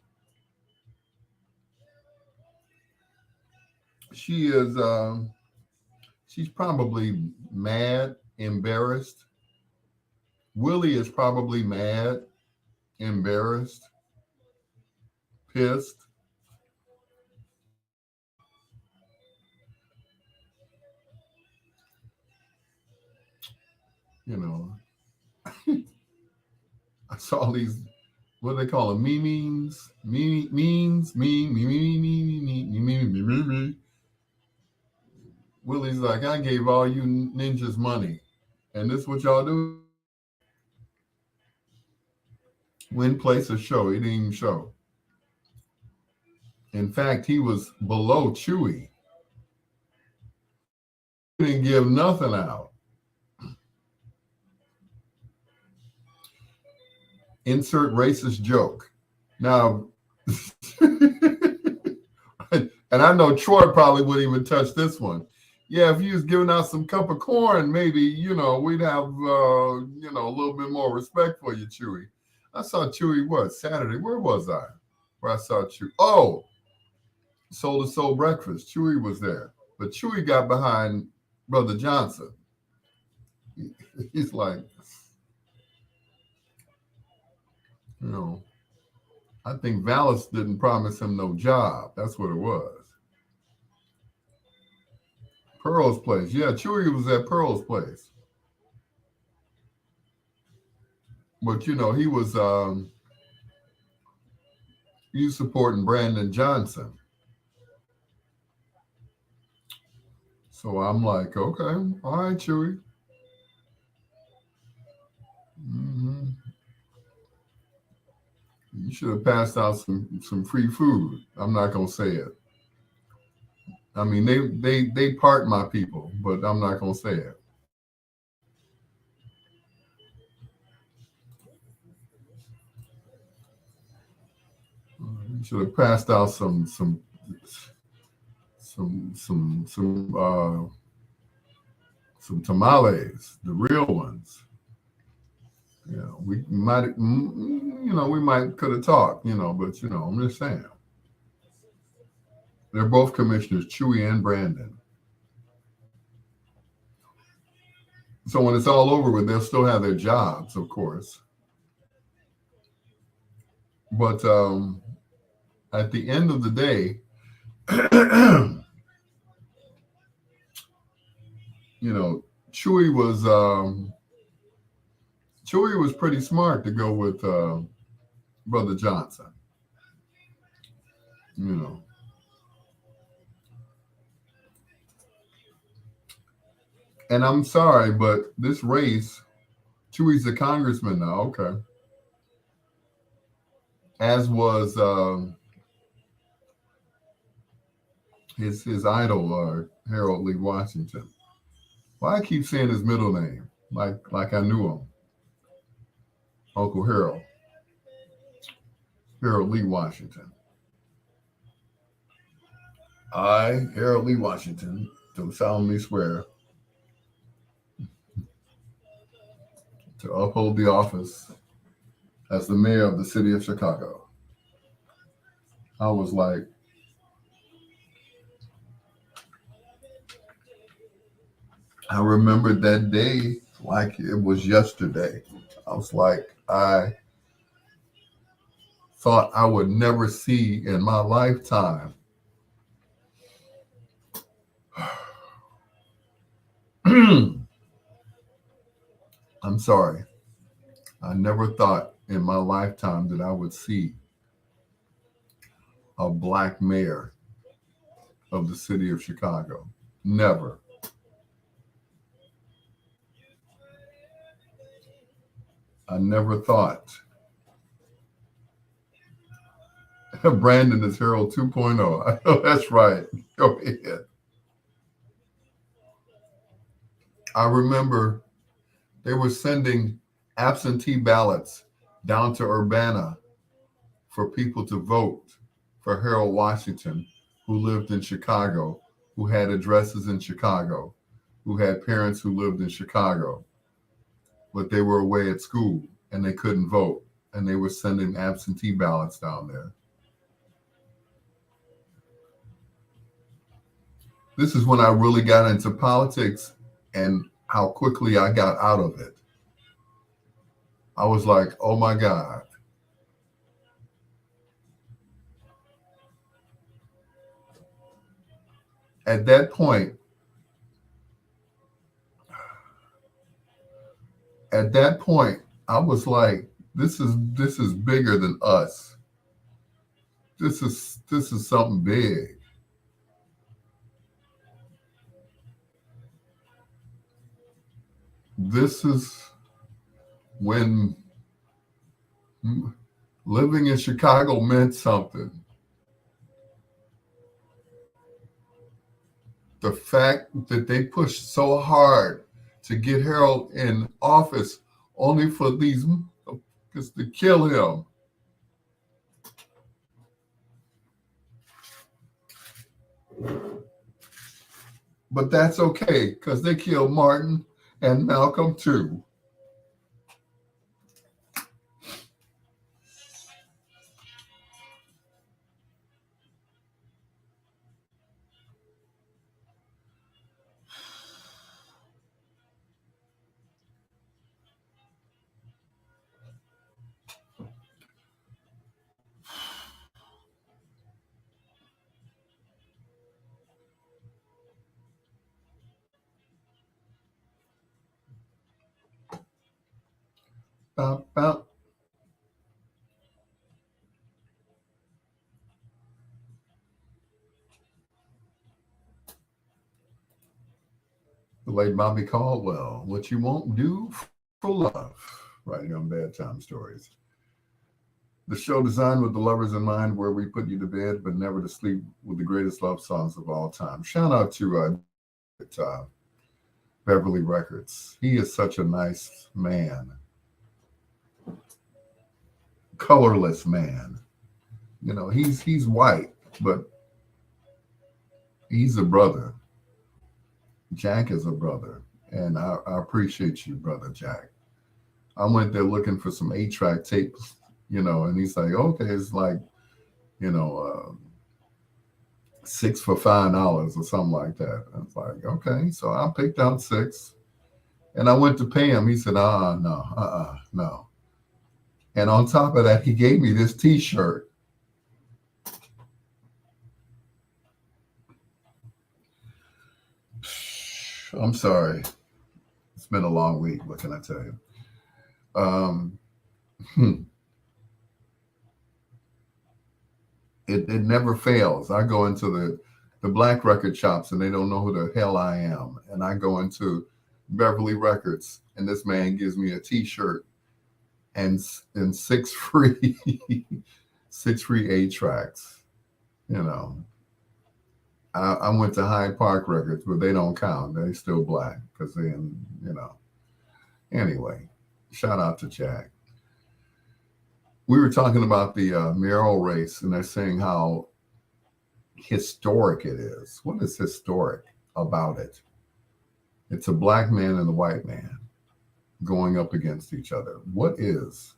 She is, she's probably mad, embarrassed. Willie is probably mad, embarrassed, pissed. I saw these, what do they call them? Memes, memes, meme. Willie's like, I gave all you ninjas money, and this what y'all do? Win place a show. He didn't even show. In fact, he was below Chewy. He didn't give nothing out. Insert racist joke. Now, And I know Troy probably wouldn't even touch this one. Yeah, if you was giving out some cup of corn, maybe, we'd have, a little bit more respect for you, Chewy. I saw Chewy, what, Saturday? Where was I? Where I saw Chewy. Oh, Soul to Soul Breakfast. Chewy was there. But Chewy got behind Brother Johnson. He's like, I think Vallis didn't promise him no job. That's what it was. Pearl's place. Yeah, Chewy was at Pearl's place. But, he was supporting Brandon Johnson. So I'm like, okay, all right, Chewy. Mm-hmm. You should have passed out some free food. I'm not gonna say it. I mean, they part my people, but I'm not gonna say it. You should have passed out some tamales, the real ones. We might, we might could have talked, but I'm just saying. They're both commissioners, Chewy and Brandon. So when it's all over with, they'll still have their jobs, of course. But at the end of the day, Chewy was pretty smart to go with Brother Johnson. And I'm sorry, but this race, Chewy's a congressman now, okay. As was his idol, Harold Lee Washington. Why I keep saying his middle name, like I knew him. Uncle Harold. Harold Lee Washington. I, Harold Lee Washington, do solemnly swear to uphold the office as the mayor of the city of Chicago. I was like, I remembered that day like it was yesterday. I was like, I thought I would never see in my lifetime I'm sorry. I never thought in my lifetime that I would see a black mayor of the city of Chicago. Never. I never thought. Brandon is Harold 2.0. I know that's right. Go ahead. I remember they were sending absentee ballots down to Urbana for people to vote for Harold Washington, who lived in Chicago, who had addresses in Chicago, who had parents who lived in Chicago, but they were away at school and they couldn't vote, and they were sending absentee ballots down there. This is when I really got into politics and how quickly I got out of it. I was like, oh my God. At that point, I was like, this is bigger than us. This is something big. This is when living in Chicago meant something. The fact that they pushed so hard to get Harold in office only for these to kill him. But that's okay because they killed Martin and Malcolm too. Bop, bop. The late Bobby Caldwell. What you won't do for love. Right here on Bedtime Stories. The show designed with the lovers in mind, where we put you to bed, but never to sleep, with the greatest love songs of all time. Shout out to Beverly Records. He is such a nice man, colorless man. You know, he's white, but he's a brother. Jack is a brother, and I appreciate you, brother Jack. I went there looking for some 8-track tapes, and he's like, okay, it's like, you know, 6 for $5 or something like that. I was like, okay. So I picked out 6 and I went to pay him. He said, no, no. And on top of that, he gave me this t-shirt. I'm sorry. It's been a long week. What can I tell you? It never fails. I go into the black record shops and they don't know who the hell I am. And I go into Beverly Records and this man gives me a t-shirt and 6 free 8-tracks. I went to Hyde Park Records, but they don't count. They still black because Anyway, shout out to Jack. We were talking about the mayoral race, and they're saying how historic it is. What is historic about it? It's a black man and a white man going up against each other. What is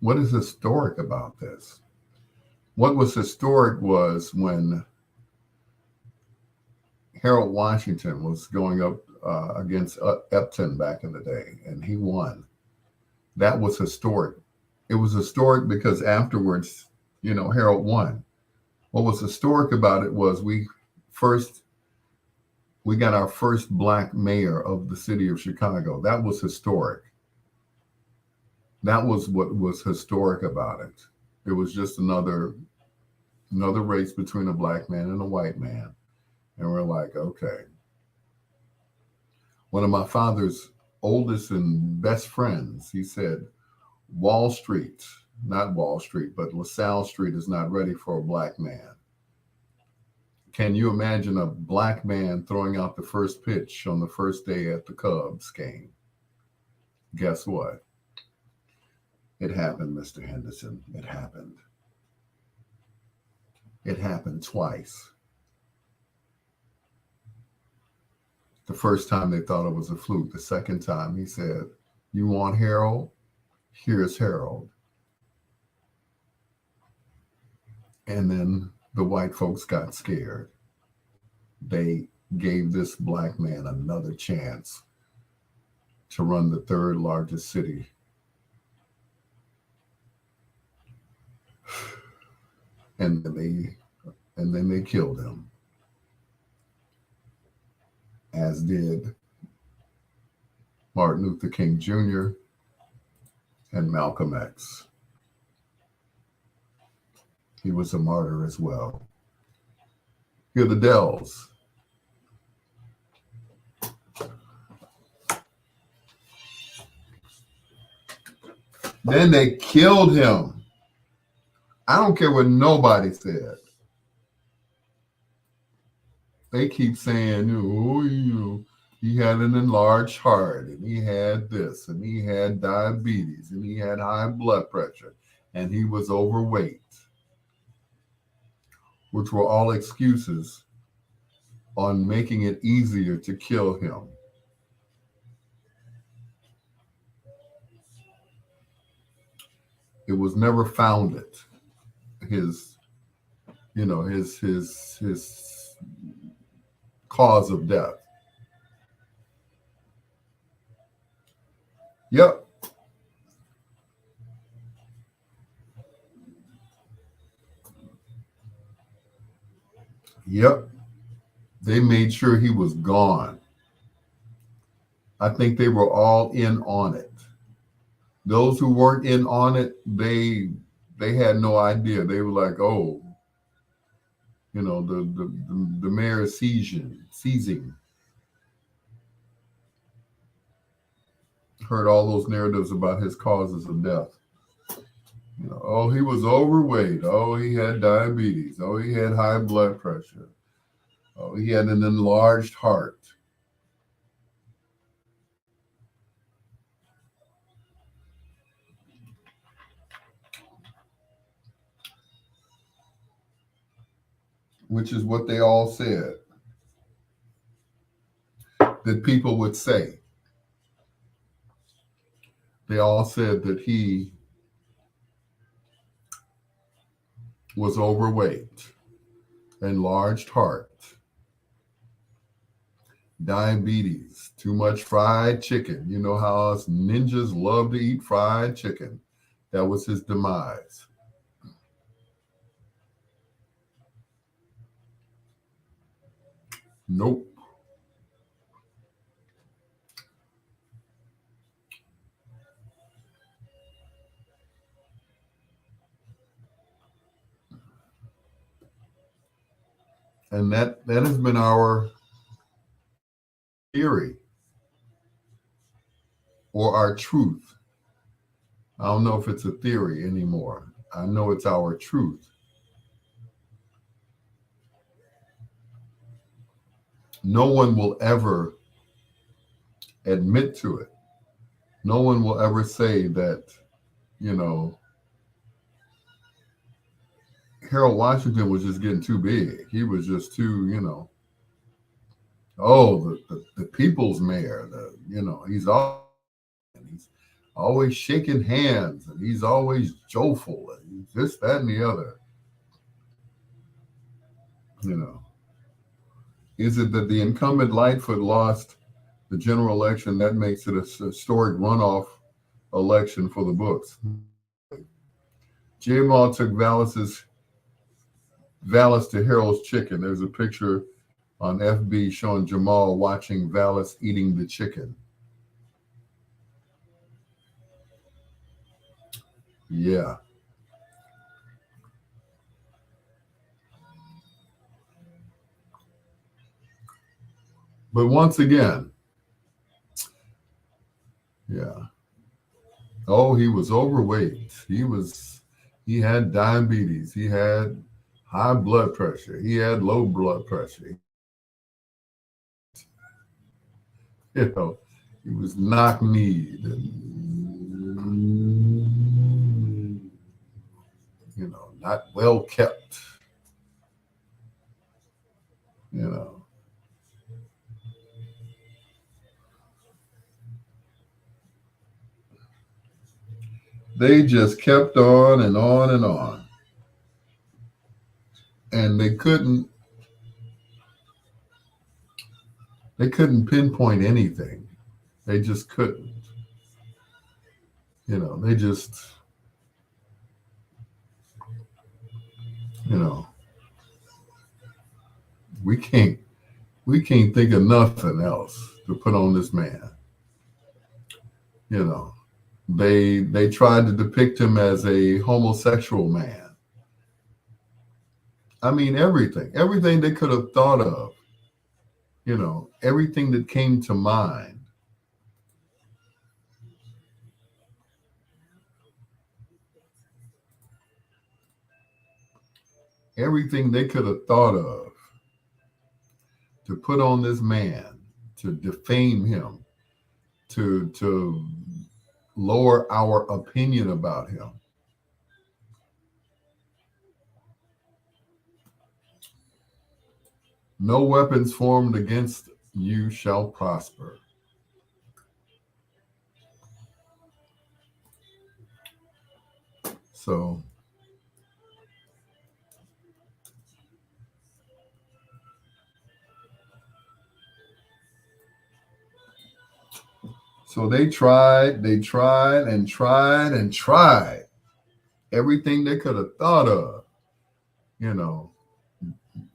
historic about this? What was historic was when Harold Washington was going up against Upton back in the day, and he won. That was historic. It was historic because afterwards, Harold won. What was historic about it was we got our first black mayor of the city of Chicago. That was historic. That was what was historic about it. It was just another race between a black man and a white man. And we're like, okay. One of my father's oldest and best friends, he said, Wall Street, not Wall Street, but LaSalle Street is not ready for a black man. Can you imagine a black man throwing out the first pitch on the first day at the Cubs game? Guess what? It happened, Mr. Henderson. It happened. It happened twice. The first time they thought it was a fluke. The second time he said, you want Harold? Here's Harold. And then the white folks got scared. They gave this black man another chance to run the third largest city. And then they killed him, as did Martin Luther King Jr. and Malcolm X. He was a martyr as well. Here are the Dells. Then they killed him. I don't care what nobody said. They keep saying, he had an enlarged heart, and he had this, and he had diabetes, and he had high blood pressure, and he was overweight. which were all excuses on making it easier to kill him. It was never founded. His, his cause of death. Yep. Yep. They made sure he was gone. I think they were all in on it. Those who weren't in on it, they had no idea. They were like, oh, the mayor is seizing. Heard all those narratives about his causes of death. Oh, he was overweight. Oh, he had diabetes. Oh, he had high blood pressure. Oh, he had an enlarged heart. Which is what they all said that people would say. They all said that he was overweight, enlarged heart, diabetes, too much fried chicken. You know how us ninjas love to eat fried chicken. That was his demise. Nope. And that has been our theory or our truth. I don't know if it's a theory anymore. I know it's our truth. No one will ever admit to it. No one will ever say that, Harold Washington was just getting too big. He was just too, the people's mayor. He's always shaking hands and he's always joyful and he's this, that, and the other. Is it that the incumbent Lightfoot lost the general election? That makes it a historic runoff election for the books. J-Ball took Vallis to Harold's chicken. There's a picture on FB showing Jamal watching Vallis eating the chicken. Yeah. But once again, yeah. Oh, he was overweight. He had diabetes. He had high blood pressure. He had low blood pressure. He was knock-kneed and, not well kept. They just kept on and on and on. And they couldn't pinpoint anything. They just couldn't. They just, we can't think of nothing else to put on this man. They tried to depict him as a homosexual man. I mean, everything they could have thought of, everything that came to mind. Everything they could have thought of to put on this man, to defame him, to lower our opinion about him. No weapons formed against you shall prosper. So, so they tried and tried and tried everything they could have thought of. You know,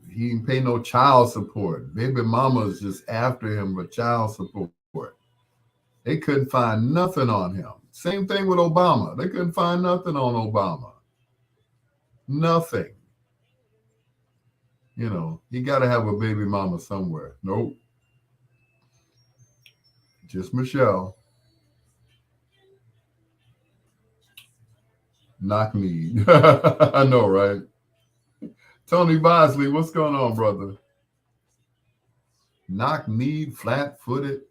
he didn't pay no child support. Baby mama's just after him for child support. They couldn't find nothing on him. Same thing with Obama. They couldn't find nothing on Obama. Nothing. He got to have a baby mama somewhere. Nope, just Michelle. Knock me. I know, right? Tony Bosley, what's going on, brother? Knock kneed, flat footed.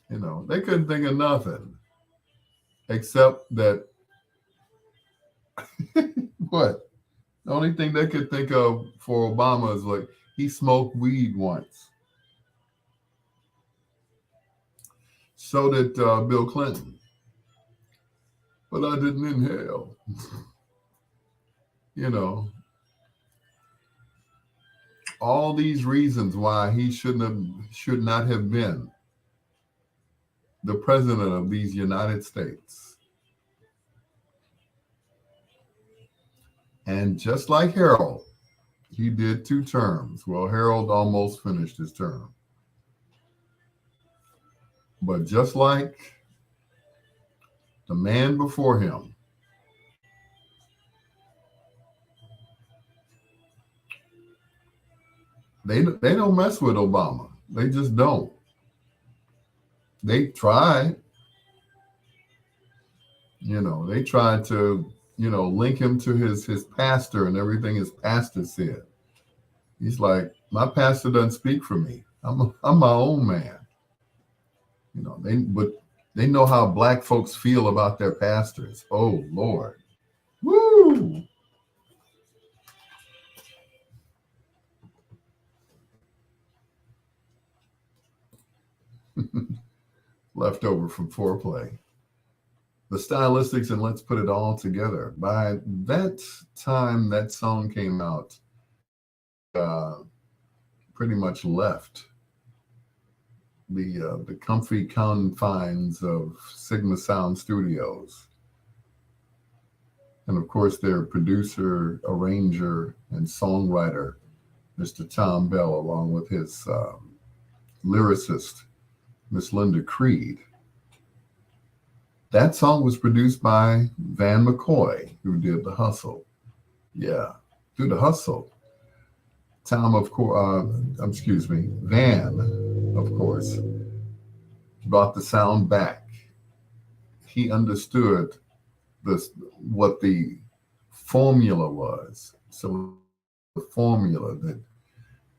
They couldn't think of nothing except that what? The only thing they could think of for Obama is like he smoked weed once. So did Bill Clinton. But I didn't inhale. you know, all these reasons why he should not have been the president of these United States. And just like Harold, he did 2 terms. Well, Harold almost finished his term. But just like the man before him, they don't mess with Obama. They just don't. They tried, they tried to, link him to his pastor and everything his pastor said. He's like, my pastor doesn't speak for me. I'm my own man. But they know how black folks feel about their pastors. Oh Lord. Woo! Leftover from foreplay. The stylistics and let's put it all together. By that time that song came out, uh, pretty much left the comfy confines of Sigma Sound Studios. And of course, their producer, arranger, and songwriter, Mr. Tom Bell, along with his lyricist, Miss Linda Creed. That song was produced by Van McCoy, who did The Hustle. Yeah, do The Hustle. Tom, of course, excuse me, Van, of course, brought the sound back. He understood this, what the formula was. So the formula that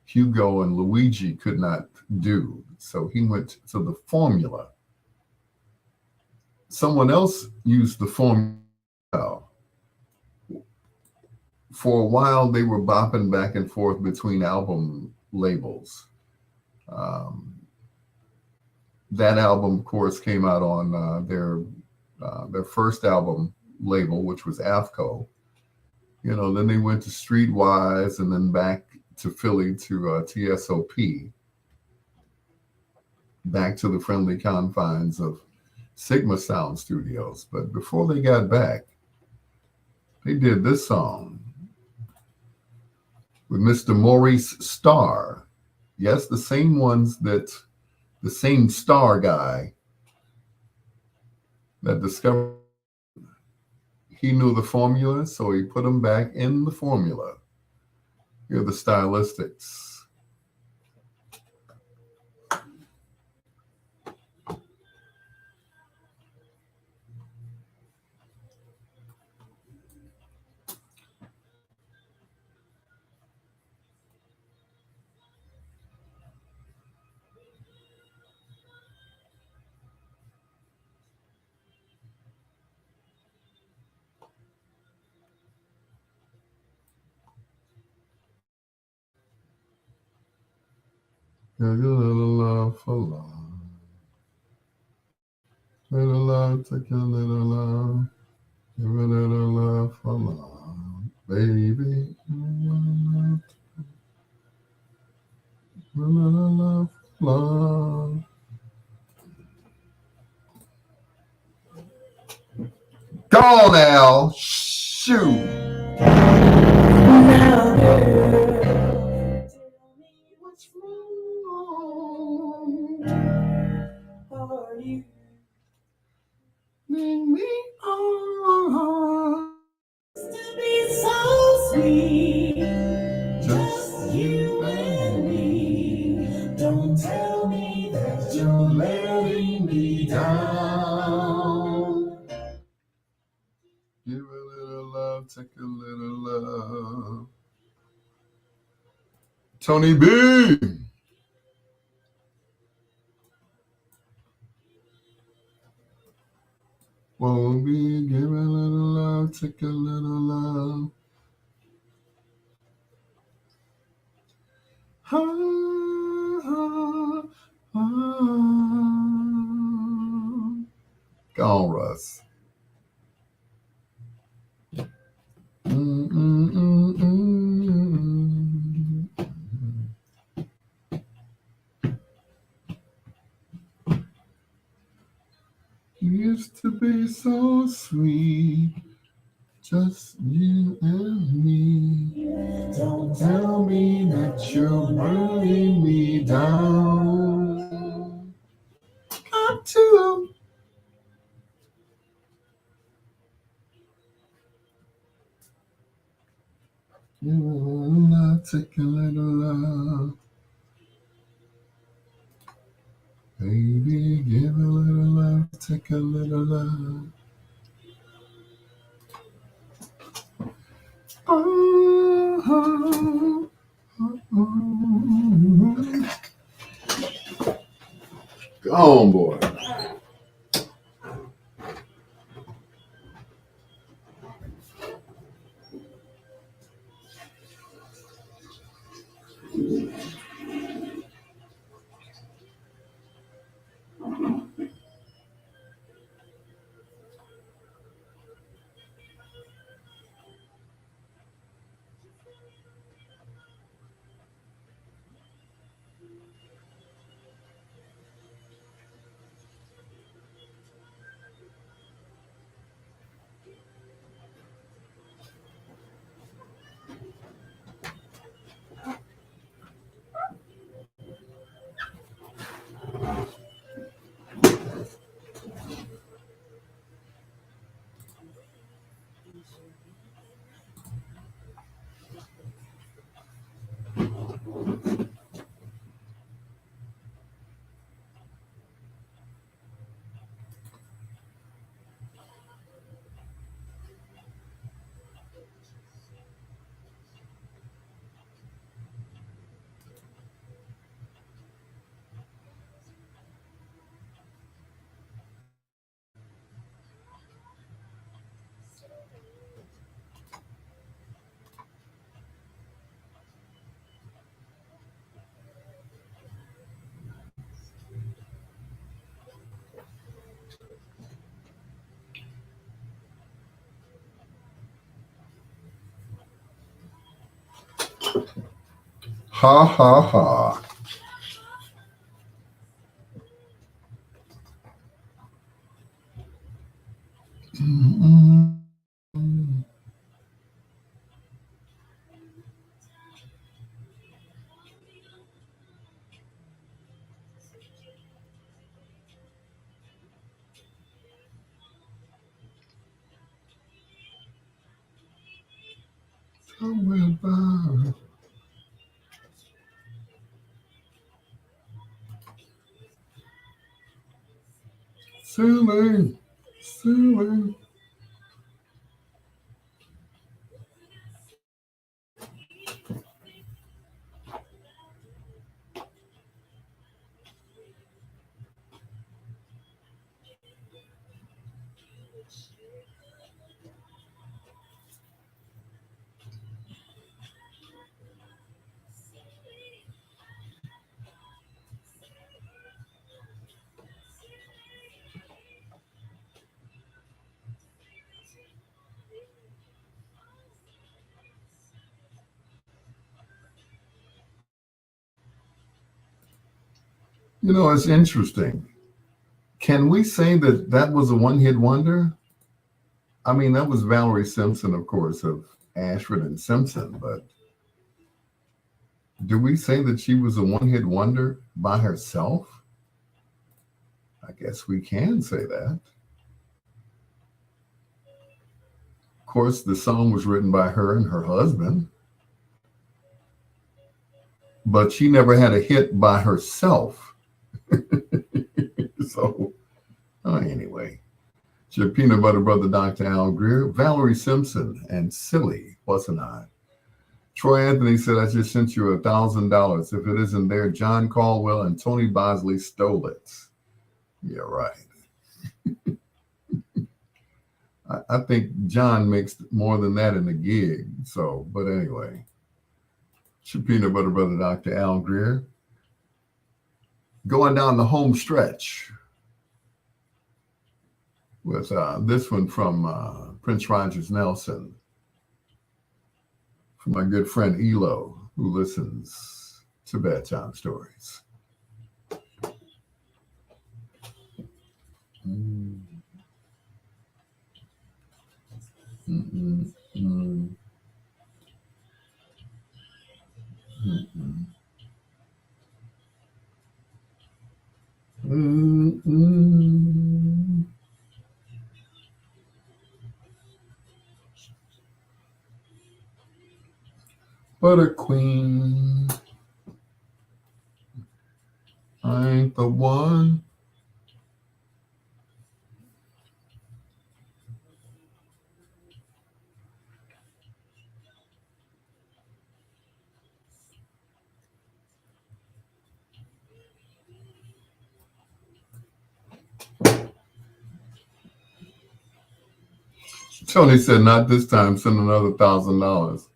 Hugo and Luigi could not do. So he went to the formula. Someone else used the formula. For a while, they were bopping back and forth between album labels. Um, that album, of course, came out on their first album label, which was AFCO. Then they went to Streetwise and then back to Philly to TSOP, back to the friendly confines of Sigma Sound Studios. But before they got back, they did this song with Mr. Maurice Starr. Yes, the same Starr guy that discovered he knew the formula, so he put him back in the formula. Here are the stylistics. Take a little love for love. Little love, take a little love. Give a little love for love. Baby. A little love for love. Come on now. Shoot. Now, girl, tell me what's wrong. Are you leading me on? To be so sweet, just you and me. Don't tell me that you're letting me down. Give a little love, take a little love. Tony B. Won't be give a little love, take a little love. Ah, ah, ah. Go on, Russ. Mm, mm, mm, mm. You used to be so sweet, just you and me. Don't tell me that you're bringing me down. Got to. Give a little love, take a little love. Baby, give a little love, take a little love. Oh, oh, oh, oh. Go on, boy. Ha ha ha. Mm-mm. Somewhere by ceiling, ceiling. It's interesting. Can we say that that was a one-hit wonder? I mean, that was Valerie Simpson, of course, of Ashford and Simpson, but do we say that she was a one-hit wonder by herself? I guess we can say that. Of course, the song was written by her and her husband, but she never had a hit by herself. So, anyway, it's your peanut butter brother, Dr. Al Greer, Valerie Simpson, and Silly, wasn't I? Troy Anthony said, I just sent you $1,000. If it isn't there, John Caldwell and Tony Bosley stole it. Yeah, right. I think John makes more than that in a gig. So, but anyway, it's your peanut butter brother, Dr. Al Greer. Going down the home stretch with this one from Prince Rogers Nelson, from my good friend Elo, who listens to bedtime stories. Mm. Mm-mm, mm, mm-mm. Mm-mm. But a queen, I ain't the one. Tony said, not this time, send another $1,000.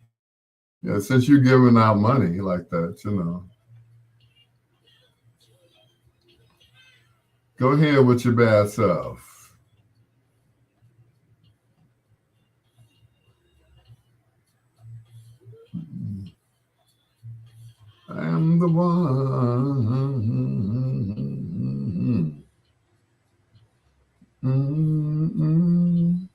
Yeah, since you're giving out money like that. Go ahead with your bad self. I am the one. Mm-mm.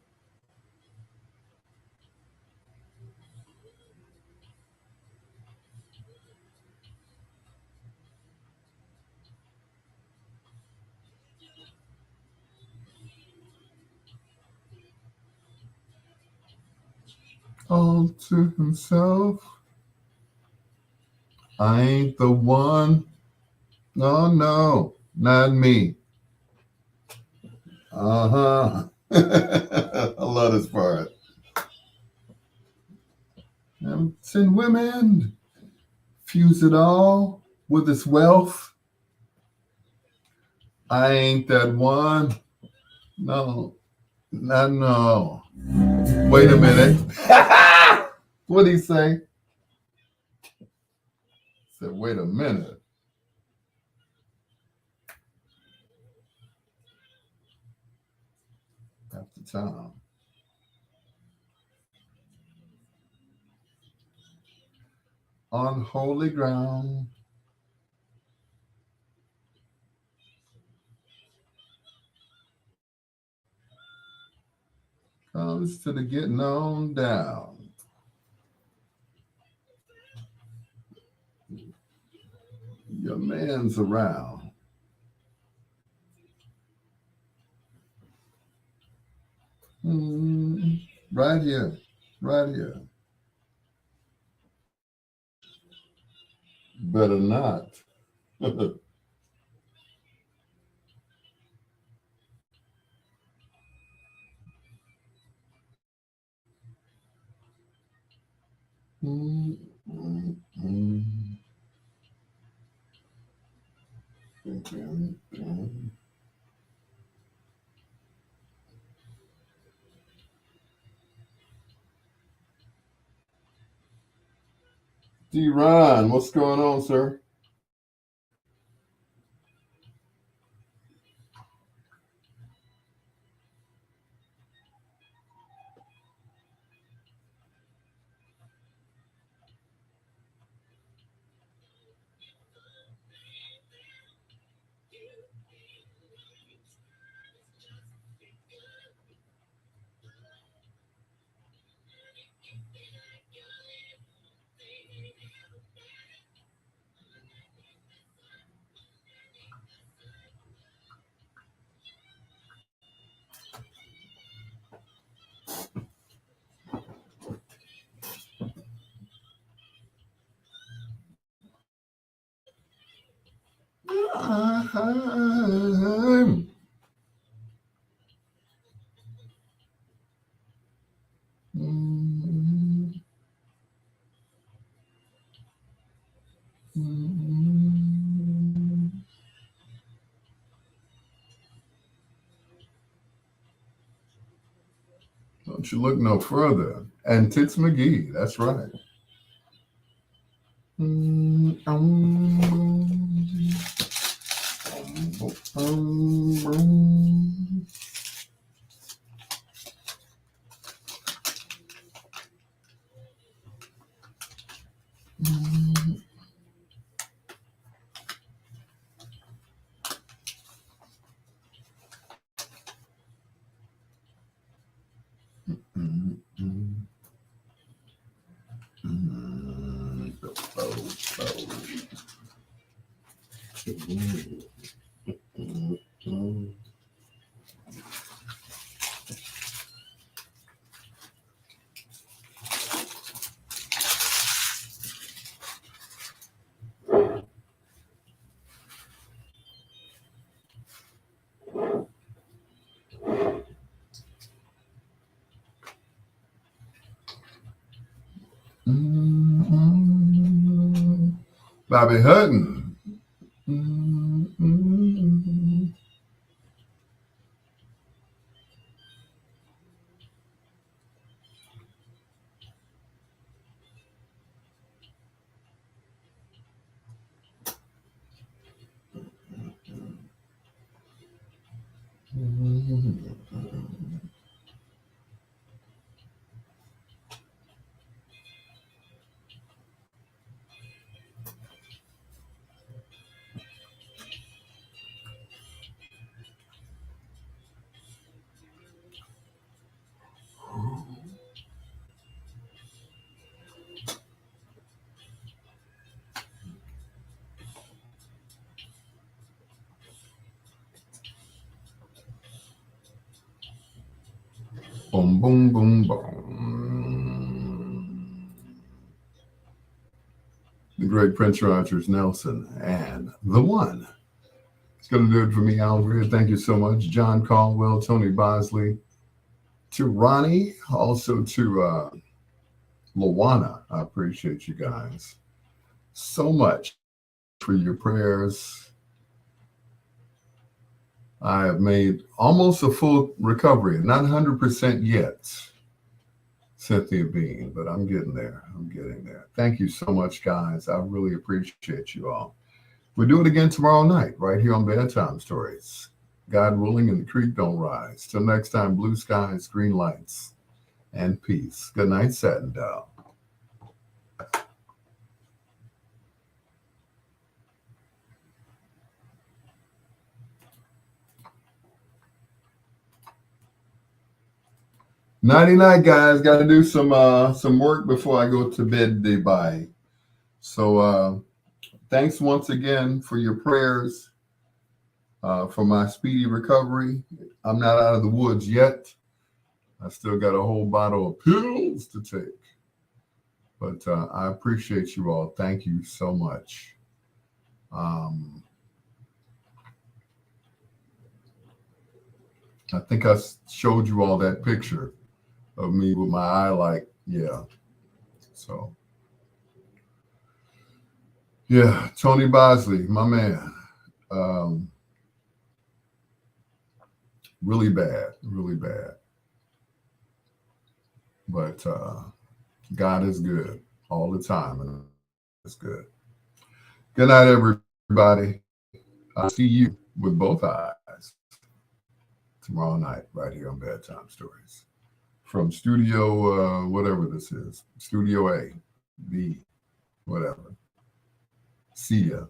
All to himself. I ain't the one. Oh, no, not me. Uh-huh. I love this part. Tempting women, fuse it all with its wealth. I ain't that one. No, not no. Wait a minute. What'd he say? He said, wait a minute. After time. On holy ground. Comes to the getting on down. Your man's around. Mm, right here. Right here. Better not. Mm, mm, mm, mm, mm. D-Ron, what's going on, sir? time. Mm, mm. Don't you look no further. And Tits McGee, that's right. Mm, um, mm, mm, mm. Bobby Hutton. Mm, mm, boom, boom, boom, boom. The great Prince Rogers Nelson and the one. It's going to do it for me, Al Greer. Thank you so much. John Caldwell, Tony Bosley, to Ronnie, also to Lawana. I appreciate you guys so much for your prayers. I have made almost a full recovery, not 100% yet, Cynthia Bean, but I'm getting there. I'm getting there. Thank you so much, guys. I really appreciate you all. We'll do it again tomorrow night, right here on Bedtime Stories. God willing, and the creek don't rise. Till next time, blue skies, green lights, and peace. Good night, Satin Doll. Nighty night, guys. Got to do some work before I go to bed. Bye. So thanks once again for your prayers for my speedy recovery. I'm not out of the woods yet. I still got a whole bottle of pills to take. But I appreciate you all. Thank you so much. Um, I think I showed you all that picture of me with my eye like, yeah. So, yeah, Tony Bosley, my man. Um, really bad, really bad. But God is good all the time, and it's good. Good night, everybody. I'll see you with both eyes tomorrow night, right here on Bedtime Stories. From Studio, whatever this is, Studio A, B, whatever. See ya.